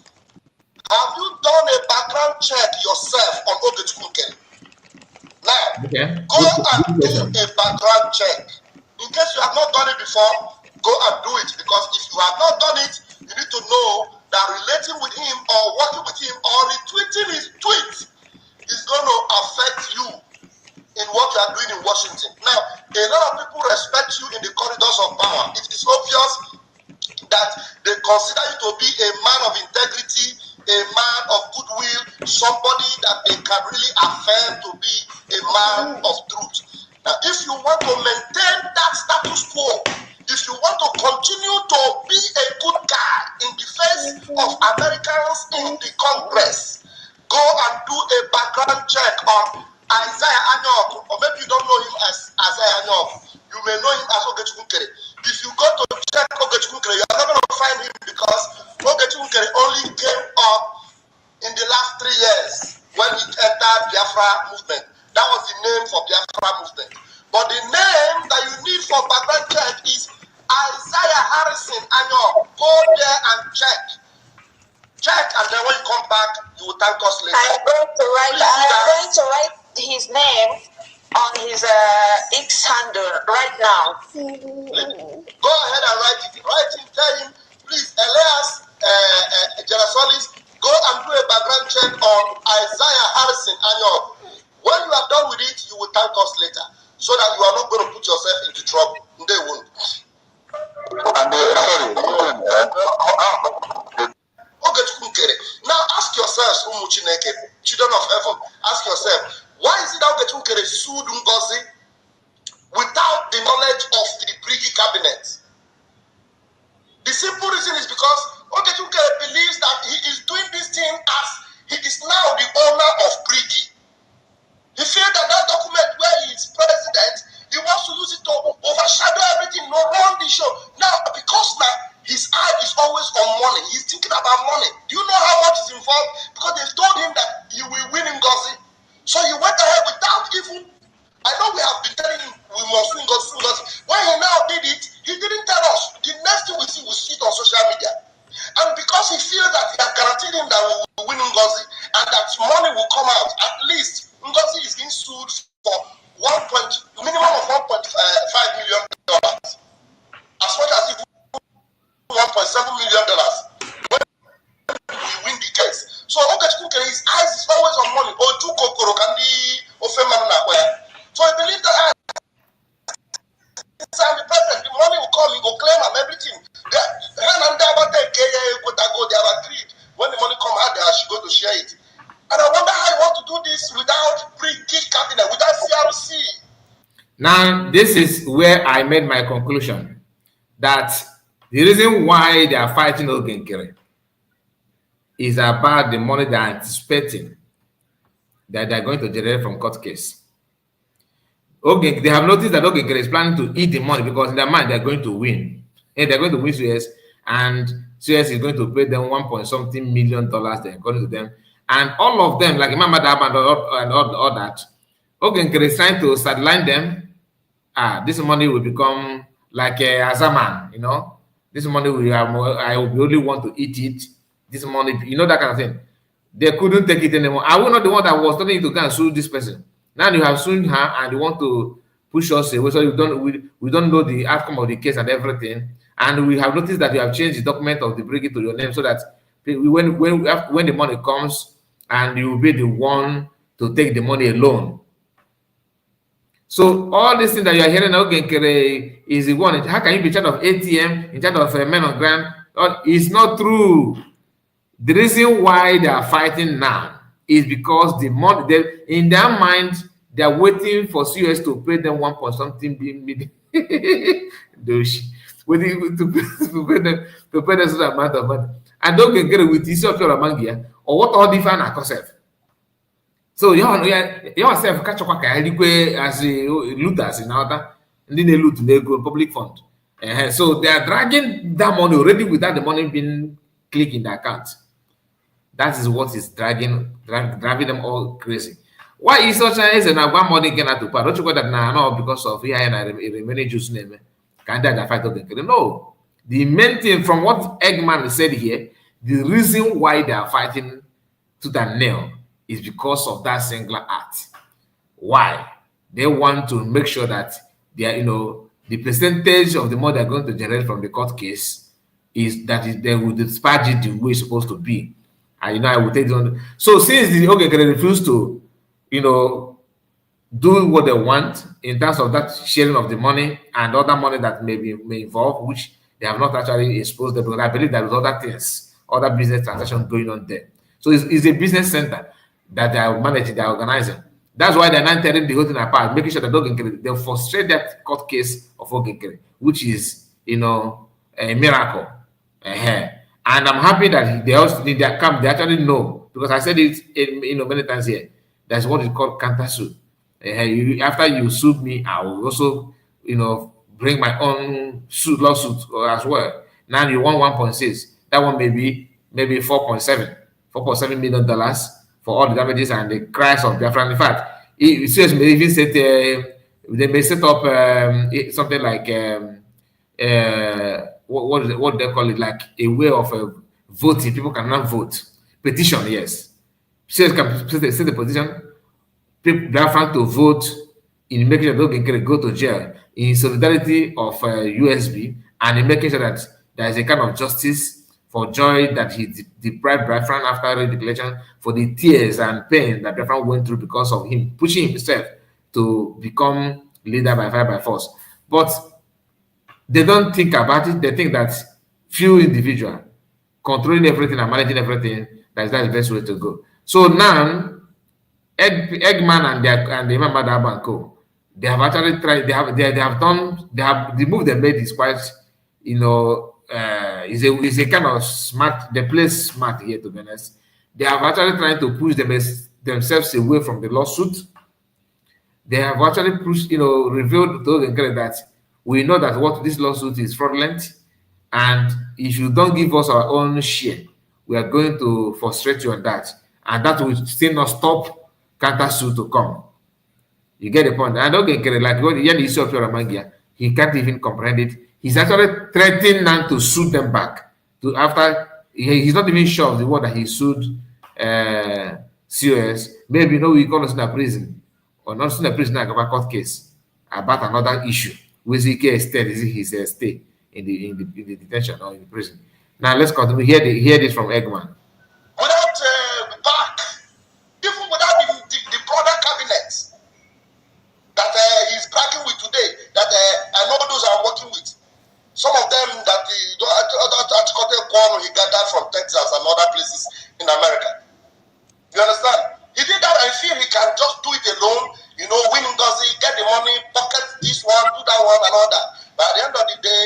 have you done a background check yourself on Ogechukwuke? Now, go and do a background check. In case you have not done it before, go and do it. Because if you have not done it, you need to know that relating with him or working with him or retweeting his tweet is going to affect you in what you are doing in Washington. Now, a lot of people respect you in the corridors of power. It is obvious that they consider you to be a man of integrity, a man of goodwill, somebody that they can really affirm to be a man of truth. Now, if you want to maintain that status quo, if you want to continue to be a good guy in the face of Americans in the Congress, go and do a background check on Isaiah Anyok, or maybe you don't know him as Isaiah Anyok. You may know him as Ogechukwuke. If you go to check Ogechukwuke, you are not going to find him because Ogechukwuke only came up in the last 3 years when he entered Biafra movement. That was the name for Biafra movement. But the name that you need for background check is Isaiah Harrison Anyok. Go there and check. Check, and then when you come back, you will thank us later. I'm going to write now. Go ahead and write it. Write him, tell him, please, Elias Jerasolis, go and do a background check on Isaiah Harrison Anyog. When you are done with it, you will thank us later, so that you are not going to put yourself into trouble. They won't. Now ask yourselves, children of heaven, ask yourself, why is it that Ogechunkere sued Ngozi without the knowledge of the Brigi cabinet? The simple reason is because Ogechunkere believes that he is doing this thing as he is now the owner of Brigi. He feels that that document where he is president, he wants to use it to overshadow everything, no, run the show. Now, because now his eye is always on money, he's thinking about money. Do you know how much is involved? Because they've told him that he will win Ngozi. So he went ahead without even, I know we have been telling him we must win Ngozi. When he now did it, he didn't tell us. The next thing we see on social media. And because he feels that he has guaranteed him that we will win Ngozi and that money will come out, at least Ngozi is being sued for minimum of $1.5 million. As much as if $1.7 million when we win the case. So Ogechunkere, his eyes is always on money. So I believe that the president, the money will come, he will claim and everything. They have agreed. When the money come out, they should go to share it. And I wonder how you want to do this without pre-key cabinet, without CRC. Now, this is where I made my conclusion that the reason why they are fighting Ogenkere is about the money they are anticipating that they are going to generate from court case. They have noticed that Ogenkere is planning to eat the money because in their mind they are going to win. And they're going to win CS, and CS is going to pay them $1.something million, they're going to them. And all of them, like Imam Adab and all that, Ogenkere is trying to sideline them. This money will become like a Azaman, you know. This money will have more, I will only want to eat it. This money, you know, that kind of thing. They couldn't take it anymore. I was not the one that was telling you to go and sue this person. Now you have sued her and you want to push us away, so we don't know the outcome of the case and everything. And we have noticed that you have changed the document of the Brigade to your name so that when the money comes and you will be the one to take the money alone. So all these things that you are hearing, Ogenkere is the one. How can you be in charge of ATM, in charge of men on ground? It's not true. The reason why they are fighting now is because the money, in their mind, they are waiting for CS to pay them $1.something million. to pay them such amount of money. And don't get it with this of your mangia or what all different are concept. So yourself catch up as a looters in order, and then they loot they go public fund. So they are dragging that money already without the money being clicked in the account. That is what is driving them all crazy. Why is such a one money cannot to part? Don't you go that now because of here and I remaining Jews name? Can't that fight Ogenkere? No. The main thing from what Eggman said here, the reason why they are fighting to that nail is because of that singular act. Why? They want to make sure that they are, the percentage of the money they're going to generate from the court case is that they will dispatch it the way it's supposed to be. And I will take it on. So since the Ogenkere refused to, do what they want in terms of that sharing of the money and other money that may involve, which they have not actually exposed them, because I believe there is other things, other business transactions going on there. So it's a business center that they are managing, they are organizing. That's why they're not tearing the whole thing apart, making sure that Ogenkere, they frustrate that court case of Ogenkere, which is, a miracle. And I'm happy that they actually know, because I said it many times here. That's what is called counter suit. After you sue me, I will also bring my own lawsuit as well. Now you want 1.6. That one may be maybe $4.7 million for all the damages and the cries of Bafra. In fact, it may even set they may set up something like what they call it, like a way of voting. People cannot vote. Petition, yes. CS can set the petition, Bafra to vote in making sure Ogenkere go to jail. in solidarity of USB, and in making sure that there is a kind of justice for joy that he deprived Bafra after the declaration, for the tears and pain that Bafra went through because of him pushing himself to become leader by fire by force. But they don't think about it. They think that few individual controlling everything and managing everything, that's the best way to go. So now Eggman and the Imam Madaba and Co. They have actually tried. They have done. They have the move they made is quite, is a kind of smart. They play smart here, to be honest. They have actually trying to push themselves away from the lawsuit. They have actually pushed, revealed to the credit that we know that what this lawsuit is fraudulent, and if you don't give us our own share, we are going to frustrate you on that, and that will still not stop counter suit to come. You get the point. And okay, like when the issue of Ramangia, he can't even comprehend it. He's actually threatening now to sue them back. To after he's not even sure of the word that he sued COS. Maybe we call us in a prison, or not in a prison like a court case about another issue. With the case his stay in the detention or in the prison. Now let's continue. Hear this from Eggman. Without back, even without the broader cabinet that he's backing with today, that I know those I'm working with. Some of them that he gathered from Texas and other places in America. You understand? He did that. I feel he can just do it alone. Win Ngozi, get the money, pocket this one, do that one, and all that. But at the end of the day,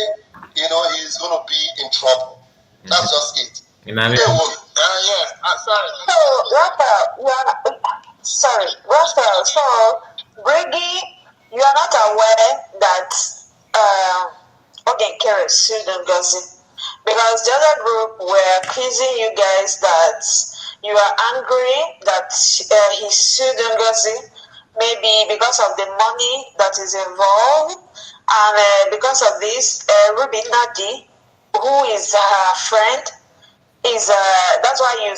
he's going to be in trouble. That's just it. Yes. Sorry. So, Raphael, so, Briggy, you are not aware that Ogenkere sued Ngozi, because the other group were accusing you guys that you are angry that he sued Ngozi, maybe because of the money that is involved, and because of this, Ruby Nadi, who is her friend, that's why you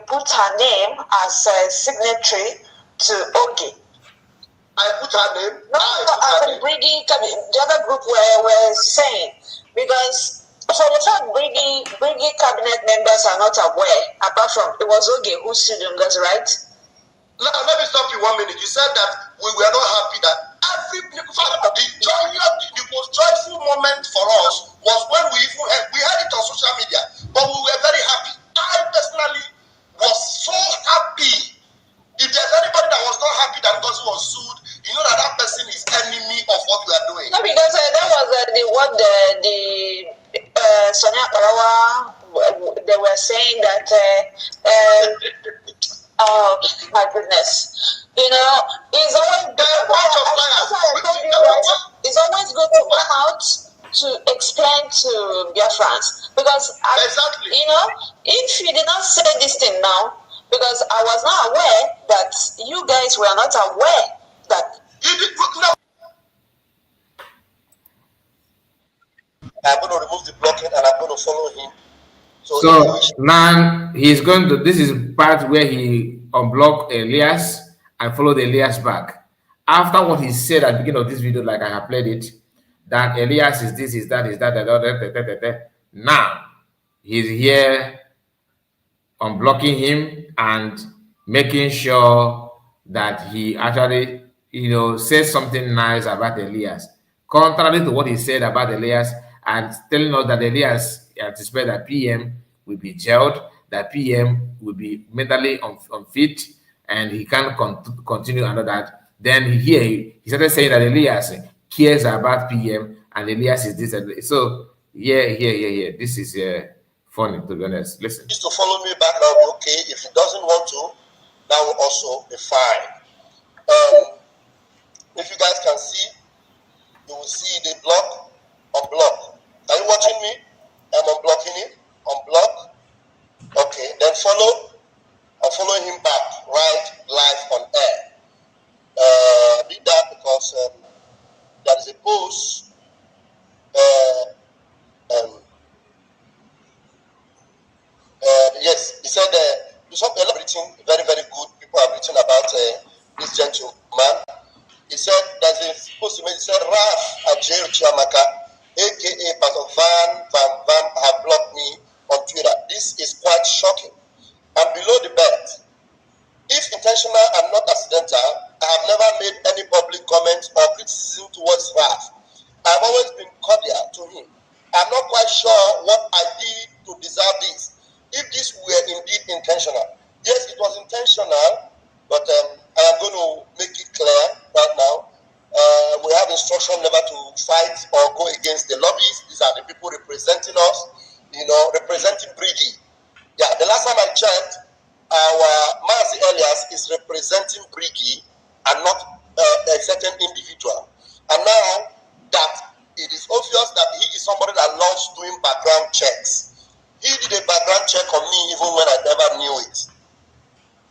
put her name as a signatory to Ogi. I put her name. The other group were saying, because for the fact Briggy cabinet members are not aware, apart from it was Ogi who sued Ngozi, right? Let me stop you 1 minute. You said that we were not happy that the most joyful moment for us was when we had it on social media, but we were very happy. I personally was so happy. If there's anybody that was not happy that Ngozi was sued, you know that person is enemy of what we are doing. No, because that was Sonia Karawa, they were saying that oh my goodness. It's always good. It's always good to come out to explain to Biafrans, because exactly. If you did not say this thing now, because I was not aware that you guys were not aware that you did no. I'm going to remove the blocking and I'm going to follow him. So now he's going to. This is part where he unblocked Elias and followed Elias back. After what he said at the beginning of this video, like I have played it, that Elias is this, is that, is that. Now he's here unblocking him and making sure that he actually, says something nice about Elias, contrary to what he said about Elias, and telling us that Elias anticipates that PM will be jailed, that PM will be mentally unfit, and he can't continue under that. Then he started saying that Elias cares about PM, and Elias is this. So, yeah. This is funny, to be honest. Listen. To follow me back, that will be okay. If he doesn't want to, that will also be fine. If you guys can see, you will see the block, unblock. Are you watching me? I'm unblocking it. Unblock. Okay, then follow. I'm following him back, right, live on air. I did that because there is a post. Yes, he said written very, very good. People have written about this gentleman. He said there's they're supposed to make, said Raf Ajay Chiamaka, aka Pastor Van have blocked me on Twitter. This is quite shocking. And below the belt, if intentional and not accidental, I have never made any public comment or criticism towards Raf. I've always been cordial to him. I'm not quite sure what I did to deserve this. If this were indeed intentional, yes, it was intentional, but I am going to make it clear right now. We have instruction never to fight or go against the lobbies. These are the people representing us, representing Brigi. Yeah, the last time I checked, our Mazi Elias is representing Brigi and not a certain individual. And now that it is obvious that he is somebody that loves doing background checks. He did a background check on me even when I never knew it.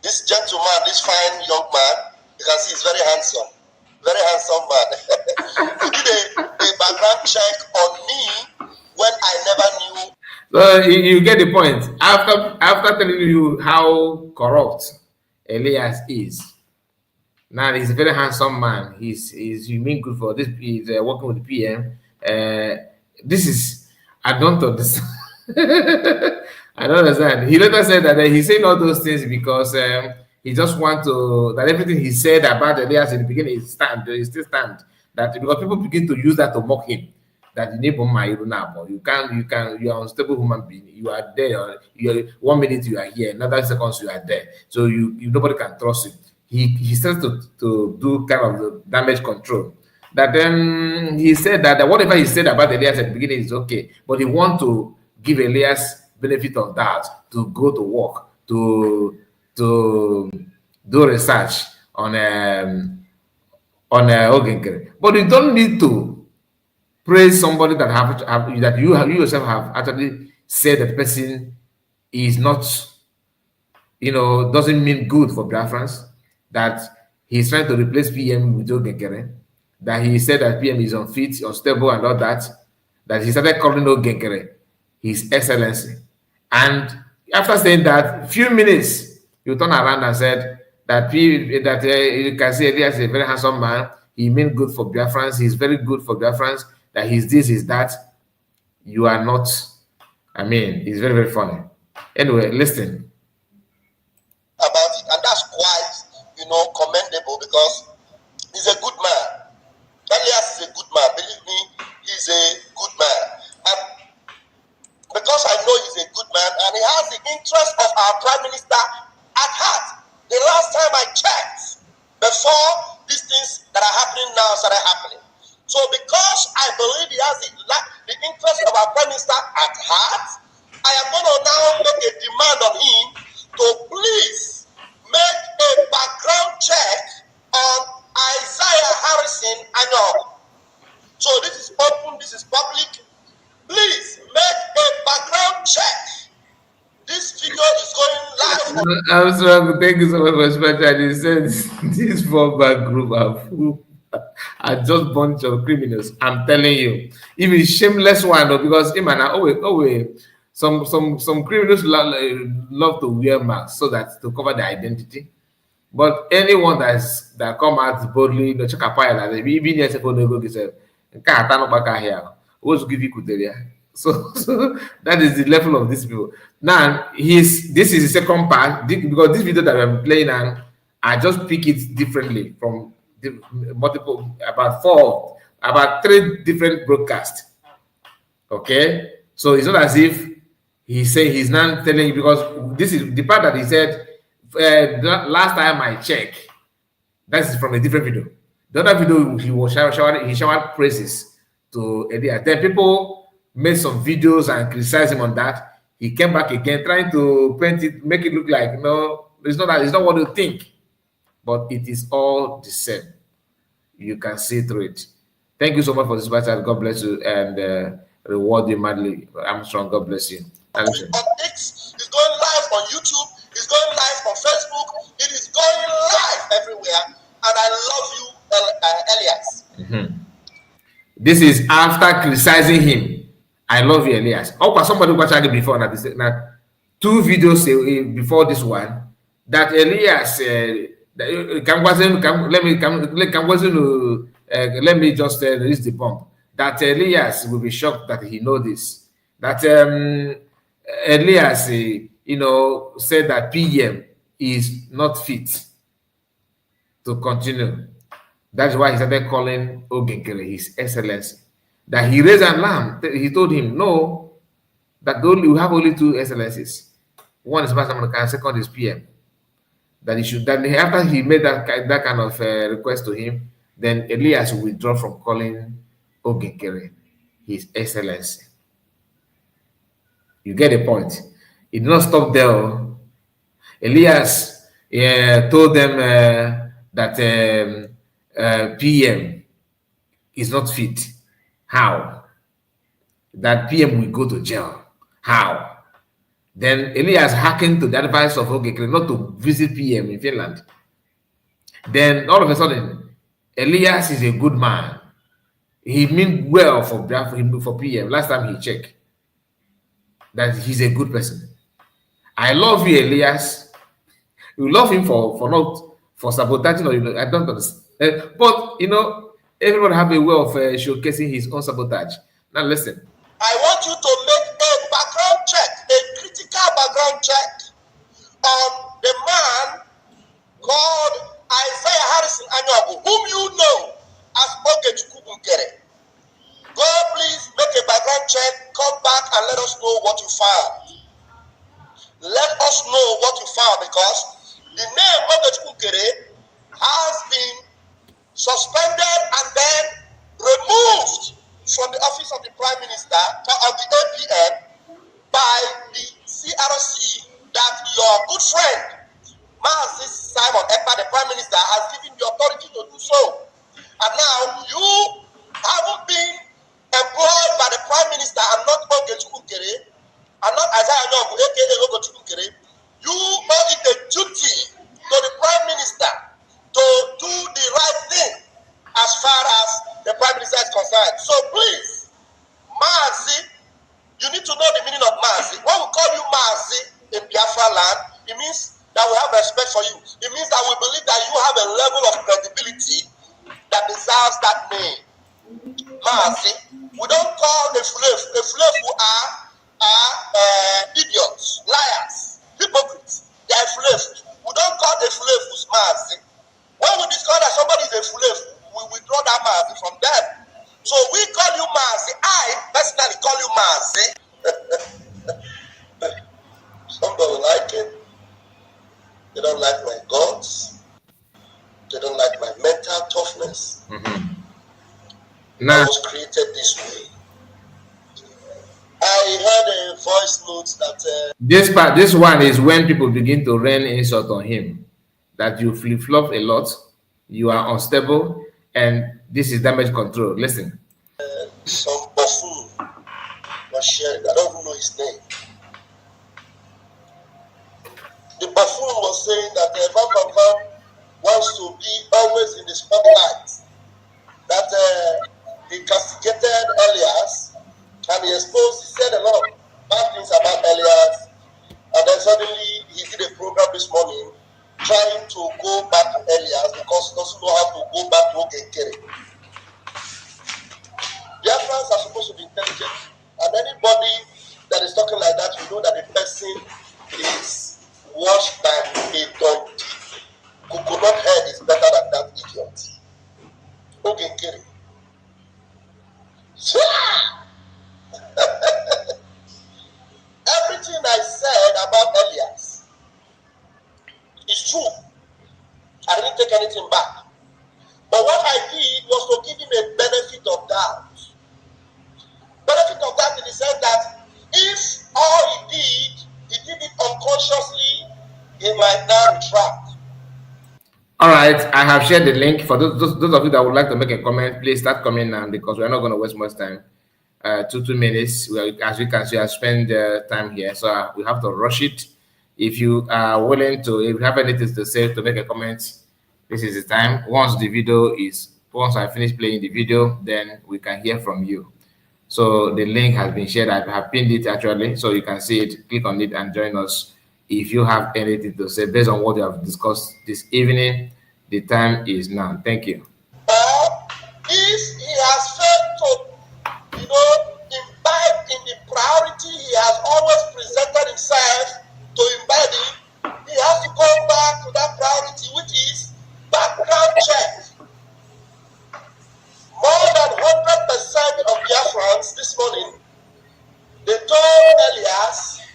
This gentleman, this fine young man, you can see he's very handsome man. He did a background check on me when I never knew. So you get the point. After telling you how corrupt Elias is, now he's a very handsome man. He's you mean good for this. He's working with the PM. This is, I don't understand. I don't understand. He later said that he's saying all those things because he just want to, that everything he said about Elias in the beginning is still stand. That because people begin to use that to mock him. That you need you are unstable human being. You are there. You are 1 minute you are here, another seconds you are there. So you nobody can trust you. He starts to do kind of damage control. That then he said that whatever he said about Elias at the beginning is okay, but he want to give Elias benefit of that to go to work to do research on Ogenkere. But you don't need to praise somebody that you yourself have actually said that the person is not, doesn't mean good for Biafrans, that he's trying to replace PM with Ogenkere, that he said that PM is unfit, unstable, and all that he started calling Ogenkere His Excellency. And after saying that, few minutes, you turn around and said that you can see Elias is a very handsome man, he means good for Biafrans, he's very good for Biafrans, that he's this, is that. You are not, it's very, very funny. Anyway, listen. About it, and that's quite, commendable because he's a good man. Elias is a good man. Believe me, he's a good man. And because I know he's a good man and he has the interest of our Prime Minister at heart. The last time I checked, before these things that are happening now started happening. So because I believe he has the interest of our Prime Minister at heart, I am going to now make a demand on him to please make a background check on Isaiah Harrison Anyog. So this is open, this is public. Please make a background check. This video is going live. I'm sorry, thank you so much for spending. He said this fallback group are just a bunch of criminals. I'm telling you, even shameless one though, because some criminals love to wear masks so that to cover their identity. But anyone that come out boldly, check a pile that even yes, if no go give you so that is the level of these people. Now this is the second part because this video that I'm playing and I just pick it differently from the multiple about 3 different broadcasts. Okay, so it's not as if he's saying he's not telling you, because this is the part that he said last time I checked. That's from a different video. The other video he showered praises to Elias. Then people made some videos and criticized him on that. He came back again trying to paint it, make it look like no, it's not what you think, but it is all the same. You can see through it. Thank you so much for this battle. God bless you and reward you madly. Armstrong, God bless you. On X, it's going live on YouTube, it's going live on Facebook, it is going live everywhere, and I love you, Elias. Mm-hmm. This is after criticizing him. I love you, Elias. Oh, somebody watched it before now. 2 videos before this one that Elias let me just release the bomb. That Elias will be shocked that he know this. That Elias, said that PM is not fit to continue. That's why he started calling Ogenkere His Excellency. That he raised an alarm. He told him, no, that we have only two excellencies. One is Master and second is PM. That he should. That after he made that kind of request to him, then Elias will withdraw from calling Ogenkere His Excellency. You get the point. It did not stop there. Elias told them that PM is not fit. How? That PM will go to jail. How? Then Elias hearkened to the advice of Ogenkere not to visit PM in Finland. Then all of a sudden, Elias is a good man. He meant well for PM. Last time he checked, that he's a good person. I love you, Elias. You love him for sabotaging, or I don't understand. But everyone have a way of showcasing his own sabotage. Now listen. I want you to make a background check, a critical background check on the man called Isaiah Harrison Anyogu, whom you know as Ogenkere. Go please make a background check, come back and let us know what you found. Let us know what you found, because the name Ogenkere has been suspended and then removed from the office of the Prime Minister, of the APN, by the CRC, that your good friend, Mazi Simon Ekpa, the Prime Minister, has given the authority to do so. And now you haven't been employed by the Prime Minister and not Ogenkere, and not Isaiah Nyogu, aka Ogenkere. You owe it a duty to the Prime Minister to do the right thing as far as the Prime Minister is concerned. So please, Mazi, you need to know the meaning of Mazi. When we call you Mazi in Biafra land, it means that we have respect for you. It means that we believe that you have a level of credibility that deserves that name. Mazi, we don't call the slaves. The slaves who are idiots, liars, hypocrites. They are slaves. We don't call the slave who's Mazi. When we discover that somebody is a slave, we withdraw that Mazi from them. So we call you Mazi. I personally call you Mazi. Some don't like it. They don't like my guts. They don't like my mental toughness. I was created this way. I heard a voice note that this one is when people begin to rain insult on him, that you flip-flop a lot, you are unstable, and this is damage control. Listen. Some buffoon was sharing. I don't even know his name. The buffoon was saying that Bafra wants to be always in the spotlight. That he castigated Elias, and he said a lot of bad things about Elias, and then suddenly he did a program this morning trying to go back to Elias because he doesn't know how to go back to Ogenkere. Biafrans are supposed to be intelligent, and anybody that is talking like that, you know that the person is worse than a donkey. Coconut head is better than that idiot. Ogenkere. Everything I said about Elias is true. I didn't take anything back. But what I did was to give him a benefit of doubt. Benefit of doubt in the sense that if all he did it unconsciously, he might now retract. All right, I have shared the link. For those of you that would like to make a comment, please start coming now, because we're not going to waste much time. 2 minutes. As you can see, I spend time here, so we have to rush it. If you are willing to, if you have anything to say, to make a comment, this is the time. Once I finish playing the video, then we can hear from you. So the link has been shared. I have pinned it actually, so you can see it. Click on it and join us if you have anything to say based on what we have discussed this evening. The time is now. Thank you. If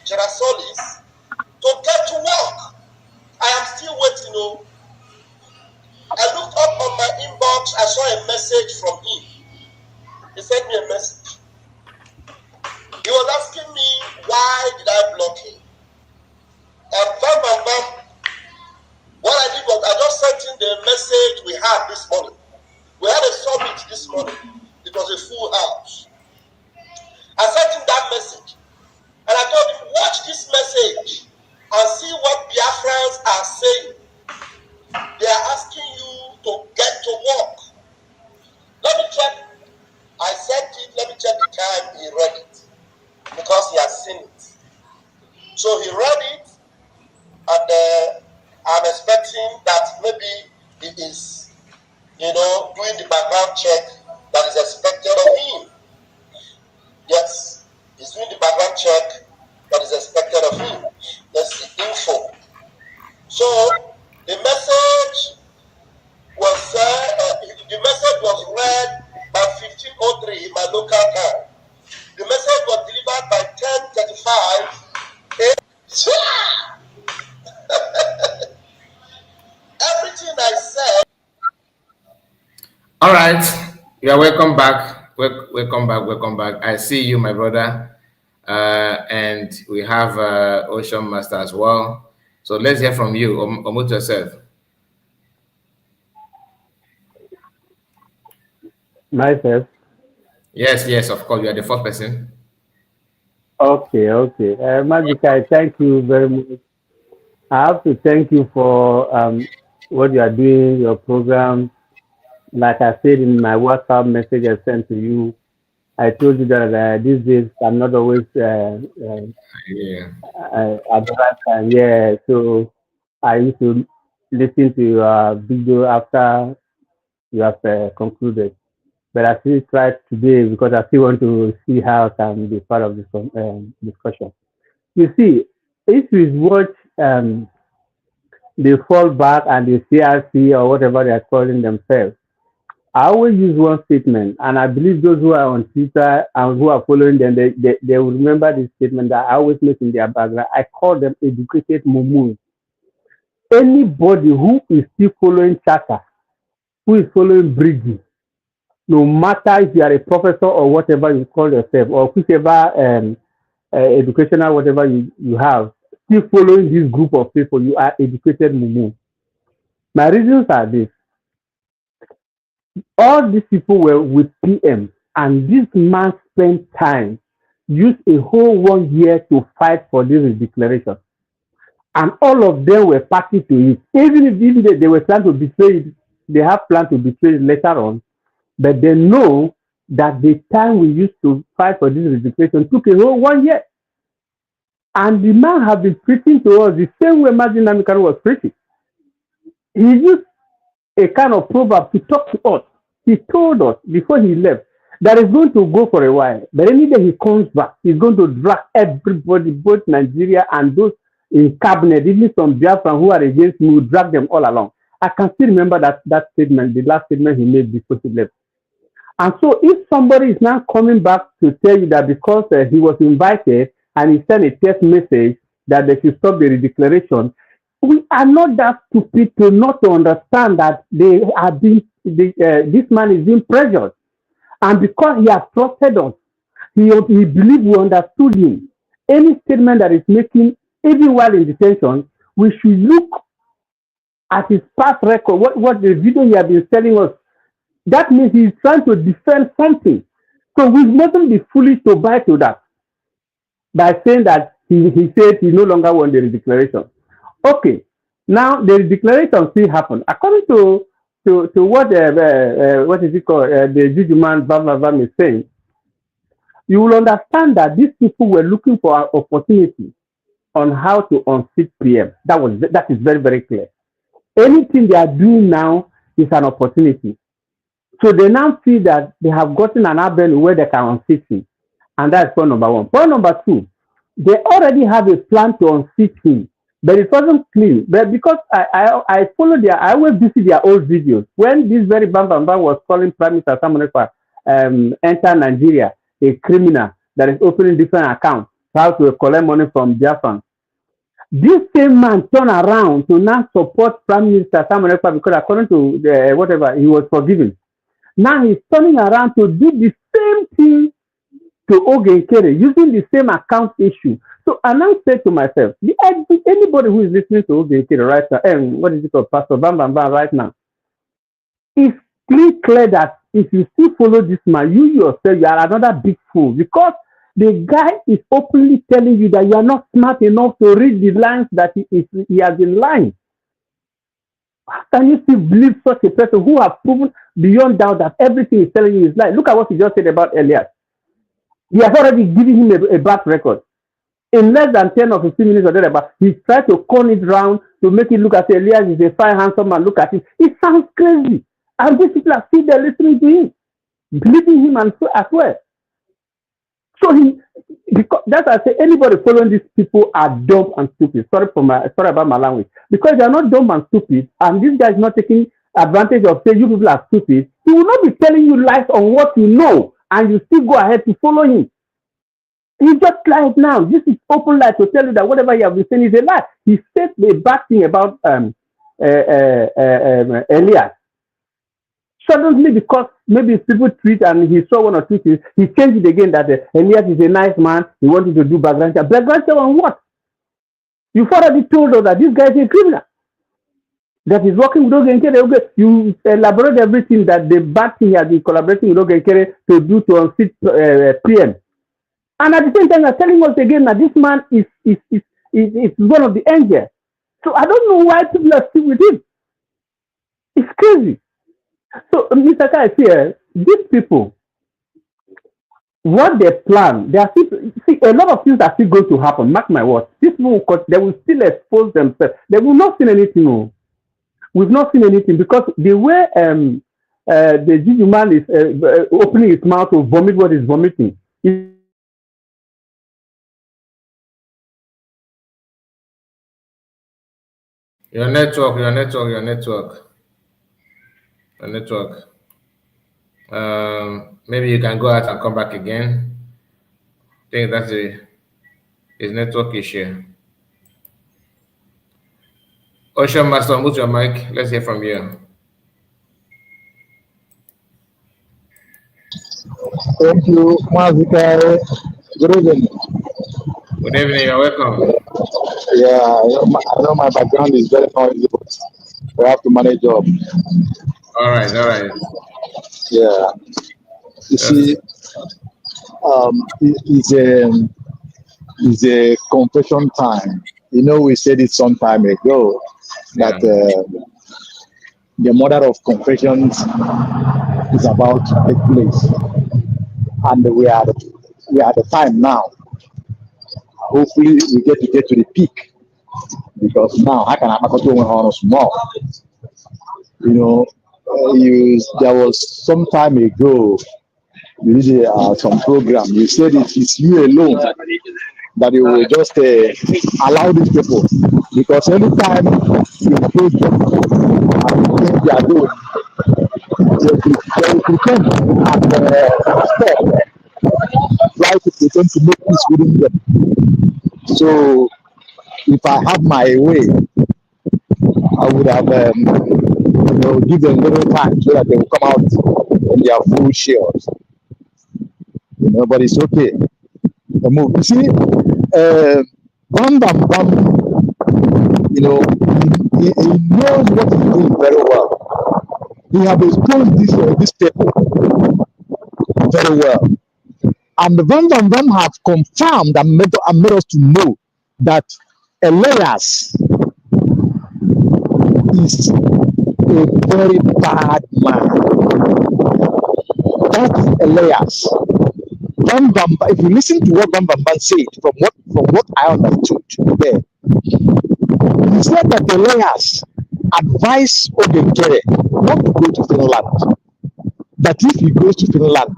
Gerasolis to get to work. I am still waiting. Oh. I looked up on my inbox. I saw a message from him. He sent me a message. He was asking me why did I block him. And bam. What I did was I just sent him the message we had this morning. We had a summit this morning. It was a full house. I sent him that message. And I told him, watch this message and see what Biafrans are saying. They are asking you to get to work. Let me check. I sent it. Let me check the time he read it. Because he has seen it. So he read it. And I'm expecting that maybe he is, doing the background check that is expected of him. Yes, he's doing the background check that is expected of him. Let's see, info. So the message was read by 15:03 in my local time. The message was delivered by 10:35. Everything I said. All right, you are welcome back. Welcome back. I see you, my brother. And we have Ocean Master as well. So let's hear from you. Unmute yourself. Myself? Yes, of course. You are the fourth person. Okay. Magica, thank you very much. I have to thank you for what you are doing, your program. Like I said in my WhatsApp message I sent to you, I told you that these days I'm not always at the right time. Yeah, so I used to listen to your video after you have concluded. But I still tried today because I still want to see how I can be part of this discussion. You see, if you watch the fallback and the CRC or whatever they are calling themselves, I always use one statement, and I believe those who are on Twitter and who are following them, they will remember this statement that I always make in their background. I call them educated mumus. Anybody who is still following Chaka, who is following Bridgie, no matter if you are a professor or whatever you call yourself, or whichever educational whatever you have, still following this group of people, you are educated mumu. My reasons are this. All these people were with PM, and this man spent time, used a whole 1 year to fight for this declaration. And all of them were party to it. Even if they were trying to betray it, they have planned to betray it later on, but they know that the time we used to fight for this declaration took a whole 1 year. And the man has been preaching to us the same way Martin Namikaru was preaching. He used a kind of proverb to talk to us. He told us before he left that he's going to go for a while, but any day he comes back, he's going to drag everybody, both Nigeria and those in cabinet, even some Biafra who are against me, will drag them all along. I can still remember that statement, the last statement he made before he left. And so if somebody is now coming back to tell you that because he was invited and he sent a text message that they should stop the declaration, we are not that stupid to not to understand that they are being, this man is being pressured. And because he has trusted us, he believes we understood him. Any statement that is making, even while in detention, we should look at his past record, what the video he has been telling us. That means he's trying to defend something. So we mustn't be foolish to buy to that by saying that he said he no longer wants the declaration. Okay, now the declaration still happened. According to what is it called, the Jujuman Bafra is saying, you will understand that these people were looking for an opportunity on how to unseat PM. That is very, very clear. Anything they are doing now is an opportunity. So they now see that they have gotten an avenue where they can unseat him. And that's point number one. Point number two, they already have a plan to unseat him, but it wasn't clean. But because I follow I always visit their old videos. When this very Bam was calling Prime Minister Samuel enter Nigeria, a criminal that is opening different accounts, how to collect money from Biafran. This same man turned around to now support Prime Minister Simon Ekpa because according to the, whatever, he was forgiven. Now he's turning around to do the same thing to Ogenkere using the same account issue. So I now say to myself, anybody who is listening to Ogenkere right now, what is it called, Pastor Bam right now, it's clear that if you still follow this man, you yourself, you are another big fool because the guy is openly telling you that you are not smart enough to read the lines that he has been lying. How can you still believe such a person who has proven beyond doubt that everything he's telling you is lie? Look at what he just said about Elias. He has already given him a bad record. In less than 10 or 15 minutes or whatever, he tried to turn it round to make it look as Elias is a fine, handsome man. Look at it. It sounds crazy. And these people are still there listening to him, believing him and so as well. So because that's why I say anybody following these people are dumb and stupid. Sorry about my language. Because they are not dumb and stupid, and this guy is not taking advantage of saying you people are stupid, he will not be telling you lies on what you know, and you still go ahead to follow him. He just lied now. This is open lie to tell you that whatever he has been saying is a lie. He said a bad thing about Elias. Suddenly, because maybe people tweet and he saw one or two things, he changed it again that Elias is a nice man. He wanted to do background check. Background check on what? You've already told us that this guy is a criminal. That he's working with Ogenkere. You elaborate everything that the bad thing he has been collaborating with Ogenkere to do to unseat PM. And at the same time, you're telling us again that this man is one of the angels. So I don't know why people are still with him. It's crazy. So, Mr. Kai, these people, what they plan, they are still, see, a lot of things are still going to happen. Mark my words. These people, they will still expose themselves. They will not see anything. No. We've not seen anything because the way the Gigi man is opening his mouth to vomit what he's vomiting. Your network. Maybe you can go out and come back again. I think that's his network issue. Ocean Master, mute your mic. Let's hear from you. Thank you, Mazika. Good evening. Good evening. You're welcome. Yeah, I know my background is very noisy, but we have to manage up. All right. Yeah. You see, it's a confession time. You know, we said it some time ago that the mother of confessions is about to take place, and we are at the time now. Hopefully, we get to the peak because now I can go on small. You know, there was some time ago. You did some program. You said it's you alone that you will just allow these people because anytime you approach them and think they are doing, they will pretend and try to pretend to make peace within them. So if I have my way, I would have give them little time so that they will come out in their full shells. You know, but it's okay. The move. You see, Bam, you know, he knows what he's doing very well. He has exposed this people very well. And the Bam have confirmed and made us to know that Elias is a very bad man. That's Elias. If you listen to what Bam said, from what I understood there, he said that Elias advised Ogenkere not to go to Finland. That if he goes to Finland,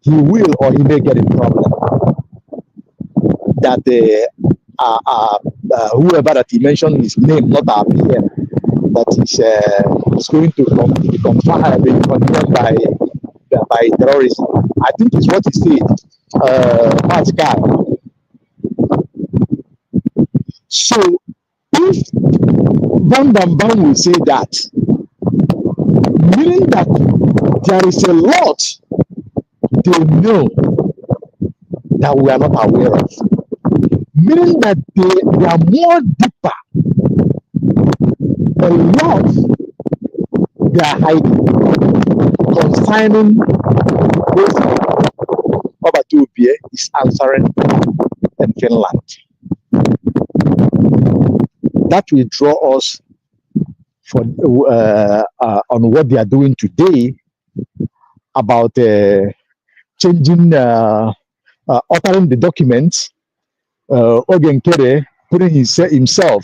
he will or he may get in problem. That whoever that he mentioned his name, not our PM, that is going to be confirmed by by terrorism. I think it's what he said, Pascal. So if Bam Bam Bam will say that, meaning that there is a lot they know that we are not aware of, meaning that they are more deeper, a lot they are hiding concerning those Obatubie is answering in Finland. That will draw us for on what they are doing today about changing, altering the documents. Ogen Kere putting himself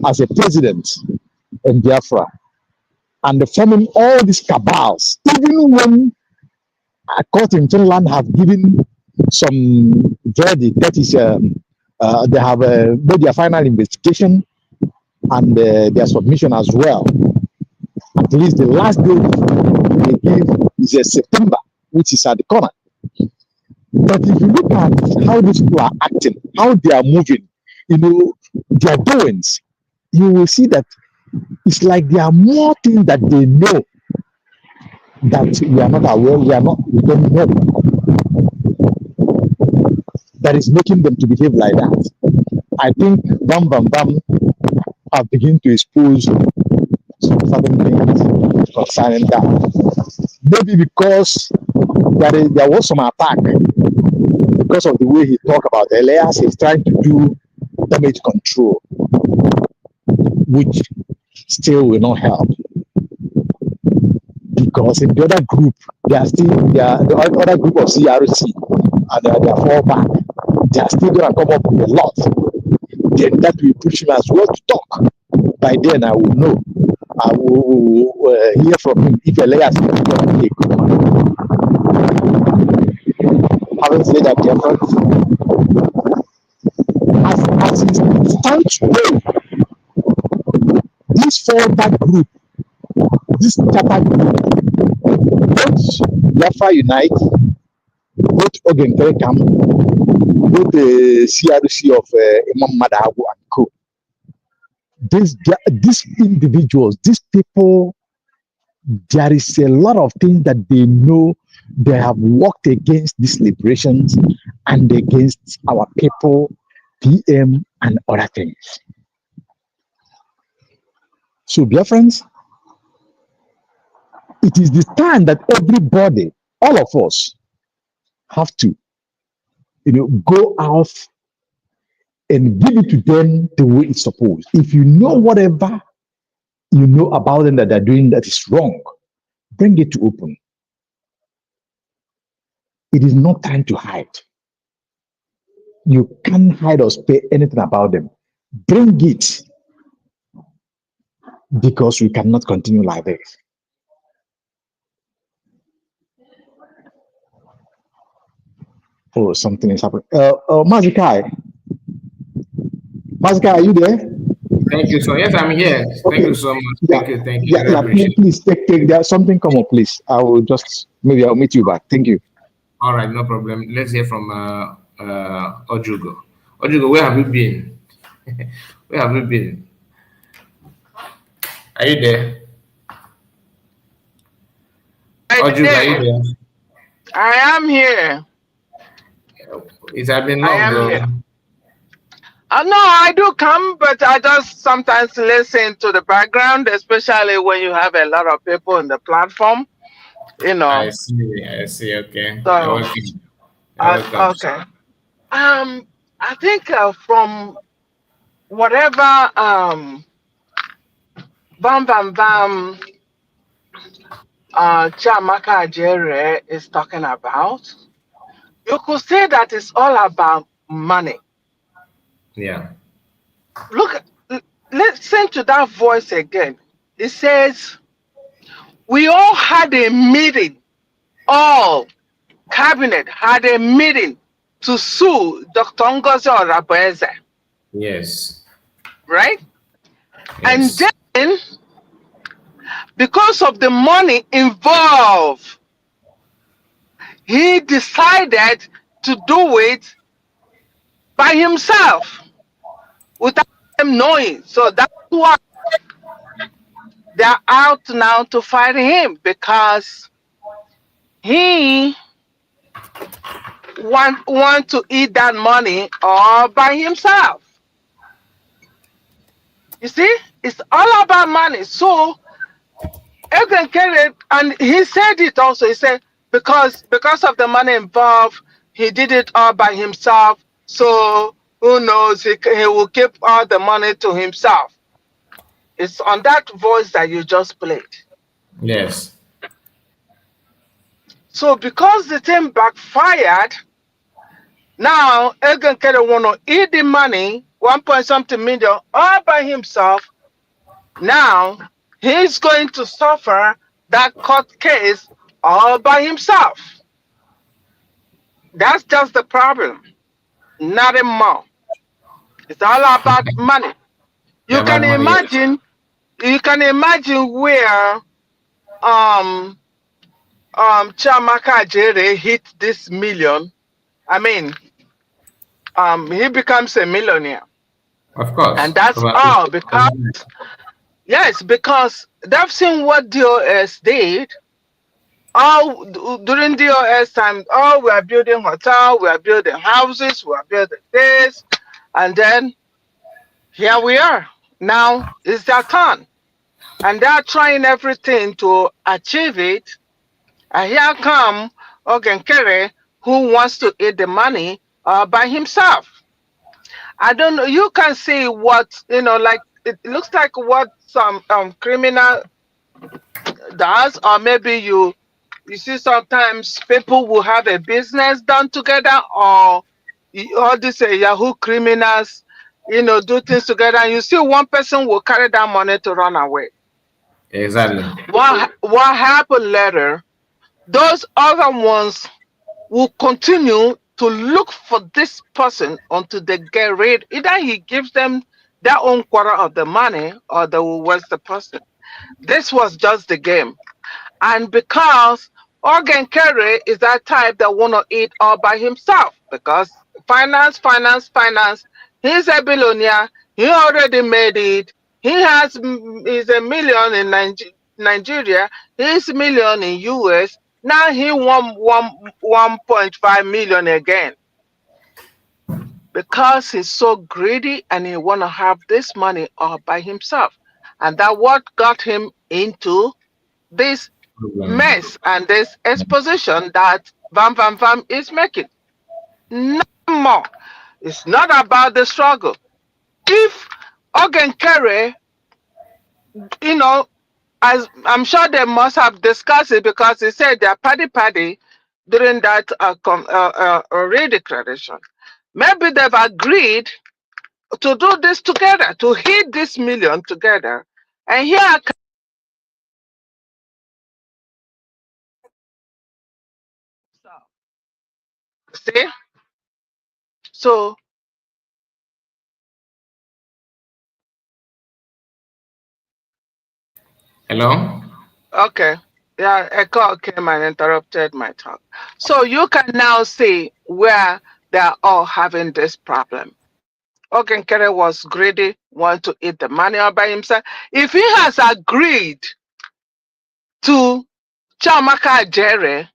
as a president in Biafra and forming all these cabals, even when a court in Finland have given some verdict, that is, they have made their final investigation and their submission as well. At least the last day they give is September, which is at the corner. But if you look at how these people are acting, how they are moving, their doings, you will see that it's like there are more things that they know that we are not aware, we don't know. That is making them to behave like that. I think Bam Bam Bam have begun to expose some certain things concerning that. Maybe because there was some attack because of the way he talked about Elias. He's trying to do damage control, which still will not help. Because in the other group, the other group of CRC and they are fallback. They are still going to come up with a lot. Then that will push him as well to talk. By then, I will know. I will hear from him if Elias is going to be a good one. Having said that, dear friends, as it stands today, this fallback group, this Tata group, both Biafra Unite, both Ogenkere Camp, both the CRC of Imam Madahabu and Co. These individuals, these people, there is a lot of things that they know. They have worked against these liberations and against our people, PM, and other things. So, dear friends, it is the time that everybody, all of us, have to, go out and give it to them the way it's supposed. If you know whatever you know about them that they're doing that is wrong, bring it to open. It is not time to hide. You can't hide or say anything about them. Bring it, because we cannot continue like this. Oh, something is happening. Mazikai, are you there? Thank you. So yes, I'm here. Okay. Thank you so much. Thank you. Please take there's something come up, please. I will just maybe I'll meet you back. Thank you. All right, no problem. Let's hear from Ojugo. Ojugo, where have you been? Where have you been? Are you there? Ojugo, are you there? I am here. It has been long, though. No, I do come, but I just sometimes listen to the background, especially when you have a lot of people on the platform. I see. Okay. So, okay. I think from whatever Bam Bam Bam Chiamaka Ajere is talking about, you could say that it's all about money. Yeah. Look, listen to that voice again. It says, we all had a meeting, all cabinet had a meeting to sue Dr. Ngozi Orabueze. Yes. Right? Yes. And then because of the money involved, he decided to do it by himself without them knowing. So that's why they're out now to fight him, because he want to eat that money all by himself. You see, it's all about money. So Edgar Kerry, and he said it also. He said because of the money involved, he did it all by himself. So who knows? He will keep all the money to himself. It's on that voice that you just played. Yes. So because the thing backfired, now Edgar Kerry want to eat the money, 1 point something million, all by himself. Now he's going to suffer that court case all by himself. That's just the problem. Nothing more. It's all about money. Yeah, You can about money. Yes. imagine where um Chiamaka Jere hit this million. I mean, he becomes a millionaire. Of course. And that's About all because 50,000. yes, because they've seen what DOS did. All during DOS time, oh, we are building hotel, we are building houses, we are building this, and then here we are. Now it's their turn. And they're trying everything to achieve it. And here come Ogenkere, who wants to eat the money by himself. I don't know. You can see what, like it looks like what some criminal does, or maybe you see sometimes people will have a business done together, or all these Yahoo criminals, do things together. And you see one person will carry that money to run away. Exactly. What happened later? Those other ones will continue to look for this person until they get rid. Either he gives them their own quarter of the money, or they will waste the person. This was just the game. And because Organ Kerry is that type that want to eat all by himself, because finance, finance, finance, he's a billionaire, he already made it, he's a million in Nigeria, he's a million in US, now he won 1.5 million again. Because he's so greedy and he want to have this money all by himself. And that what got him into this mess and this exposition that Vam Vam Vam is making. No more. It's not about the struggle. If Organ Kerry, as I'm sure they must have discussed it, because he said they're paddy during that redeclaration. Maybe they've agreed to do this together, to hit this million together. And here I can see. So, Hello? okay. Yeah, a call came and interrupted my talk. So you can now see where they're all having this problem. Ogenkere was greedy, want to eat the money all by himself. If he has agreed to Chiamaka Jere,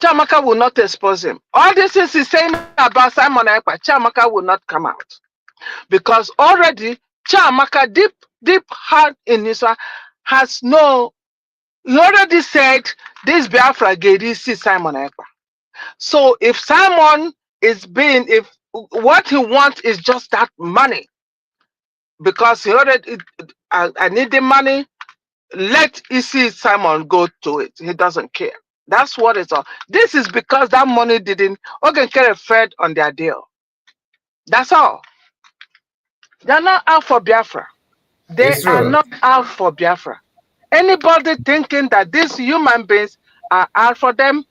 Chiamaka will not expose him. All this things he's saying about Simon Ekpa, Chiamaka will not come out. Because already Chiamaka, deep heart in his heart, has no. He already said this Biafra Gedi see Simon Ekpa. So if Simon if what he wants is just that money, because he already, I need the money, let Isi Simon go to it. He doesn't care. That's what it's all. This is because that money didn't Ogenkere fed on their deal. That's all. They're not out for Biafra. They It's are true. not out for Biafra. Anybody thinking that these human beings are out for them,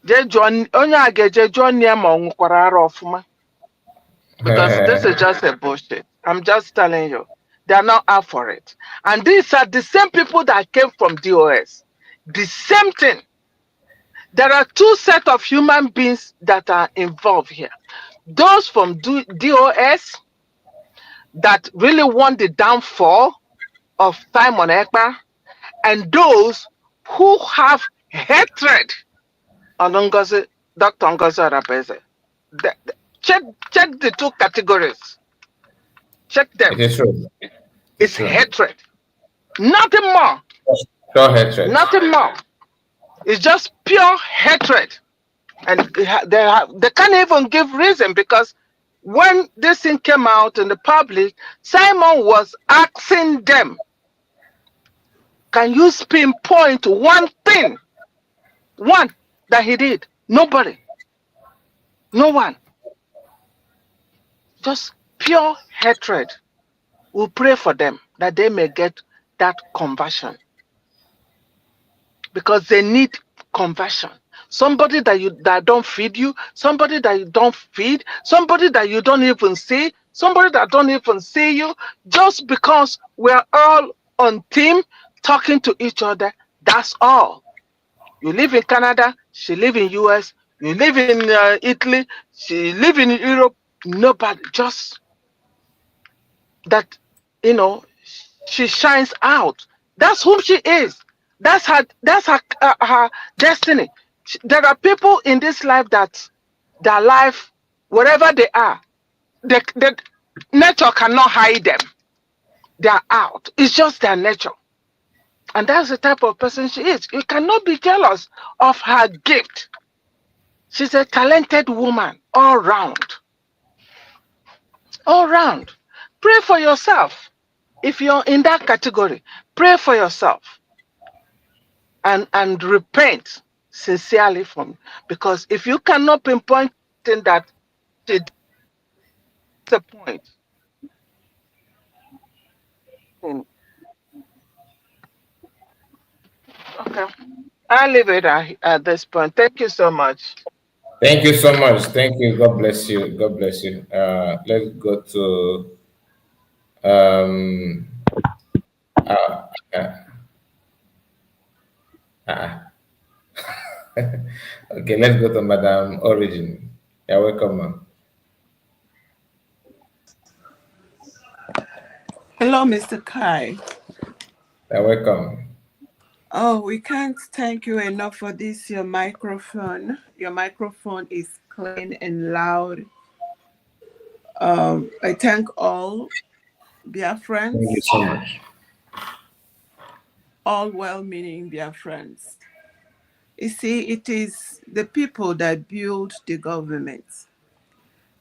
onye a ga-eje jụọ nne ya ma ọ nwụkwara ara ọfụma, because this is just a bullshit. I'm just telling you. They are not out for it. And these are the same people that came from DOS. The same thing. There are two sets of human beings that are involved here. Those from DOS that really want the downfall of Simon Ekpa, and those who have hatred on Dr. Ngozi Arabeze. Check the two categories. Check them. It is true. It's It's true. hatred. Nothing more. Pure hatred. Nothing more. It's just pure hatred. And they can't even give reason, because when this thing came out in the public, Simon was asking them, can you pinpoint one thing? One that he did? Nobody. No one. Just pure hatred. We'll pray for them that they may get that conversion, because they need conversion. Somebody that don't feed you, somebody that you don't feed, somebody that you don't even see, somebody that don't even see you, just because we're all on team talking to each other. That's all. You live in Canada, she live in US, you live in Italy, she live in Europe. Nobody, just that, she shines out. That's who she is. That's her destiny. There are people in this life that their life, wherever they are, the nature cannot hide them. They are out. It's just their nature. And that's the type of person she is. You cannot be jealous of her gift. She's a talented woman all round. All round. Pray for yourself. If you're in that category, pray for yourself and repent sincerely from, because if you cannot pinpoint in that, it's the point. Okay. I'll leave it at this point. Thank you so much. Thank you so much. Thank you. God bless you. God bless you. Let's go to um uh, uh, uh, okay, let's go to Madam Origin. Yeah, welcome, ma'am. Hello, Mr. Kai. Yeah, welcome. Oh, we can't thank you enough for this, your microphone. Your microphone is clean and loud. I thank all Biafrans, Thank you so much. all well-meaning Biafrans. You see, it is the people that build the government.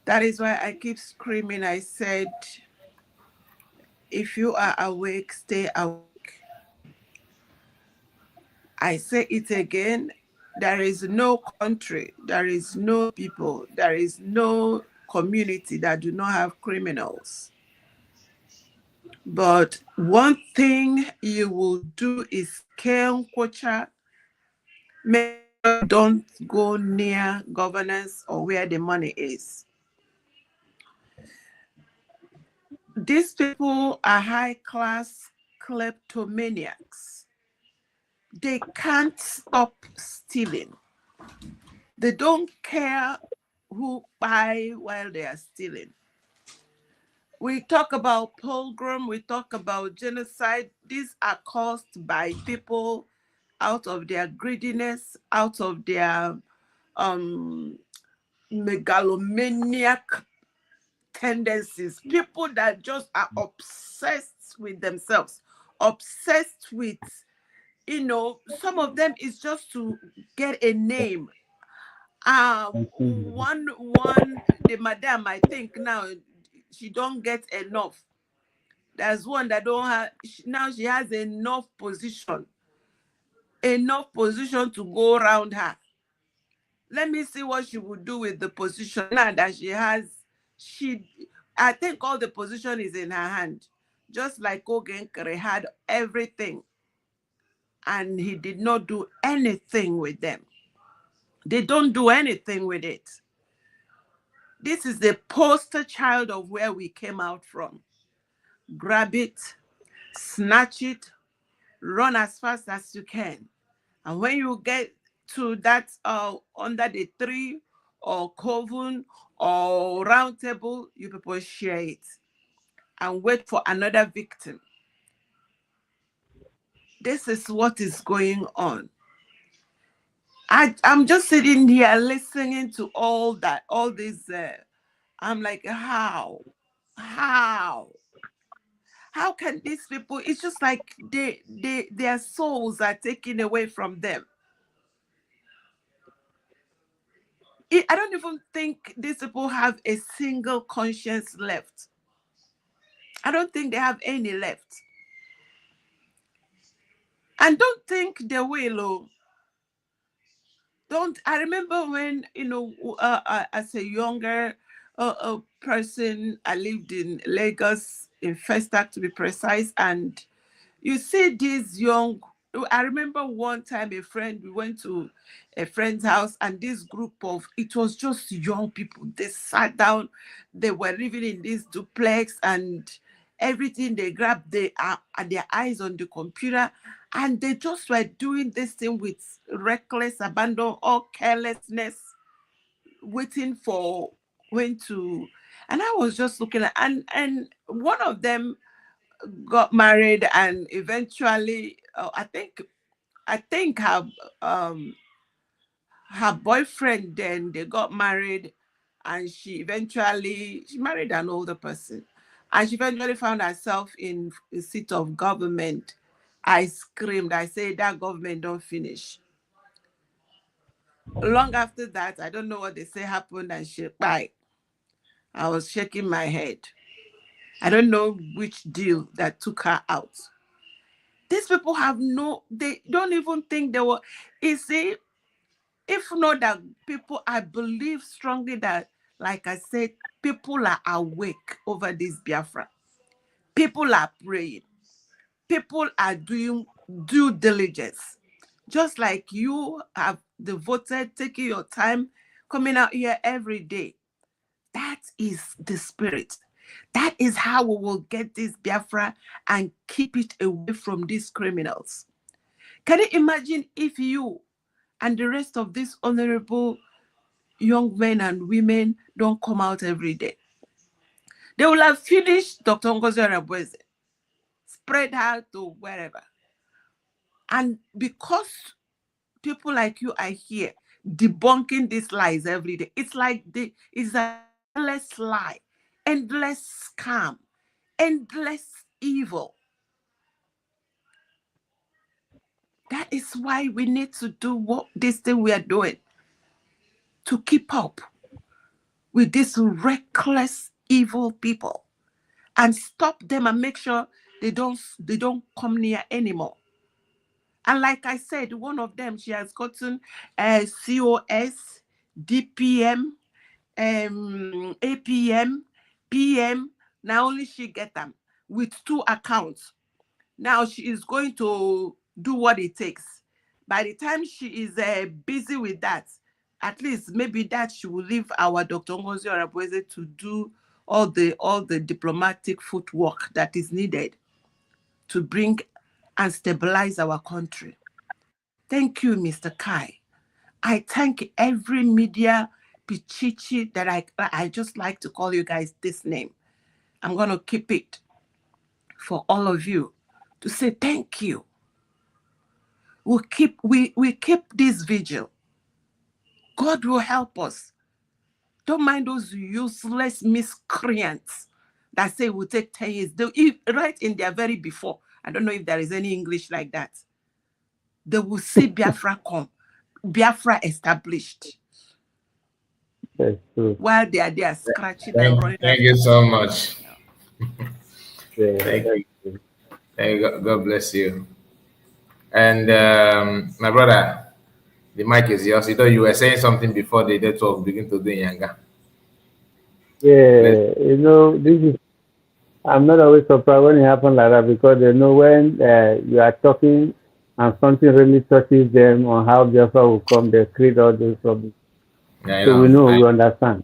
That is why I keep screaming. I said, if you are awake, stay awake. I say it again. There is no country, there is no people, there is no community that do not have criminals. But one thing you will do is make sure don't go near governance or where the money is. These people are high-class kleptomaniacs. They can't stop stealing. They don't care who buy while they are stealing. We talk about pogrom, we talk about genocide. These are caused by people out of their greediness, out of their megalomaniac tendencies. People that just are obsessed with themselves, obsessed with, some of them is just to get a name. The madam, I think now she don't get enough. There's one that don't have, now she has enough position to go around her. Let me see what she would do with the position now that she has. I think all the position is in her hand. Just like Ogenkere had everything and he did not do anything with them. They don't do anything with it. This is the poster child of where we came out from. grab it, snatch it, run as fast as you can. And when you get to that under the tree or coven or round table, you people share it and wait for another victim. This is what is going on. I'm just sitting here listening to all that, all this. I'm like, how can these people? It's just like their souls are taken away from them. I don't even think these people have a single conscience left. I don't think they have any left. And don't think they will. Don't. I remember when, as a younger person, I lived in Lagos, in Festac to be precise, and you see these young. I remember one time we went to a friend's house, and this group it was just young people. They sat down, they were living in this duplex, and everything they grabbed, their eyes on the computer, and they just were doing this thing with reckless abandon or carelessness, waiting for when to. And I was just looking at, and one of them got married, and eventually I think her boyfriend, then they got married, and she married an older person, and she eventually found herself in a seat of government. I screamed. I said, that government don't finish. Long after that, I don't know what they say happened, and she died. I was shaking my head. I don't know which deal that took her out. These people they don't even think they were. You see, if not that people, I believe strongly that, like I said, people are awake over this Biafra. People are praying. People are doing due diligence. Just like you have devoted, taking your time, coming out here every day. That is the spirit. That is how we will get this Biafra and keep it away from these criminals. Can you imagine if you and the rest of these honorable young men and women don't come out every day? They will have finished Dr. Ngozi Arabweze, spread her to wherever. And because people like you are here debunking these lies every day, it's like it's an endless lie, endless scam, endless evil. That is why we need to do this thing we are doing, to keep up with these reckless, evil people and stop them and make sure they don't come near anymore. And like I said, one of them, she has gotten COS, DPM, APM, PM. Now only she get them with 2 accounts. Now she is going to do what it takes. By the time she is busy with that, at least maybe that she will leave our Dr. Ngozi Arabweze to do all the diplomatic footwork that is needed to bring and stabilize our country. Thank you, Mr. Kai. I thank every media pichichi that I just like to call you guys this name. I'm going to keep it for all of you to say thank you. We keep this vigil. God will help us. Don't mind those useless miscreants that say it will take 10 years. They right in their very before. I don't know if there is any English like that. They will see Biafra come. Biafra established. Yes, while they are there scratching and running. Thank you so much. Yeah, thank you. Thank you. God bless you. And my brother, the mic is yours. You were saying something before the network begin to do younger. Yeah, this is. I'm not always surprised when it happens like that, because they know when you are talking and something really touches them on how Biafra will come, they create all those problems. Yeah, so we know, we understand.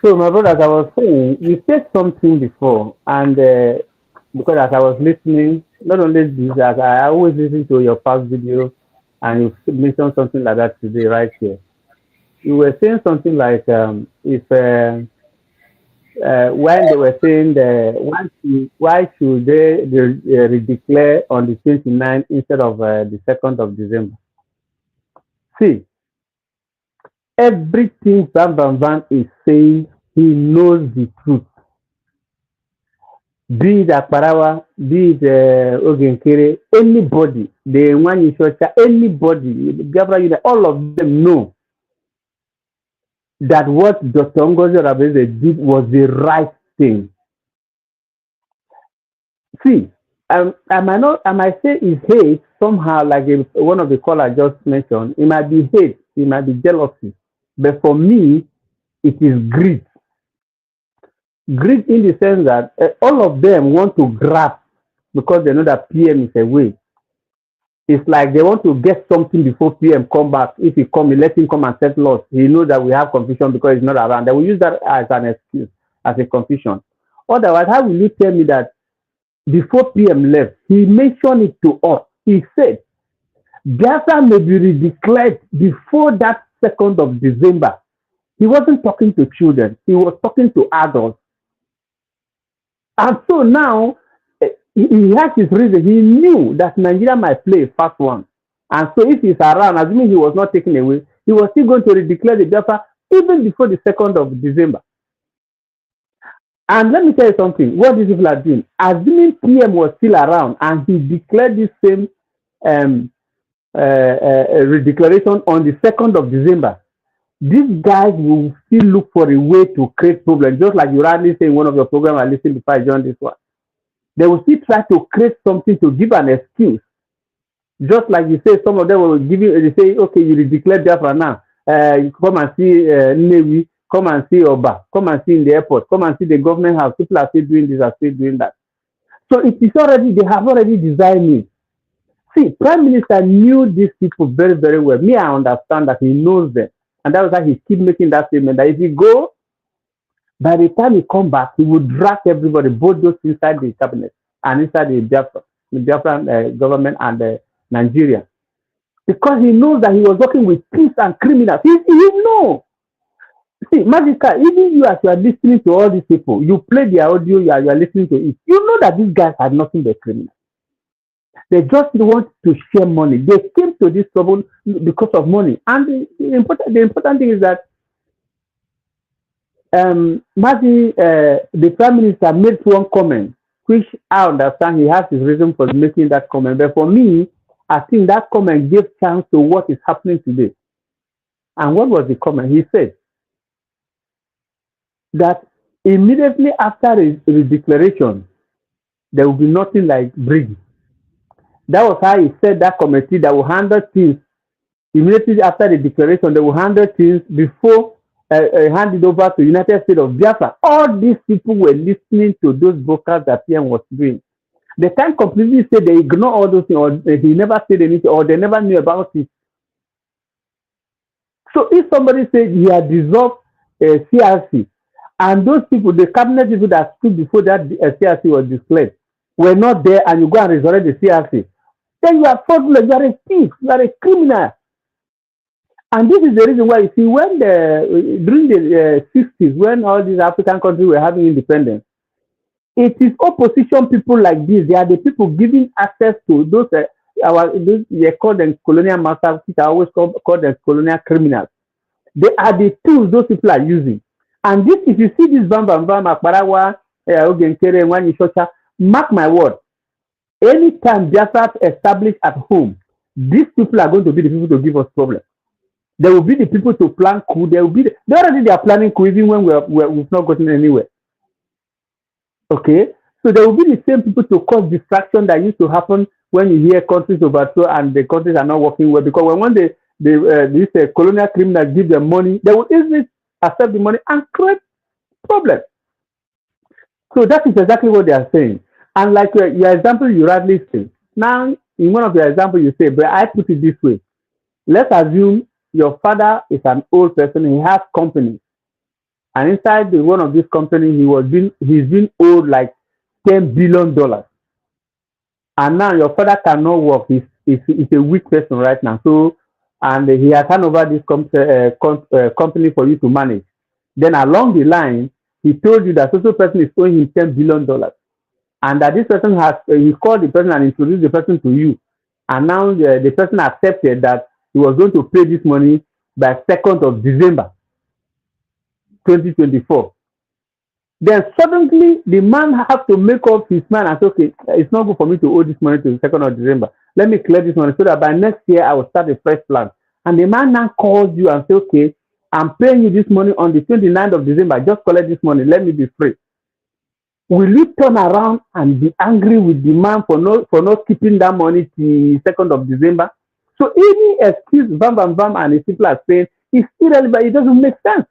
So, my brother, as I was saying, you said something before, and because as I was listening, not only this, as I always listen to your past video, and you mentioned something like that today, right here. You were saying something like, if when they were saying why should they redeclare on the 29th instead of the 2nd of December? See, everything Bam Bam Bam is saying, he knows the truth. Be it Akparawa, be it Ogenkere, anybody, the Nwanyi Shocha, anybody, Gabra, all of them know that what Dr. Ngozi Rabeze did was the right thing. See, I might say it's hate somehow, like one of the callers just mentioned. It might be hate, it might be jealousy, but for me, it is greed. Greed in the sense that all of them want to grab because they know that PM is away. It's like they want to get something before PM come back. If he come, let him come and settle us. He knows that we have confusion because he's not around. They will use that as an excuse, as a confusion. Otherwise, how will you tell me that before PM left, he mentioned it to us? He said, Biafra may be redeclared before that 2nd of December. He wasn't talking to children. He was talking to adults. And so now, he has his reason. He knew that Nigeria might play a fast one. And so if he's around, assuming he was not taken away, he was still going to declare the Biafra even before the 2nd of December. And let me tell you something, what these people are doing, assuming PM was still around and he declared this same redeclaration on the 2nd of December, these guys will still look for a way to create problems, just like you rightly say in one of your programs I listened before I joined this one. They will still try to create something to give an excuse. Just like you say, some of them will give you, they say, okay, you declare Biafra now. You come and see Navy, come and see Oba, come and see in the airport, come and see the government house. People are still doing this, are still doing that. So it is already, they have already designed it. See, Prime Minister knew these people very, very well. Me, I understand that he knows them. And that was why he keep making that statement that if he go, by the time he come back, he would drag everybody, both those inside the cabinet and inside the Biafran government and Nigeria. Because he knows that he was working with thieves and criminals. He knows. See, Magica, even you as you are listening to all these people, you play their audio, you are listening to it. You know that these guys are nothing but criminals. They just want to share money. They came to this trouble because of money. And the important thing is that the Prime Minister made one comment, which I understand he has his reason for making that comment. But for me, I think that comment gave chance to what is happening today. And what was the comment? He said that immediately after the declaration, there will be nothing like bridge. That was how he said that committee that will handle things immediately after the declaration. They will handle things before hand it over to United States of Biafra. All these people were listening to those brokers that PM was doing. They can't completely say they ignore all those things, or he never said anything, or they never knew about it. So if somebody said he had dissolved CRC, and those people, the cabinet people that stood before that CRC was declared, were not there, and you go and resurrect the CRC, then you are fraudulent, you are a thief, you are a criminal. And this is the reason why you see when during the 60s, when all these African countries were having independence, it is opposition people like this. They are the people giving access to those they call them colonial masters, which are always called them colonial criminals. They are the tools those people are using. And this, if you see this Bam Bam Bam, Akparawa, Ogenkere, Nwamama Shocha, mark my word, anytime Biafra established at home, these people are going to be the people to give us problems. They will be the people to plan coup. They already are planning coup even when we've not gotten anywhere. Okay? So they will be the same people to cause distraction that used to happen when you hear countries overthrow and the countries are not working well. Because when these colonial criminals give them money, they will easily accept the money and create problems. So that is exactly what they are saying. And like your example, you rightly say. Now, in one of your examples, you say, but I put it this way. Let's assume your father is an old person, he has company. And inside one of these companies, he's been owed like $10 billion. And now your father cannot work. He's a weak person right now. So, and he has handed over this company for you to manage. Then along the line, he told you that social person is owing him $10 billion. And that this person he called the person and introduced the person to you. And now the person accepted that he was going to pay this money by 2nd of December, 2024. Then suddenly the man has to make up his mind and say, okay, it's not good for me to owe this money to the 2nd of December. Let me clear this money so that by next year I will start a fresh plan. And the man now calls you and says, okay, I'm paying you this money on the 29th of December. Just collect this money. Let me be free. Will you turn around and be angry with the man for not keeping that money to 2nd of December? So any excuse Bam and his people are saying is irrelevant. It doesn't make sense.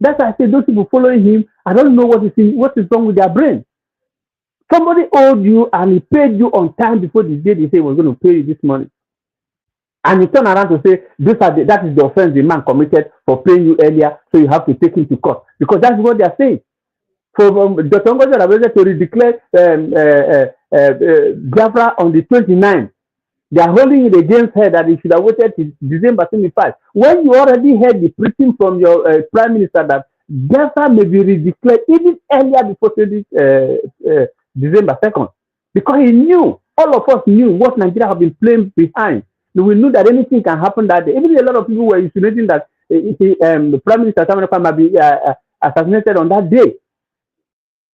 That's why I say those people following him, I don't know what is wrong with their brain. Somebody owed you and he paid you on time before the day they say he was going to pay you this money. And you turn around to say that is the offense the man committed for paying you earlier, so you have to take him to court. Because that's what they are saying. For Dr. Ngozi to declare Bafra on the 29th, they are holding it against her that he should have waited till December 25. When you already heard the preaching from your Prime Minister that Bafra may be redeclared even earlier before December 2nd. Because he knew, all of us knew what Nigeria have been playing behind. We knew that anything can happen that day. Even a lot of people were insinuating that the Prime Minister might be assassinated on that day.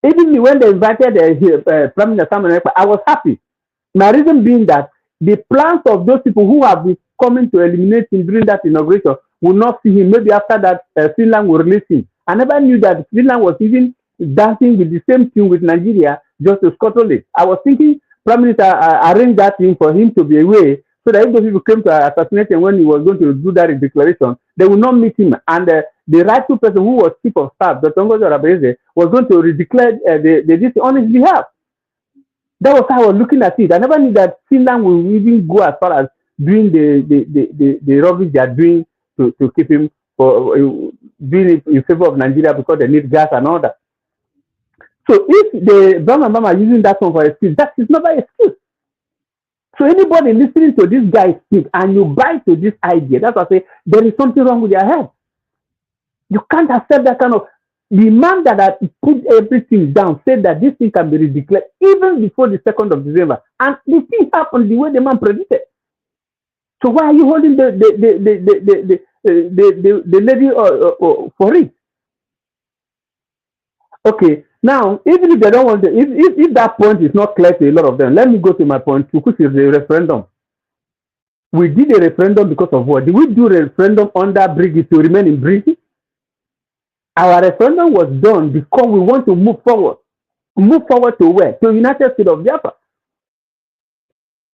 Even when they invited Prime Minister, I was happy. My reason being that the plans of those people who have been coming to eliminate him during that inauguration will not see him. Maybe after that, Finland will release him. I never knew that Finland was even dancing with the same tune with Nigeria just to scuttle it. I was thinking Prime Minister arranged that thing for him to be away so that if those people came to assassinate him when he was going to do that declaration, they will not meet him. And the rightful person who was chief of staff, Dr. Ngozi was going to redeclare this on his behalf. That was how I was looking at it. I never knew that Finland will even go as far as doing the rubbish they are doing to keep him doing it in favor of Nigeria because they need gas and all that. So if the Nwamama are using that one for excuse, that is not an excuse. So anybody listening to this guy speak and you buy to this idea, that's why I say there is something wrong with your head. You can't accept that kind of. The man that put everything down said that this thing can be redeclared even before the 2nd of December. And the thing happened the way the man predicted. So why are you holding the lady for it? Okay, now even if they don't want to, if that point is not clear to a lot of them, let me go to my point two, which is the referendum. We did a referendum because of what? Did we do a referendum under Briggy to remain in Briggy? Our referendum was done because we want to move forward. Move forward to where? To United States of Biafra.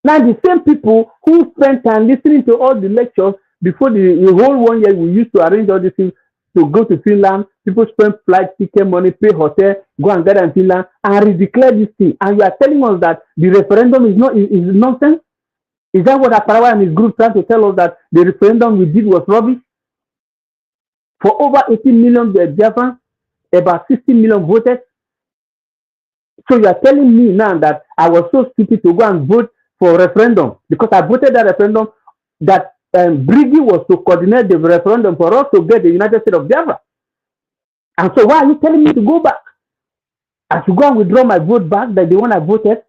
Now the same people who spent time listening to all the lectures before the whole 1 year we used to arrange all these things to go to Finland, people spend flight ticket money, pay hotel, go and get in Finland and redeclare this thing. And you are telling us that the referendum is nonsense? Is that what Aparawa and his group trying to tell us, that the referendum we did was rubbish? For over 18 million Biafrans, about 60 million voted. So you are telling me now that I was so stupid to go and vote for referendum because I voted that referendum that Briggy was to coordinate the referendum for us to get the United States of Biafra. And so why are you telling me to go back? I should go and withdraw my vote back, that the one I voted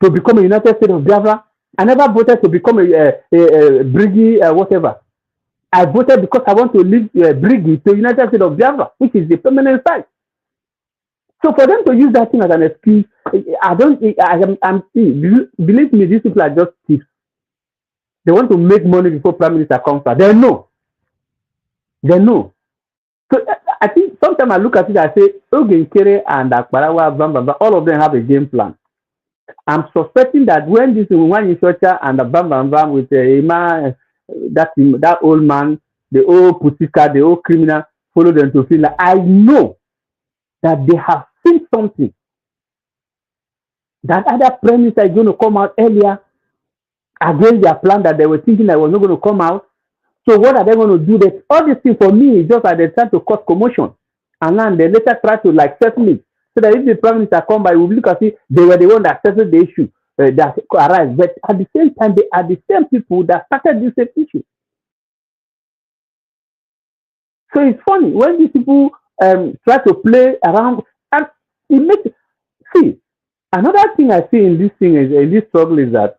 to become a United States of Biafra. I never voted to become a Briggy whatever. I voted because I want to leave Briggy to United States of Biafra, which is the permanent site. So for them to use that thing as an excuse, believe me, these people are just thieves. They want to make money before Prime Minister comes back. They know. So I think sometimes I look at it, I say, Ogenkere and Akbarawa, all of them have a game plan. I'm suspecting that when this one Ishocha and the Bam with Ima, that old man, the old Putika, the old criminal, follow them to Finland, I know that they have seen something that other Prime Minister is going to come out earlier against their plan that they were thinking that was not going to come out. So what are they going to do? That all these things for me is just like they try to cause commotion, and then they later try to like settle it, so that if the prime minister come by, we will look and see they were the one that settled the issue that arise. But at the same time, they are the same people that started this same issue. So it's funny when these people try to play around, and it makes see. Another thing I see in this thing is in this struggle is that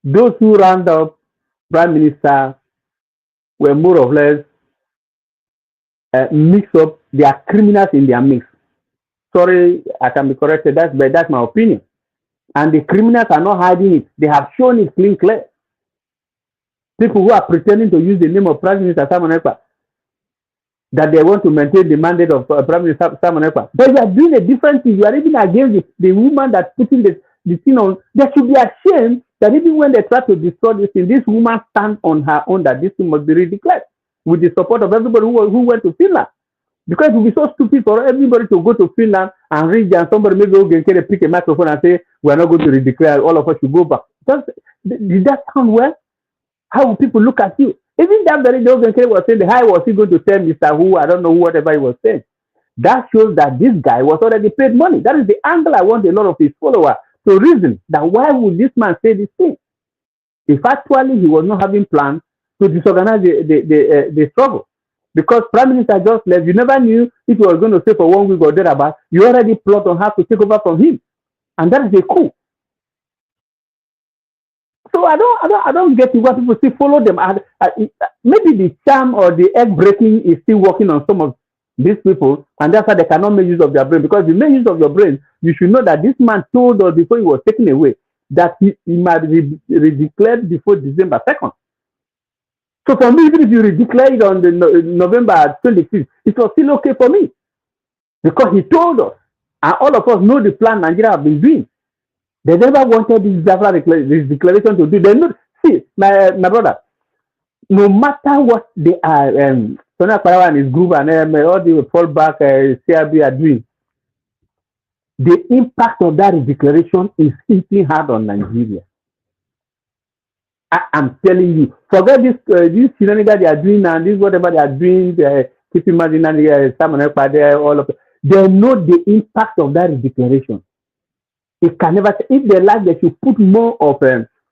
those who round up prime minister were more or less mix up. They are criminals in their mix. Sorry, I can be corrected. That's my opinion. And the criminals are not hiding it. They have shown it clear. People who are pretending to use the name of Prime Minister Simon Ekpa, that they want to maintain the mandate of Prime Minister Simon Ekpa. But you are doing a different thing. You are even against the woman that's putting the thing on. They should be ashamed that even when they try to destroy this thing, this woman stands on her own that this thing must be redeclared with the support of everybody who went to Finland. Because it would be so stupid for everybody to go to Finland and read and somebody maybe will pick a microphone and say, we are not going to redeclare, all of us should go back. Did that sound well? How will people look at you? Even that very day was saying, how was he going to tell Mr. Who, I don't know, whatever he was saying. That shows that this guy was already paid money. That is the angle I want a lot of his followers to reason, that why would this man say this thing? If actually he was not having plans to disorganize the struggle. Because Prime Minister just left, you never knew if he was going to stay for 1 week or thereabout. You already plot on how to take over from him, and that is a coup. So I don't get why people still follow them. Maybe the charm or the egg breaking is still working on some of these people, and that's why they cannot make use of their brain. Because if you make use of your brain, you should know that this man told us before he was taken away that he might be redeclared before December 2nd. So for me, even if you redeclare it on the November 25th, it was still okay for me. Because he told us, and all of us know the plan Nigeria have been doing. They never wanted this declaration to do. They know, see, my brother, no matter what they are, Sonia Parawa and his group and all the fallback CRB are doing, the impact of that declaration is hitting hard on Nigeria. I'm telling you, forget this shenanigans they are doing and this whatever they are doing, keep imagining Simon Ekpa there, all of it. They know the impact of that declaration. It can never, if they like, they should put more of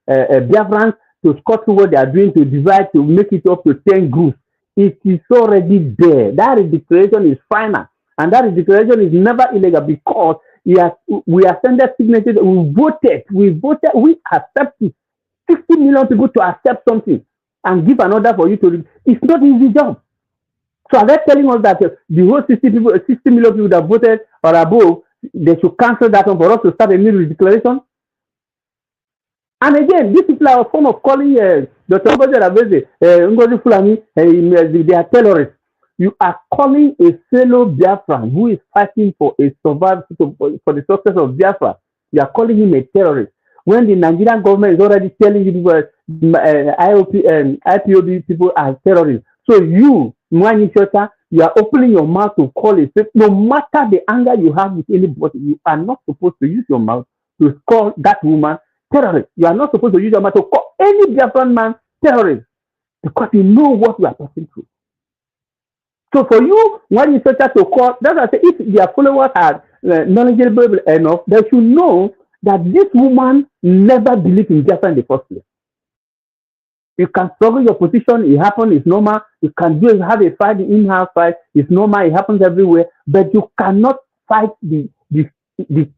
Biafrans to score through what they are doing, to divide, to make it up to 10 groups. It is already there. That declaration is final. And that declaration is never illegal because we are sending signatures, we voted, we accept it. 60 million people to accept something and give an order for you to read. It's not an easy job. So are they telling us that the whole 60 million people that voted or above, they should cancel that one for us to start a new declaration? And again, these people are a form of calling Dr. Ngozi Fulani, they are terrorists. You are calling a fellow Biafran who is fighting for a survival, for the success of Biafra. You are calling him a terrorist. When the Nigerian government is already telling you people, IPOB people are terrorists. So you, Nwani Shota, you are opening your mouth to call it. No matter the anger you have with anybody, you are not supposed to use your mouth to call that woman terrorist. You are not supposed to use your mouth to call any Biafran man terrorist because you know what you are talking to. So for you, when you start to call, that's why I say if their followers are knowledgeable enough, they should know that this woman never believed in Biafra in the first place. You can struggle your position, it happens, it's normal. You can have a fight, in-house fight, it's normal, it happens everywhere. But you cannot fight the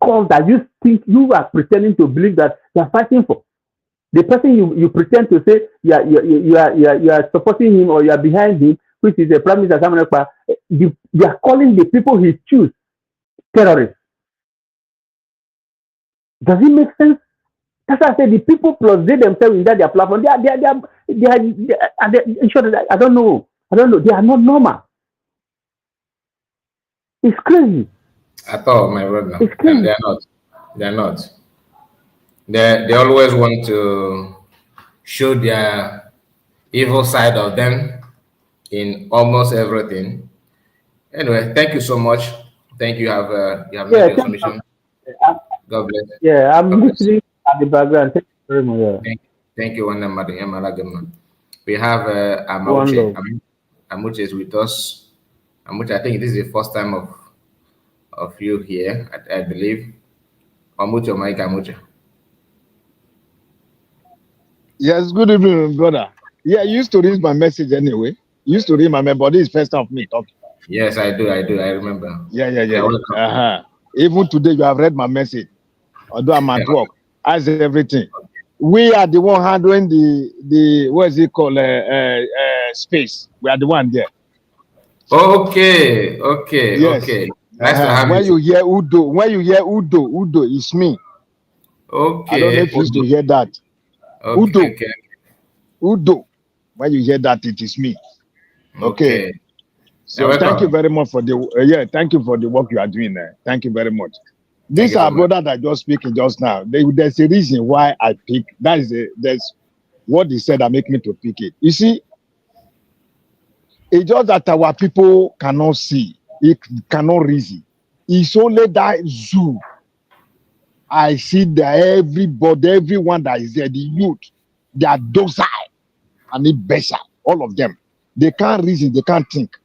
cause that you think you are pretending to believe that you are fighting for. The person you pretend to say you are supporting him or you are behind him, which is the Prime Minister Simon Ekpa, you are calling the people he chooses terrorists. Does it make sense? That's why I say the people plus they themselves in their platform, they are I don't know. They are not normal. It's crazy. I thought, my brother, it's crazy. They are not. They are not. They always want to show their evil side of them in almost everything. Anyway, thank you so much. Thank you. You have made your submission. God bless. Yeah, I'm listening at the background. Thank you very much. Thank you, Nwamama. We have One Amauche. love. Amauche is with us. Amauche, I think this is the first time of you here, I believe. Amauche or Mike Amauche. Yes, good evening, brother. Yeah, you used to read my message anyway. You used to read my message, but this is first time of me talking. Yes, I do. I remember. Yeah. Even today, you have read my message. Although I'm at work, as everything. We are the one handling the what is it called space. We are the one there. Okay. Yes. Nice to have When you. you hear Udo, it's me. I don't know if you used to hear that. Okay. Udo. When you hear that, it is me. Okay. So thank you very much for the thank you for the work you are doing there. Thank you very much. This our brother that just speaking just now. There's a reason why I pick. There's what he said that make me to pick it. You see, it's just that our people cannot see. It cannot reason. It's only that zoo. I see that everybody, everyone that is there, the youth, they are docile and they better. All of them. They can't reason, they can't think.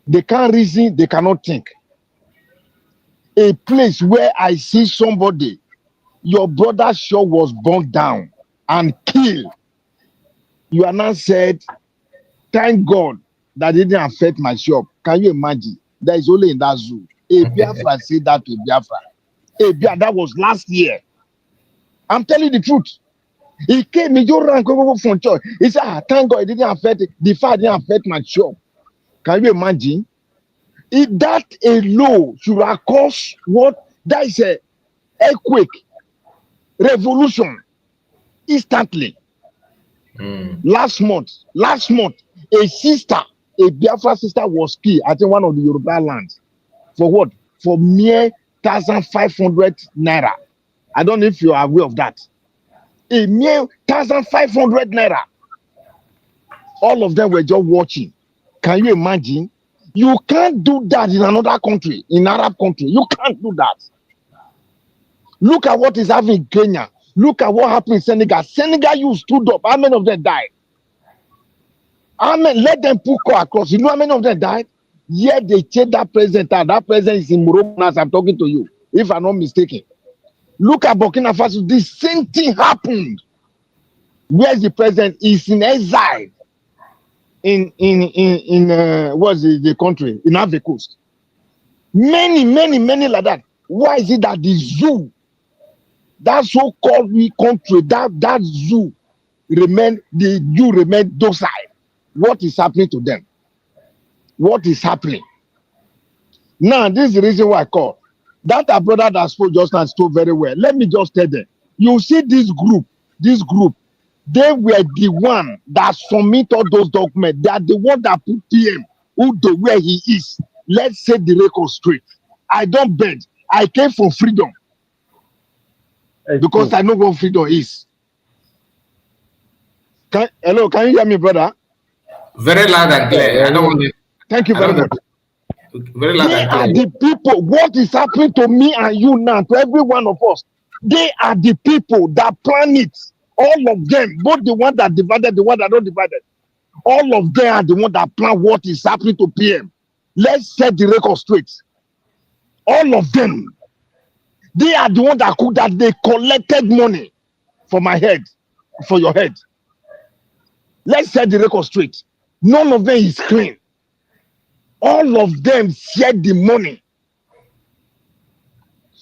They can't reason, they cannot think. A place where I see somebody, your brother's shop was burned down and killed. You are now said, thank God that it didn't affect my shop. Can you imagine? That is only in that zoo. A Biafra said that to Biafra. That was last year. I'm telling you the truth. He came, he just ran from church. He said, thank God it didn't affect the fire didn't affect my shop. Can you imagine? If that alone should have caused what? That is a earthquake, revolution, instantly. Last month, a sister, a Biafra sister was killed, I think one of the Yoruba lands. For what? For mere 1,500 naira. I don't know if you are aware of that. A mere 1,500 naira. All of them were just watching. Can you imagine? You can't do that in another country, in Arab country. You can't do that. Look at what is happening in Kenya. Look at what happened in Senegal. Senegal, you stood up. How many of them died? Amen. Let them put car across. You know how many of them died? Yet they changed that president. That president is in Morocco as I'm talking to you, if I'm not mistaken. Look at Burkina Faso. The same thing happened. Where's the president? Is in exile in what's the country? In Ivory Coast. Many like that. Why is it that the zoo, that so-called country, that zoo remain docile? What is happening to them? What is happening? Now, this is the reason why I call. That our brother that spoke just now spoke very well. Let me just tell them. You see this group, they were the one that submit all those documents. They are the one that put PM Udo where he is. Let's say the record straight. I don't beg. I came for freedom. Because I know what freedom is. Hello, can you hear me, brother? Very loud and clear. I don't want to. Thank you very much. Very loud and clear. They are the people. What is happening to me and you now, to every one of us? They are the people that plan it. All of them, both the one that divided, the one that don't divided. All of them are the one that plan what is happening to PM. Let's set the record straight. All of them. They are the one that could that they collected money for my head, for your head. Let's set the record straight. None of them is clean. All of them shared the money.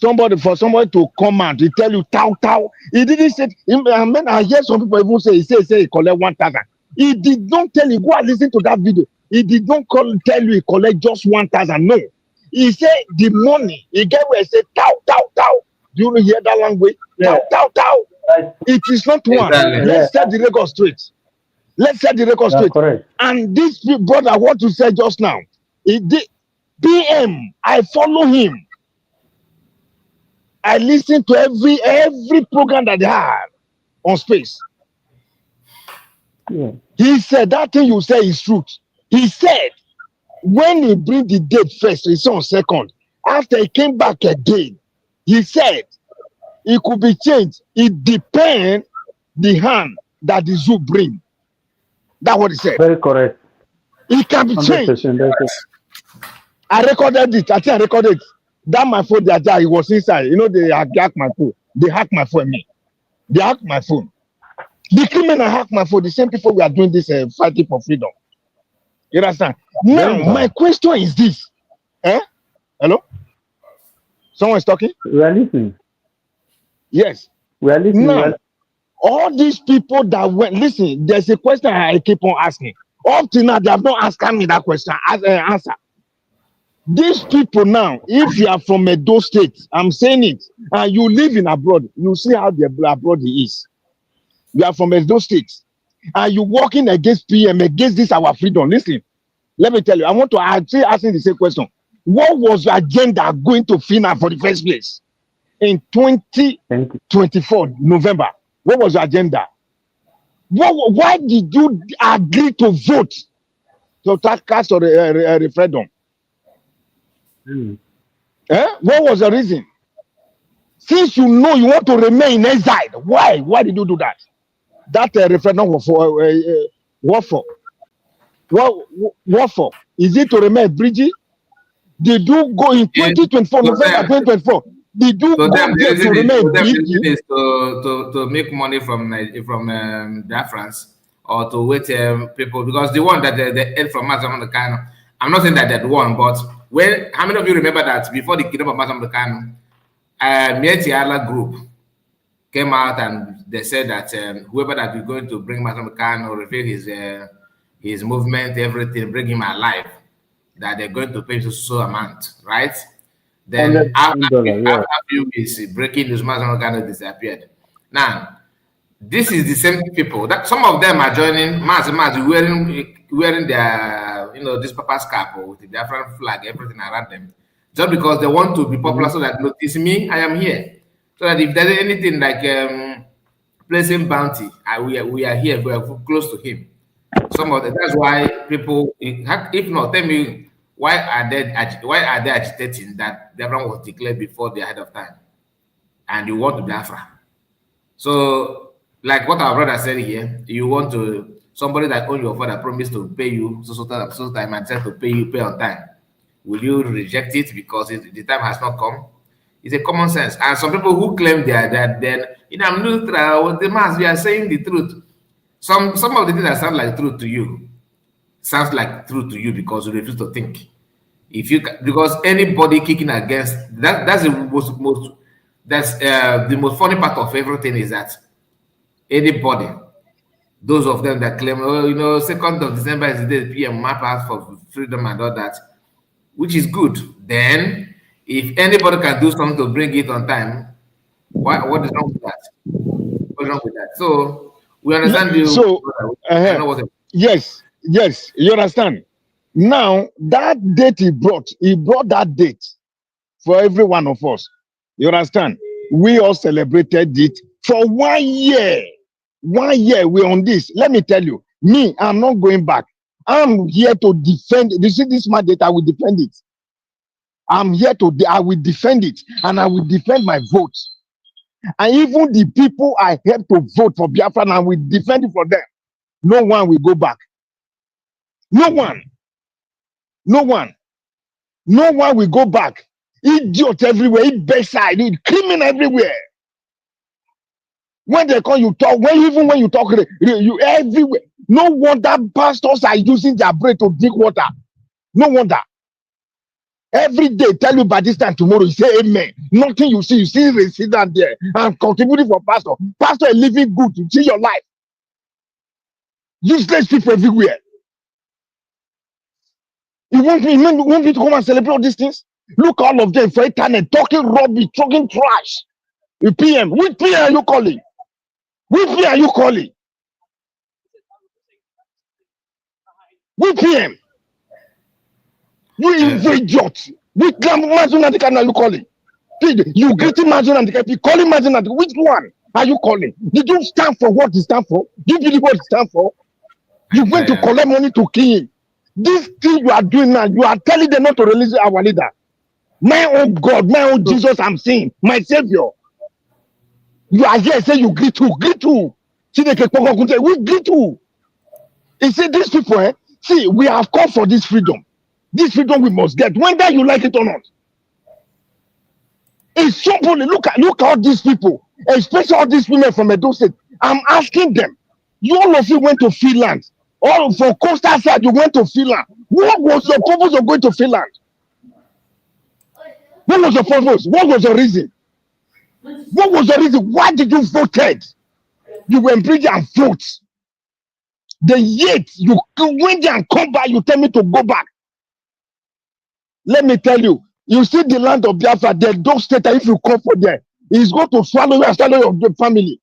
Somebody to come out, he tell you tau. He didn't say. I hear some people even say he collect 1,000. He did not tell you. Go and listen to that video. He did not tell you he collect just 1,000. No, he said the money. He get where he said tau. Do you hear that language? Yeah. Tau. It is not one. Let's set the record straight. Correct. And this brother, what you said just now, PM, I follow him. I listen to every program that they have on space. Yeah. He said that thing you say is truth. He said when he bring the date first, it's on second. After he came back again, he said it could be changed. It depends the hand that the zoo bring. That's what he said. Very correct. It can be changed. 100%. I recorded it. I think I recorded it. That my phone, that he was inside. You know, they hacked my phone. They hacked my phone. They hacked my phone. The criminal hacked my phone. The same people we are doing this fighting for freedom. You understand? Now, my question is this. Hello? Someone is talking? We are listening. Yes. We are listening. Now, all these people that went, listen, there's a question I keep on asking. Up to now, they have not asked me that question as an answer. These people now, if you are from Edo State, I'm saying it, and you live in abroad, you see how the abroad is. You are from Edo State, and you working against PM, against this our freedom. Listen, let me tell you, I want to actually asking the same question. What was your agenda going to FINA for the first place in 2024 November? What was your agenda? Why did you agree to vote to cast or a referendum? What was the reason? Since you know you want to remain in exile, why? Why did you do that? That referendum was for what for? What for? Is it to remain Bridgie? Did you go in 2024 November 2024? Did you go there to remain Bridgie? To make money from Biafrans or to wait people, because the one that they ate from Mazam Kano, I'm not saying that they're the one, but how many of you remember that before the kingdom of Mazam Kano, Mietiala group came out and they said that whoever that is going to bring Mazam Kano, reveal his movement, everything, bring him alive, that they're going to pay so amount, right? Then after a few weeks, breaking news, Mazam Kano disappeared. Now, this is the same people that some of them are joining Maz wearing their this papa's cap with the different flag, everything around them, just because they want to be popular, so that notice me, I am here. So that if there's anything like placing bounty, we are here, we are close to him. Some of that's why people, if not, tell me why are they agitating that everyone was declared before the ahead of time, and you want to Bafra. So, like what our brother said here, you want to somebody that own your father promised to pay you so time and said to pay on time. Will you reject it because the time has not come? It's a common sense. And some people who claim they are that then I'm neutral, the mass, we are saying the truth. Some of the things that sound like truth to you sounds like truth to you because you refuse to think. Because anybody kicking against that's the most funny part of everything is that anybody, those of them that claim, 2nd of December is the day PM map out for freedom and all that, which is good. Then, if anybody can do something to bring it on time, what is wrong with that? What's wrong with that? So, we understand you. So, yes, you understand. Now, that date he brought that date for every one of us. You understand? We all celebrated it for 1 year. 1 year we're on this. Let me tell you, me, I'm not going back. I'm here to defend. You see this mandate, I will defend it. I'm here I will defend it, and I will defend my vote. And even the people I helped to vote for Biafra, and I will defend it for them. No one will go back. No one. No one. No one will go back. Idiot everywhere, backside, criminal everywhere. When they call you talk, even when you talk, you everywhere. No wonder pastors are using their brain to drink water. No wonder. Every day, tell you by this time tomorrow, you say amen. Nothing you see resident there and contributing for pastor. Pastor is living good to see your life. Useless people everywhere. You want me to come and celebrate all these things? Look, all of them for internet talking rubbish, talking trash. You PM, which PM are you calling? Which PM are you calling? Which PM? You idiot. Which Mazunandika are you calling? You greeting Mazunandika, you calling Mazunandika. Which one are you calling? Did you stand for what it stand for? Do you believe what it stand for? You went to collect money to kill him. This thing you are doing now, you are telling them not to release our leader. My own God, my own Jesus, I'm saying, my Savior. You are here, say you greet who? Greet who? We greet who? You see, these people, see, we have called for this freedom. This freedom we must get, whether you like it or not. It's simple. Look at all these people, especially all these women from Edo State. I'm asking them, all of you went to Finland. All from coastal side, you went to Finland. What was your purpose of going to Finland? What was your purpose? What was your reason? What was your reason? Why did you vote? You went bridge and vote. Then yet you went there and come back. You tell me to go back. Let me tell you, you see the land of Biafra, the dog state, if you come for there, he's going to swallow you and swallow your family.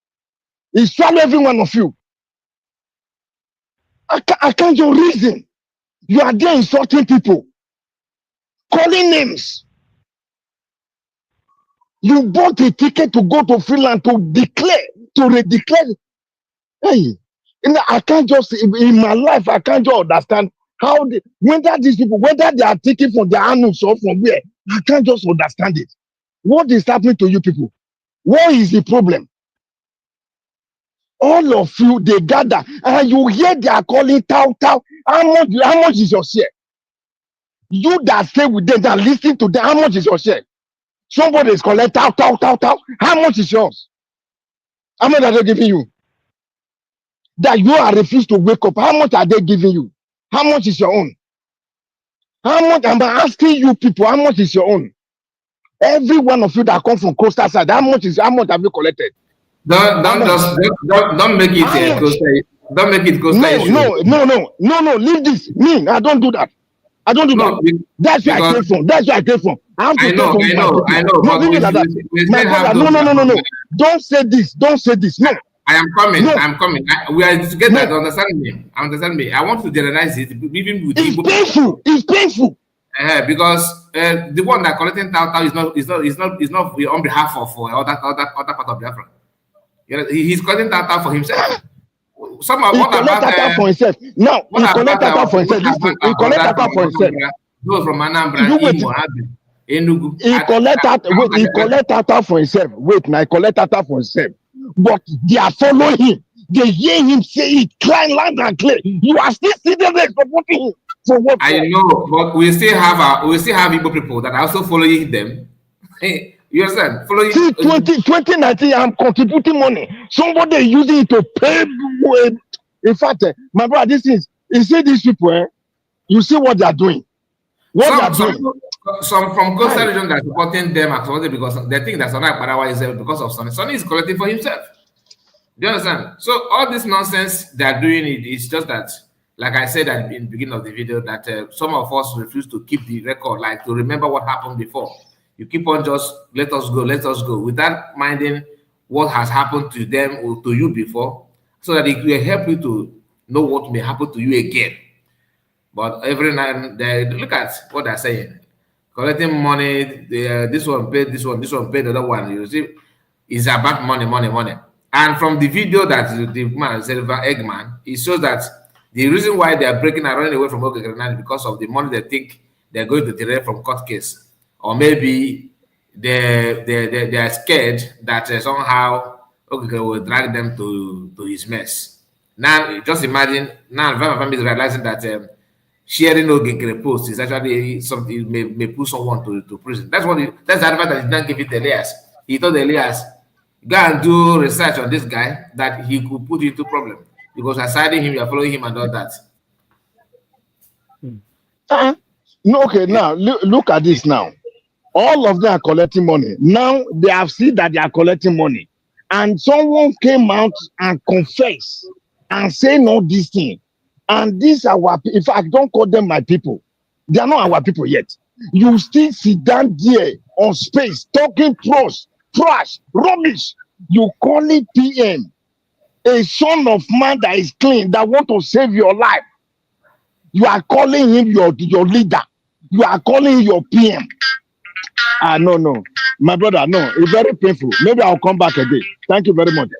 He swallow every one of you. I can't your reason. You are there insulting people, calling names. You bought a ticket to go to Finland to declare, to redeclare. Hey, I can't just, in my life, I can't just understand how whether these people, whether they are taking from their annals or from where, I can't just understand it. What is happening to you people? What is the problem? All of you, they gather, and you hear they are calling Tau. How much is your share? You that stay with them, that listen to them, how much is your share? Somebody is calling Tau. How much is yours? How much are they giving you? That you are refused to wake up. How much are they giving you? How much is your own? How much am I asking you people? How much is your own? Every one of you that come from coastal side, how much have you collected? Don't make it coastal. Don't make it coastal issue. No. Leave this. Me, I don't do that. I don't do that. That's where I came from. That's where I came from. I know. No, leave it like that. My brother, no. Don't say this. No. I am coming. No. I'm coming. We are together. No. Understand me. I want to generalize it. Even with it's painful. Because the one that collecting Tau is not on behalf of other part of Biafra. He's collecting Tau for himself. He collect Tau for himself. Now he collect Tau for himself. Listen, he collect Tau for himself. Those from Anambra, Imo, Enugu. He collect Tau for himself. Wait, now he collect Tau for himself. But they are following him. They hear him say it, crying loud and clear. You are still sitting there supporting him. For what? I know, but we still have Igbo people that are also following them. You understand? Following. See, 2019, I'm contributing money. Somebody using it to pay. In fact, my brother, this is, you see these people, you see what they are doing. Some from coastal region that are supporting them actually because they think that Sonny Akparawa is because of Sonny. Sonny is collecting for himself. Do you understand? So all this nonsense they are doing it's just that, like I said in the beginning of the video, that some of us refuse to keep the record, like to remember what happened before. You keep on just let us go, without minding what has happened to them or to you before, so that it will help you to know what may happen to you again. But every night they look at what they're saying, collecting money. This one paid this one paid the other one. You see, it's about money. And from the video that the man Silver Eggman, it shows that the reason why they are breaking and running away from Okekrenani is because of the money they think they're going to derive from court case. Or maybe they are scared that somehow will drag them to his mess. Now, just imagine, now family is realizing that sharing Ogekere post is actually something may put someone to prison. That's the advice that he didn't give it to Elias. He told Elias, go and do research on this guy that he could put into problem. Because aside him, you're following him and all that. No, okay, now look at this now. All of them are collecting money. Now they have seen that they are collecting money. And someone came out and confessed and saying all these things. And these are our, in fact, don't call them my people. They are not our people yet. You still sit down there on space, talking trash, rubbish. You call it PM, a son of man that is clean, that want to save your life. You are calling him your leader. You are calling him your PM. No. My brother, no. It's very painful. Maybe I'll come back again. Thank you very much.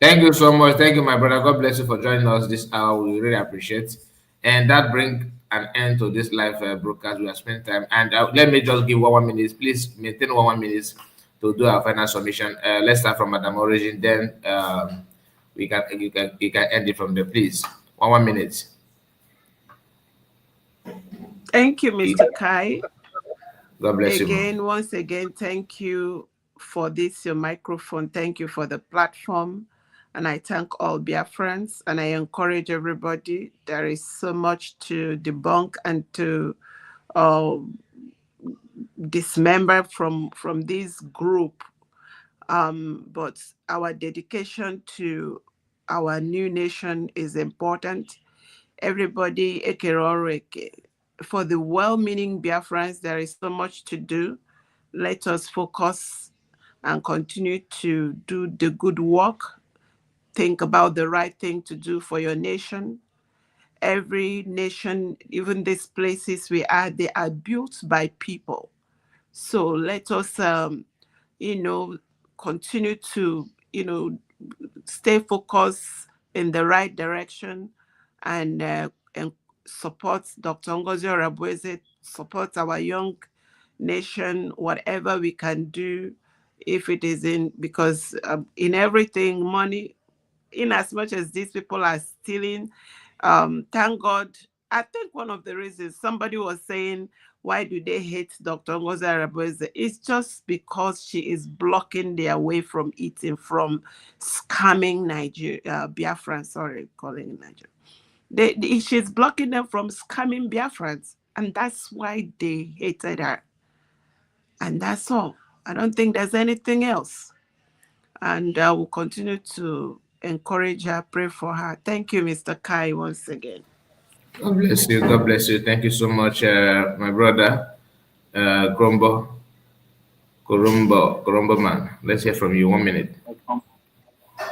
Thank you so much. Thank you, my brother. God bless you for joining us this hour. We really appreciate. And that brings an end to this live broadcast. We have spent time. And let me just give 1 minute. Please maintain 1 minute to do our final submission. Let's start from Madam Origin. Then you can end it from there, please. 1 minute. Thank you, Mr. Kai. God bless you. Once again, thank you for this, your microphone. Thank you for the platform. And I thank all Biafrans, and I encourage everybody. There is so much to debunk and to dismember from this group. But our dedication to our new nation is important. Everybody, for the well-meaning Biafrans, there is so much to do. Let us focus and continue to do the good work. Think about the right thing to do for your nation. Every nation, even these places we are, they are built by people. So let us, continue to, stay focused in the right direction and support Dr. Ngozi Orabueze, support our young nation, whatever we can do, if it is because in everything, money, in as much as these people are stealing, thank God. I think one of the reasons somebody was saying, why do they hate Dr. Ngozi Arabueze? It's just because she is blocking their way from eating, from scamming Biafran, calling it Nigeria. She's blocking them from scamming Biafrans, and that's why they hated her. And that's all. I don't think there's anything else. And I will continue to encourage her, pray for her. Thank you, Mr. Kai, once again. God bless you. God bless you. Thank you so much, my brother, Grumbo man. Let's hear from you. 1 minute.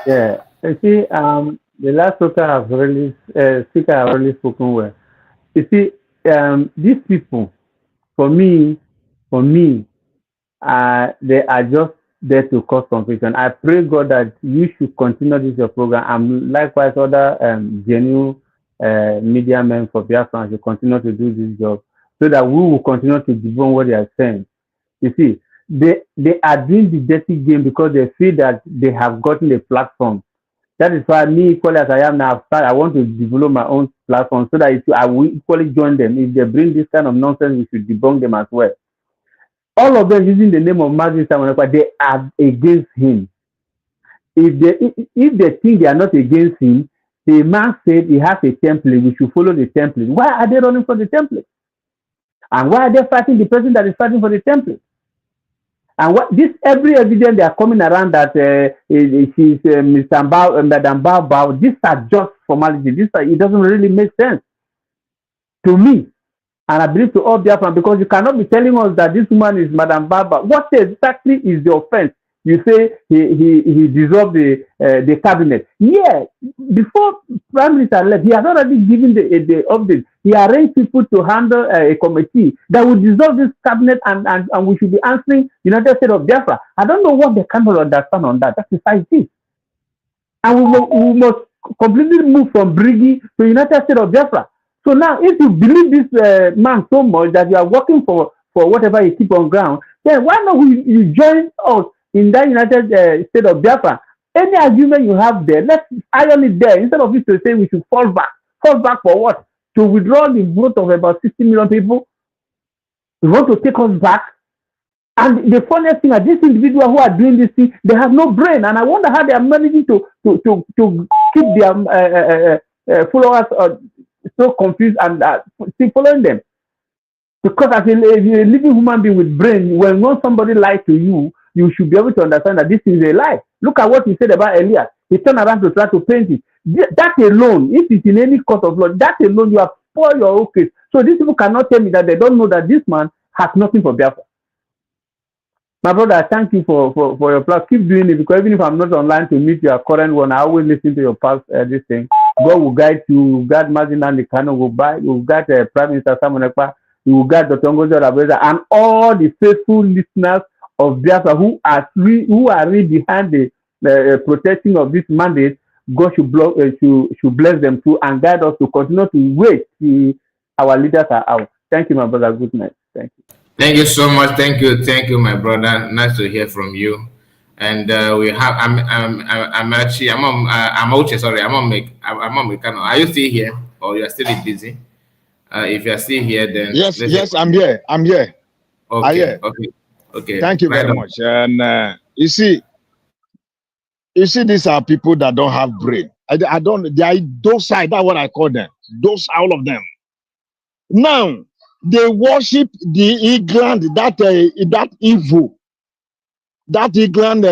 Yeah, you see, the last speaker have really spoken well. You see, these people, for me, they are just there to cause confusion. I pray God that you should continue this your program, and likewise other genuine media men for Biafra should continue to do this job, so that we will continue to debunk what they are saying. You see, they are doing the dirty game because they feel that they have gotten a platform. That is why me, equally as I am now, I want to develop my own platform so that I will equally join them. If they bring this kind of nonsense, we should debunk them as well. All of them using the name of Martin Samonekwa, they are against him. If they think they are not against him, the man said he has a template, we should follow the template. Why are they running for the template? And why are they fighting the person that is fighting for the template? And every evidence they are coming around that she's Madam Bao, these are just formalities. It doesn't really make sense to me. And I believe to all Biafran, because you cannot be telling us that this woman is Madam Baba. What exactly is the offense? You say he dissolved the cabinet. Yeah, before Prime Minister left, he has already given the update. He arranged people to handle a committee that will dissolve this cabinet, and we should be answering United States of Biafra. I don't know what they cannot understand on that. That is how it is. And we must completely move from Brigi to United States of Biafra. So now, if you believe this man so much that you are working for whatever you keep on ground, then why not you join us in that United States of Biafra? Any argument you have there, let's iron it there. Instead of you to say we should fall back. Fall back for what? To withdraw the vote of about 60 million people? You want to take us back? And the funniest thing is these individuals who are doing this thing, they have no brain. And I wonder how they are managing to keep their followers so confused and still following them. Because as a living human being with brain, when somebody lies to you, you should be able to understand that this is a lie. Look at what he said about Elias. He turned around to try to paint it. That alone, if it's in any court of law, that alone, you have spoiled your own case. So these people cannot tell me that they don't know that this man has nothing for Biafra. My brother, thank you for your plus. Keep doing it, because even if I'm not online to meet your current one, I always listen to your past this thing. God will guide you. God, Mazin and the Kano will guide Prime Minister Samonekwa. He will guide Dr. Ngozi Orabueze and all the faithful listeners of Biafra who are really behind the protecting of this mandate. God should bless them too and guide us to continue to wait till our leaders are out. Thank you, my brother. Good night. Thank you. Thank you so much. Thank you, my brother. Nice to hear from you. And we have. I'm on Mekano. Are you still here, or you are still busy? If you're still here, then yes, I'm here. Okay. Thank you right very on. much. And you see, these are people that don't have brain. I don't. They are docile. That's what I call them. Those, all of them. Now they worship the England, that evil, that England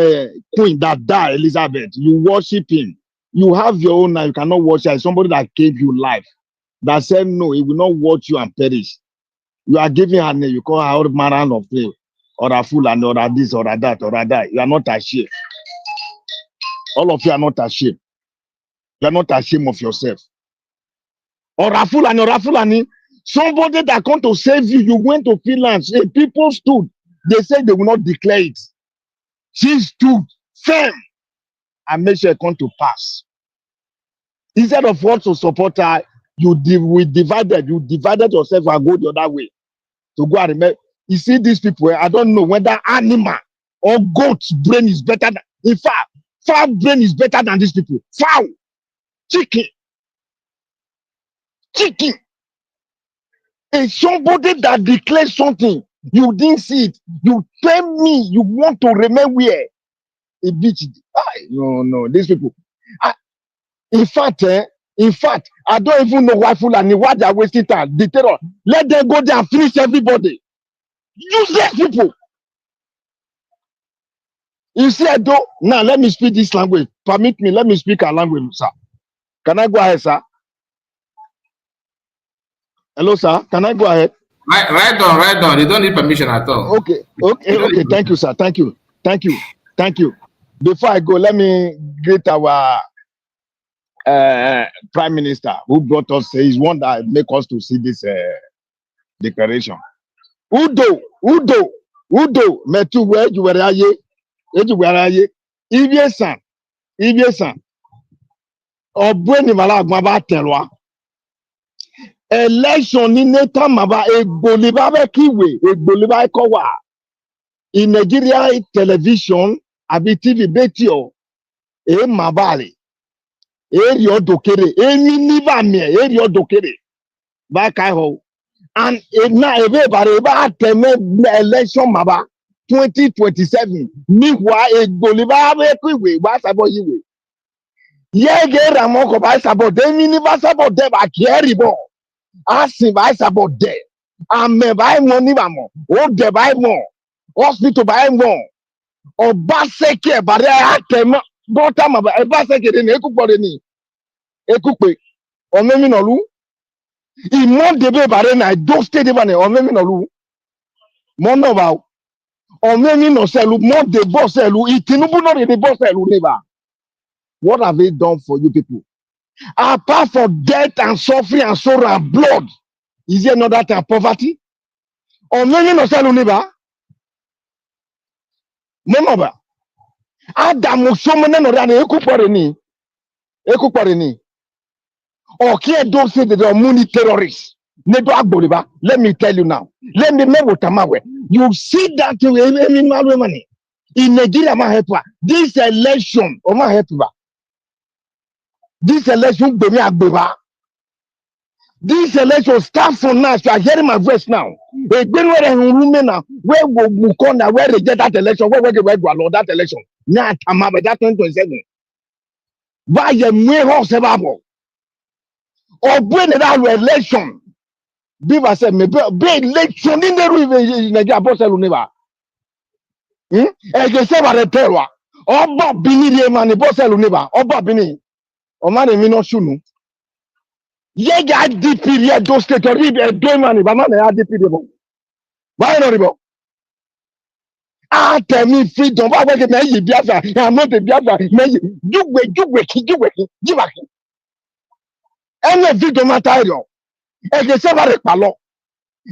queen that died, Elizabeth. You worship him. You have your own life. You cannot worship somebody that gave you life. That said no, he will not watch you and perish. You are giving her name. You call her all manner of things, or a fool, and or a this, or a that, or a that. You are not ashamed. All of you are not ashamed. You are not ashamed of yourself. Or a fool and somebody that come to save you. You went to Finland. People stood. They said they will not declare it. She stood firm and made sure it come to pass. Instead of what to support her, you divided yourself and go the other way to go and remember. You see these people, I don't know whether animal or goat's brain is better than, in fact, fowl brain is better than these people. Fowl, chicken. And somebody that declares something, you didn't see it. You tell me you want to remain where? A beach. No, these people. In fact, I don't even know why Fulani, why they are wasting time. The terror. Let them go there and finish everybody. Useless people. You see, I don't. Now, let me speak this language. Permit me, let me speak our language, sir. Can I go ahead, sir? Hello, sir. Can I go ahead? Right on. You don't need permission at all. Okay. Thank you, sir. Thank you. Before I go, let me greet our Prime Minister who brought us. He's one that make us to see this declaration. Udo. Metu where you were aye. Ibiesan. Obweni mala agmaba telwa. Election ni neta maba egboliba be kiwe, egboliba ekowa. In Nigeria television, abi TV betio, mabale. Eri odokere, eni niva me, eri odokere. Ba kai ho. And na ebe bare ba teme election maba 2027. Miwa egboliba be kiwe, ba sabo yiwe. Yege ramoko ba sabo de miniva sabo de ba kieribo. Asin ba sabo de. Ame ba mo ni ba mo. O de ba mo. Hospital ba mo. Obaseke bare atema. Bota ma ba Obaseke de ekupore ni. Ekupe. Omemi nolu. Imon debe bare na do stay de ba ne omemi nolu. Mo no ba. Omemi no selu mo de boss elu. Itinubu no de boss elu neba. What have they done for you people? Apart from death and suffering and sorrow and blood, is there another type of poverty? Or many no sell uniba? Monoba. Adamu somene no rani ekupore ni. Or care don't say that they are money terrorists. Nedo agboliba. Let me tell you now. Let me know tamawe. You see that money in Nigeria ma help. This election or ma help. This election be me agbeba. This election starts from now. You are hearing my voice now. Where Mukona, where they get that election, where that election. Now, Tamaba, that 2027. Why you may have Sebabo? Or when that election, Biva said, me be election in the Nigeria Bossel Univa. And say about the terror. Oba Bini, man, the Bossel Univa, Oba Bini, or man, Mino Shunu. Yega DP ya do state read a doing ba man ya DP de bo. Why not bo? Ah, tell me freedom. Why we na yi Biafra? I'm not a Biafra. Me jugwe jiba. Any freedom matter yo. E ke se ba re palo.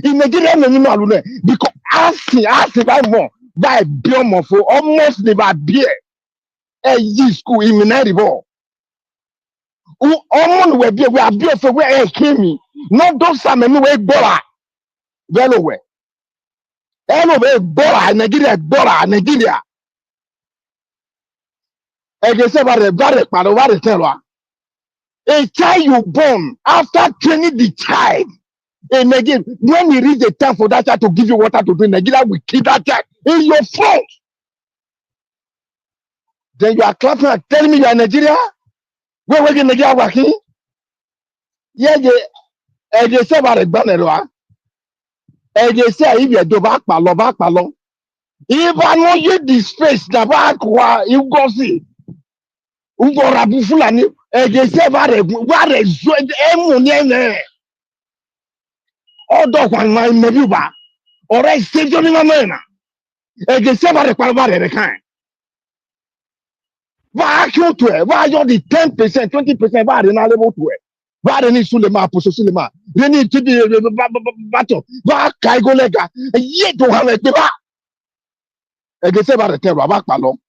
In Nigeria me no alu ne because ask by more by biomofo almost the ba beer. E yi school in na ribo. Ọmọ we be we abi of we e kimi. Not those some me we gbola. Well away. Anyway, Nigeria. A child you born after training the child. And again, when it reach the time for that child to give you water to drink, Nigeria will kill that child in your front. Then you are clapping and telling me you are Nigeria? Where in Nigeria working? Yeah, they say about the banner. They say if you do back palo. If I know you this space, the back you go see. You go rabu fulani. They say about the emunye. All dog one my mebuba. Or I save you in a man. They say about the palabare the kind. Why you to it? Why you the 10%, 20%? Why they not able to it? Why they need Sulema, Sulema? They need to be battle. Why Kaigo Lega? Yet to have a deba. And they say about the terror, back palom.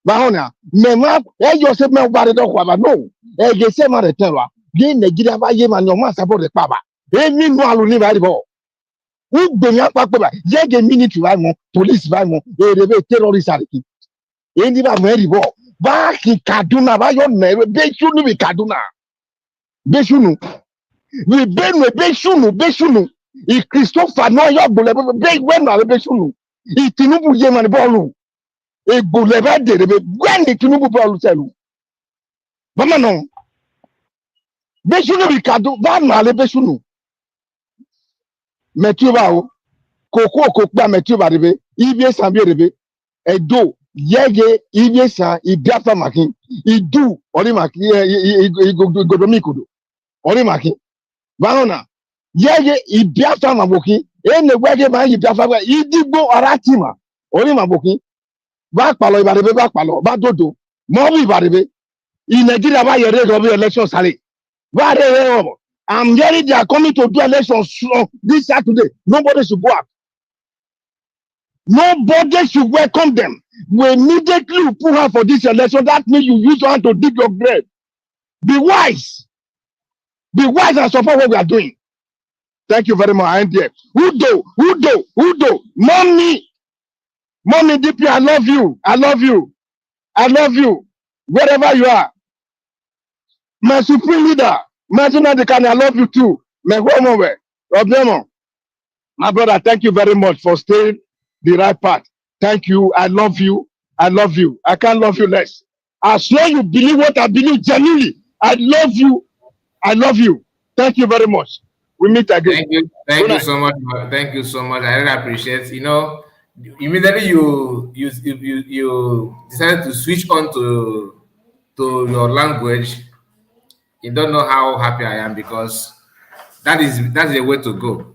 Bahona, Mema, you say, no, no. And they say about the terror. Gain the Gida by Yem and your master about the Papa. They mean no aluni by the ball. Who bring up Papa? Yet a minute to Vimo, police Vimo, they terrorists are the key. Any very ball. Back in Kaduna, by your name, Beshunu be Kaduna. Beshunu. We ben we Beshunu. If Christopher no your bullet, big when I Beshunu. If Tinubu Yeman Bolu. A bullet de when the Tinubu Bolu sell. Mama no. Beshunu be Kadu, Van Male Beshunu. Metuba, Coco Cookba Metuba Rebe, EBS and Rebe, a do. Yege ibesa ibiafa makin idu ori makin godomikudu ori makin baona yege ibiafa mabokin ene wege ma ibiafa idigbo aratima ori mabokin ba palo ibarebe ba palo ba dodo mo bi ibarebe in Nigeria ba yere go be election sale ba re I'm hearing they are coming to do elections this Saturday. Nobody should go out. Nobody should welcome them. We immediately put her for this election. That means you use her to dig your grave. Be wise. Be wise and support what we are doing. Thank you very much. I am there. Udo. Mommy, DP, I love you. I love you. Wherever you are. My supreme leader, Martina Dekani, I love you too. My brother, thank you very much for staying the right path. Thank you. I love you. I can't love you less. As long as you believe what I believe genuinely, I love you. Thank you very much. We meet again. Thank you so much. Thank you so much. I really appreciate it. You know, immediately you decided to switch on to your language. You don't know how happy I am because that's the way to go.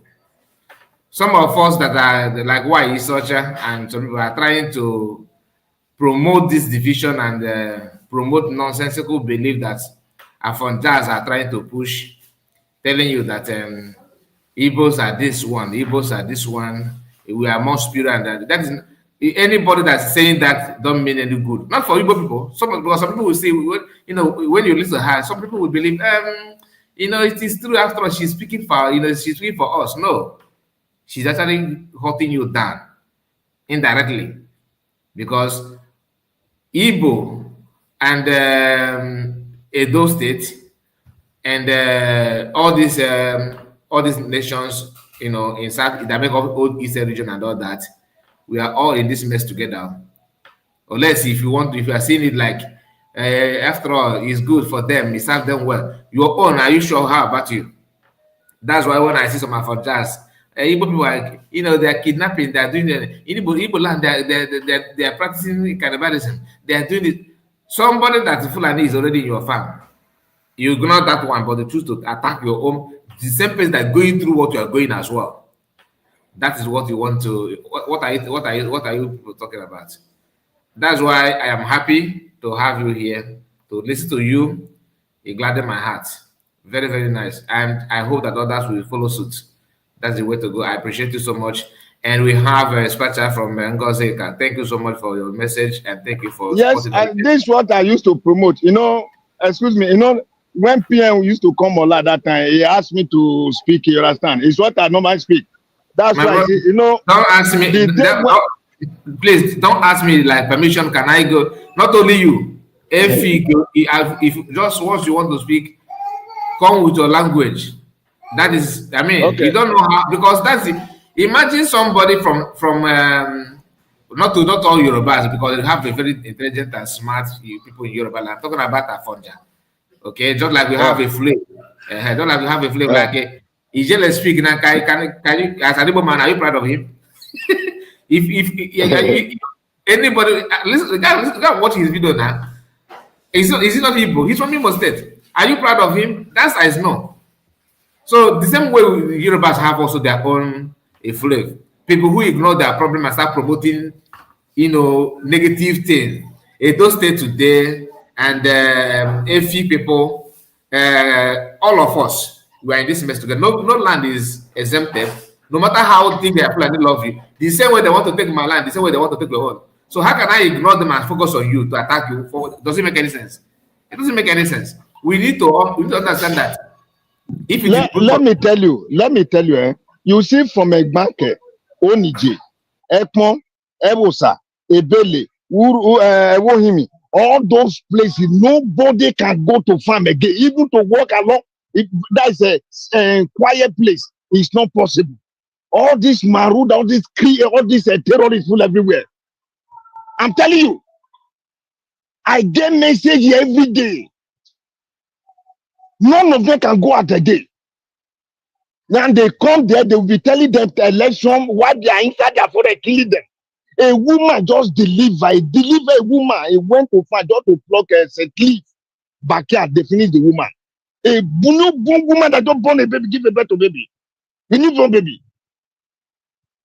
Some of us that are like why Isocha and some people are trying to promote this division and promote nonsensical belief that Afonjas are trying to push, telling you that Igbos are this one, we are more spiritual, and that is anybody that's saying that don't mean any good. Not for Igbo people. Some people will say, you know, when you listen to her, some people will believe, you know, it is true. After all, she's speaking for, she's speaking for us. No, she's actually hurting you down indirectly because Igbo and Edo State and all these nations, you know, in South, that make up old Eastern region and all that, we are all in this mess together. Unless if you are seeing it like, after all, it's good for them, it serves them well. Your own, are you sure how about you? That's why when I see some of jazz, Igbo people are, you know, they are kidnapping, they are doing it. In Igbo land, they are practicing cannibalism. They are doing it. Somebody that Fulani is already in your farm. You ignore that one, but they choose to attack your own. The same place that going through what you are going as well. That is what you want to. What are you people talking about? That's why I am happy to have you here to listen to you. It gladdened my heart. Very, very nice, and I hope that others will follow suit. That's the way to go. I appreciate you so much. And we have a special from Ngozi. Thank you so much for your message, and thank you for. Yes, and this is what I used to promote. You know, excuse me. You know, when PM used to come on that time, he asked me to speak. You understand? It's what I normally speak. That's why brother, you know. Don't ask me. Please don't ask me like permission. Can I go? Not only you. If just once you want to speak, come with your language. That is, I mean, you don't know how, because that's it. Imagine somebody from not all Yorubas, because they have a very intelligent and smart people in Yoruba. I'm talking about Afonja. Okay, just like we have a flame. Just like we have a flame, like he's just speaking. And can you, as an Igbo man, are you proud of him? if anybody listen, the guy watching his video now, is he not Igbo? He's from Imo State. Are you proud of him? That's as no. So the same way Yorubas have also their own flavor. People who ignore their problem and start promoting, negative things. Edo State today and a few people, all of us, we are in this mess together. No land is exempted. No matter how big they are, they love you. The same way they want to take my land, the same way they want to take your own. So how can I ignore them and focus on you to attack you? Does it make any sense? It doesn't make any sense. We need to understand that. If let me tell you, you see from Egbanke, Onije, Ekpon, Ewosa, Ebele, Ewohimi, all those places, nobody can go to farm again, even to walk along. That's a quiet place. It's not possible. All this Marud, all this terrorists full everywhere. I'm telling you, I get message every day. None of them can go out again. Then they come there, they will be telling them the election, why they are inside there for killing them. A woman just deliver a woman. He went to find just to pluck a cliff backyard. They finish the woman. A newborn woman that don't born a baby, give a birth to baby. A newborn baby.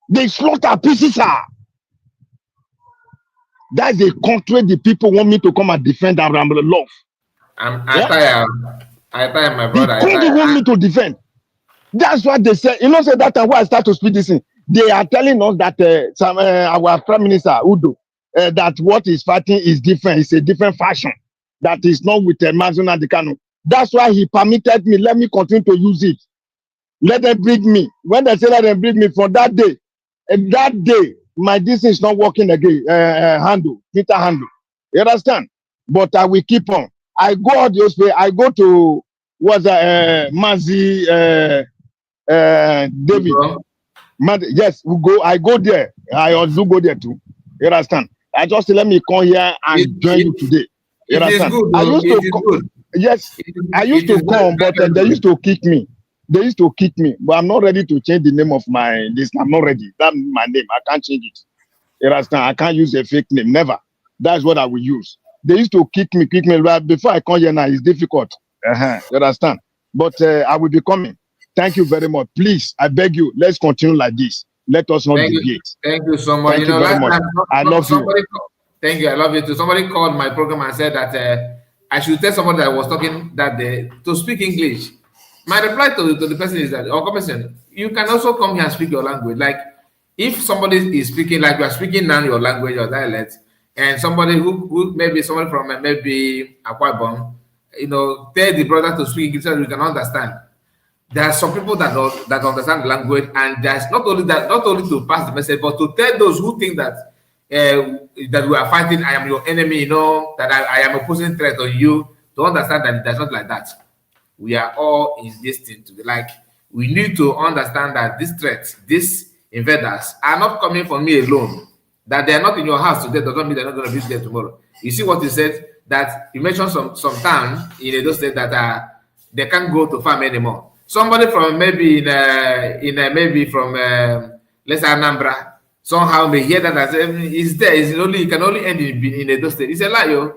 They slaughter pieces her. That's the country the people want me to come and defend and love. I tell my brother. They want me to defend. That's what they say. Say that time when I start to speak this thing, they are telling us that our Prime Minister Udo, that what he's fighting is different. It's a different fashion. That is not with Mazuna Dekano. That's why he permitted me. Let me continue to use it. Let them bring me. When they say let them bring me for that day, my distance is not working again. Twitter handle. You understand? But I will keep on. I go out this way. I go to Mazi David. Yes, we go. I go there. I also go there too. You understand? I just let me come here and join you today. You understand? I used to come. Yes, I used to come, but they used to kick me. They used to kick me, but I'm not ready to change the name of my list. I'm not ready. That's my name. I can't change it. You understand? I can't use a fake name. Never. That's what I will use. They used to kick me. But before I come here now, it's difficult. You understand? But I will be coming. Thank you very much. Please, I beg you, let's continue like this. Let us not deviate. Thank you so much. Thank you very much. I love you. Thank you. I love you too. Somebody called my program and said that I should tell somebody that I was talking that day to speak English. My reply to the person is that, you can also come here and speak your language. Like, if somebody is speaking, like you are speaking now your language, your dialect, and somebody who maybe somebody from maybe Akwa Ibom, tell the brother to speak English so we can understand. There are some people that understand the language, and there's not only to pass the message, but to tell those who think that that we are fighting, I am your enemy, that I am a posing threat on you, to understand that it's not like that. We are all in this thing today. Like, we need to understand that these threats, these invaders, are not coming from me alone. That they are not in your house today does not mean they're not going to be there tomorrow. You see what he said? That you mentioned some town in Edo State that they can't go to farm anymore. Somebody from maybe from let's say Anambra somehow may hear that and say it's there. It can only end in Edo State. It's a lie, yo.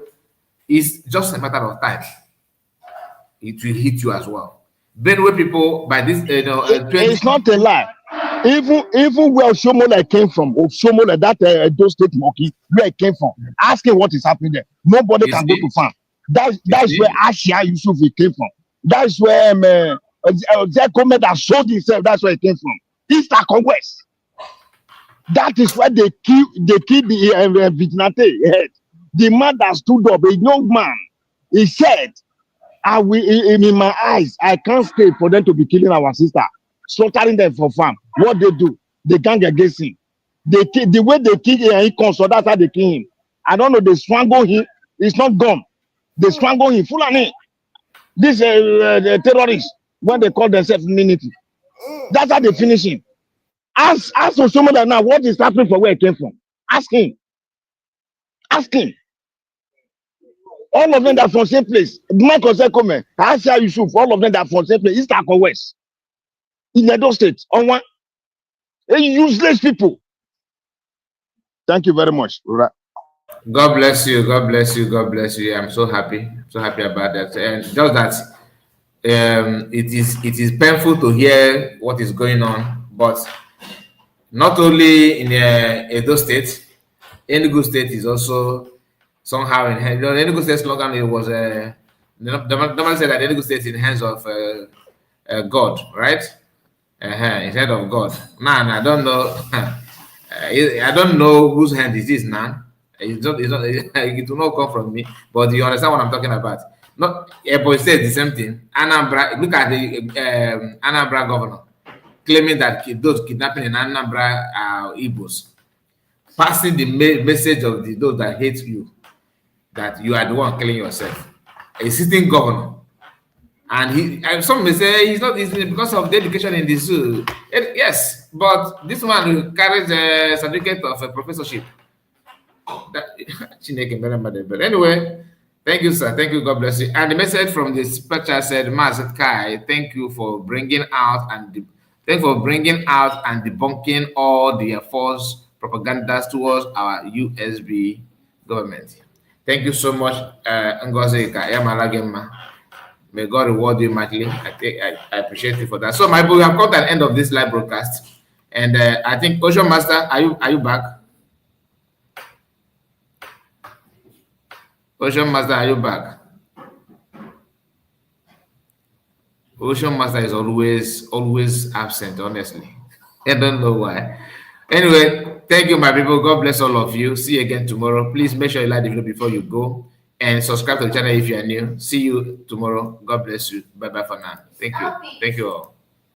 It's just a matter of time. It will hit you as well. Benue people by this, it's not a lie. Even where Oshomola came from, Oshomola, that Edo State monkey, where it came from, asking what is happening there. Nobody can go to farm. That's where Ashia Yusuf came from. That's where Zekome that sold himself. That's where it came from. East and West. That is where they kill the vigilante head. The man that stood up, a young man, he said, in my eyes, I can't stay for them to be killing our sister, slaughtering them for farm. What they do, they gang against him. The way they kill him, he comes, so that's how they kill him. I don't know, they strangle him. He's not gone. They strangle him. Fulani, this the terrorist. when they call themselves Minity. That's how they finish him. Ask Oshomola now what is happening for where it came from. Ask him. Ask him. All of them that are from same place. Michael Sekome, Asia Yusuf, all of them that are from same place. East or West. In Edo State. On one. Useless people. Thank you very much. God bless you. God bless you. God bless you. I'm so happy. So happy about that. And just that it is painful to hear what is going on, but not only in Edo State, Enugu State is also somehow in hands. Enugu State slogan it was the normally said that Enugu State is in the hands of God, right? Instead of God. Man, I don't know. I don't know whose hand it is now. It's not, it will not come from me, but you understand what I'm talking about. Not Ebonyi State the same thing. Anambra, look at the Anambra governor claiming that those kidnapping in Anambra are Igbos, passing the message of those that hate you that you are the one killing yourself. A sitting governor. And some may say he's not easy because of the education in the zoo. Yes, but this man carries a certificate of a professorship. But anyway, thank you, sir. Thank you. God bless you. And the message from the speaker said, Mazat Kai, thank you for bringing out and debunking all the false propagandas towards our USB government. Thank you so much, Ngozi Kayama. May God reward you mightily. I appreciate you for that. So, my boy, we have come to the end of this live broadcast, and I think Ocean Master, are you back? Ocean Master, are you back? Ocean Master is always absent. Honestly, I don't know why. Anyway, thank you, my people. God bless all of you. See you again tomorrow. Please make sure you like the video before you go. And subscribe to the channel if you are new. See you tomorrow. God bless you. Bye-bye for now. Thank you. Thank you all.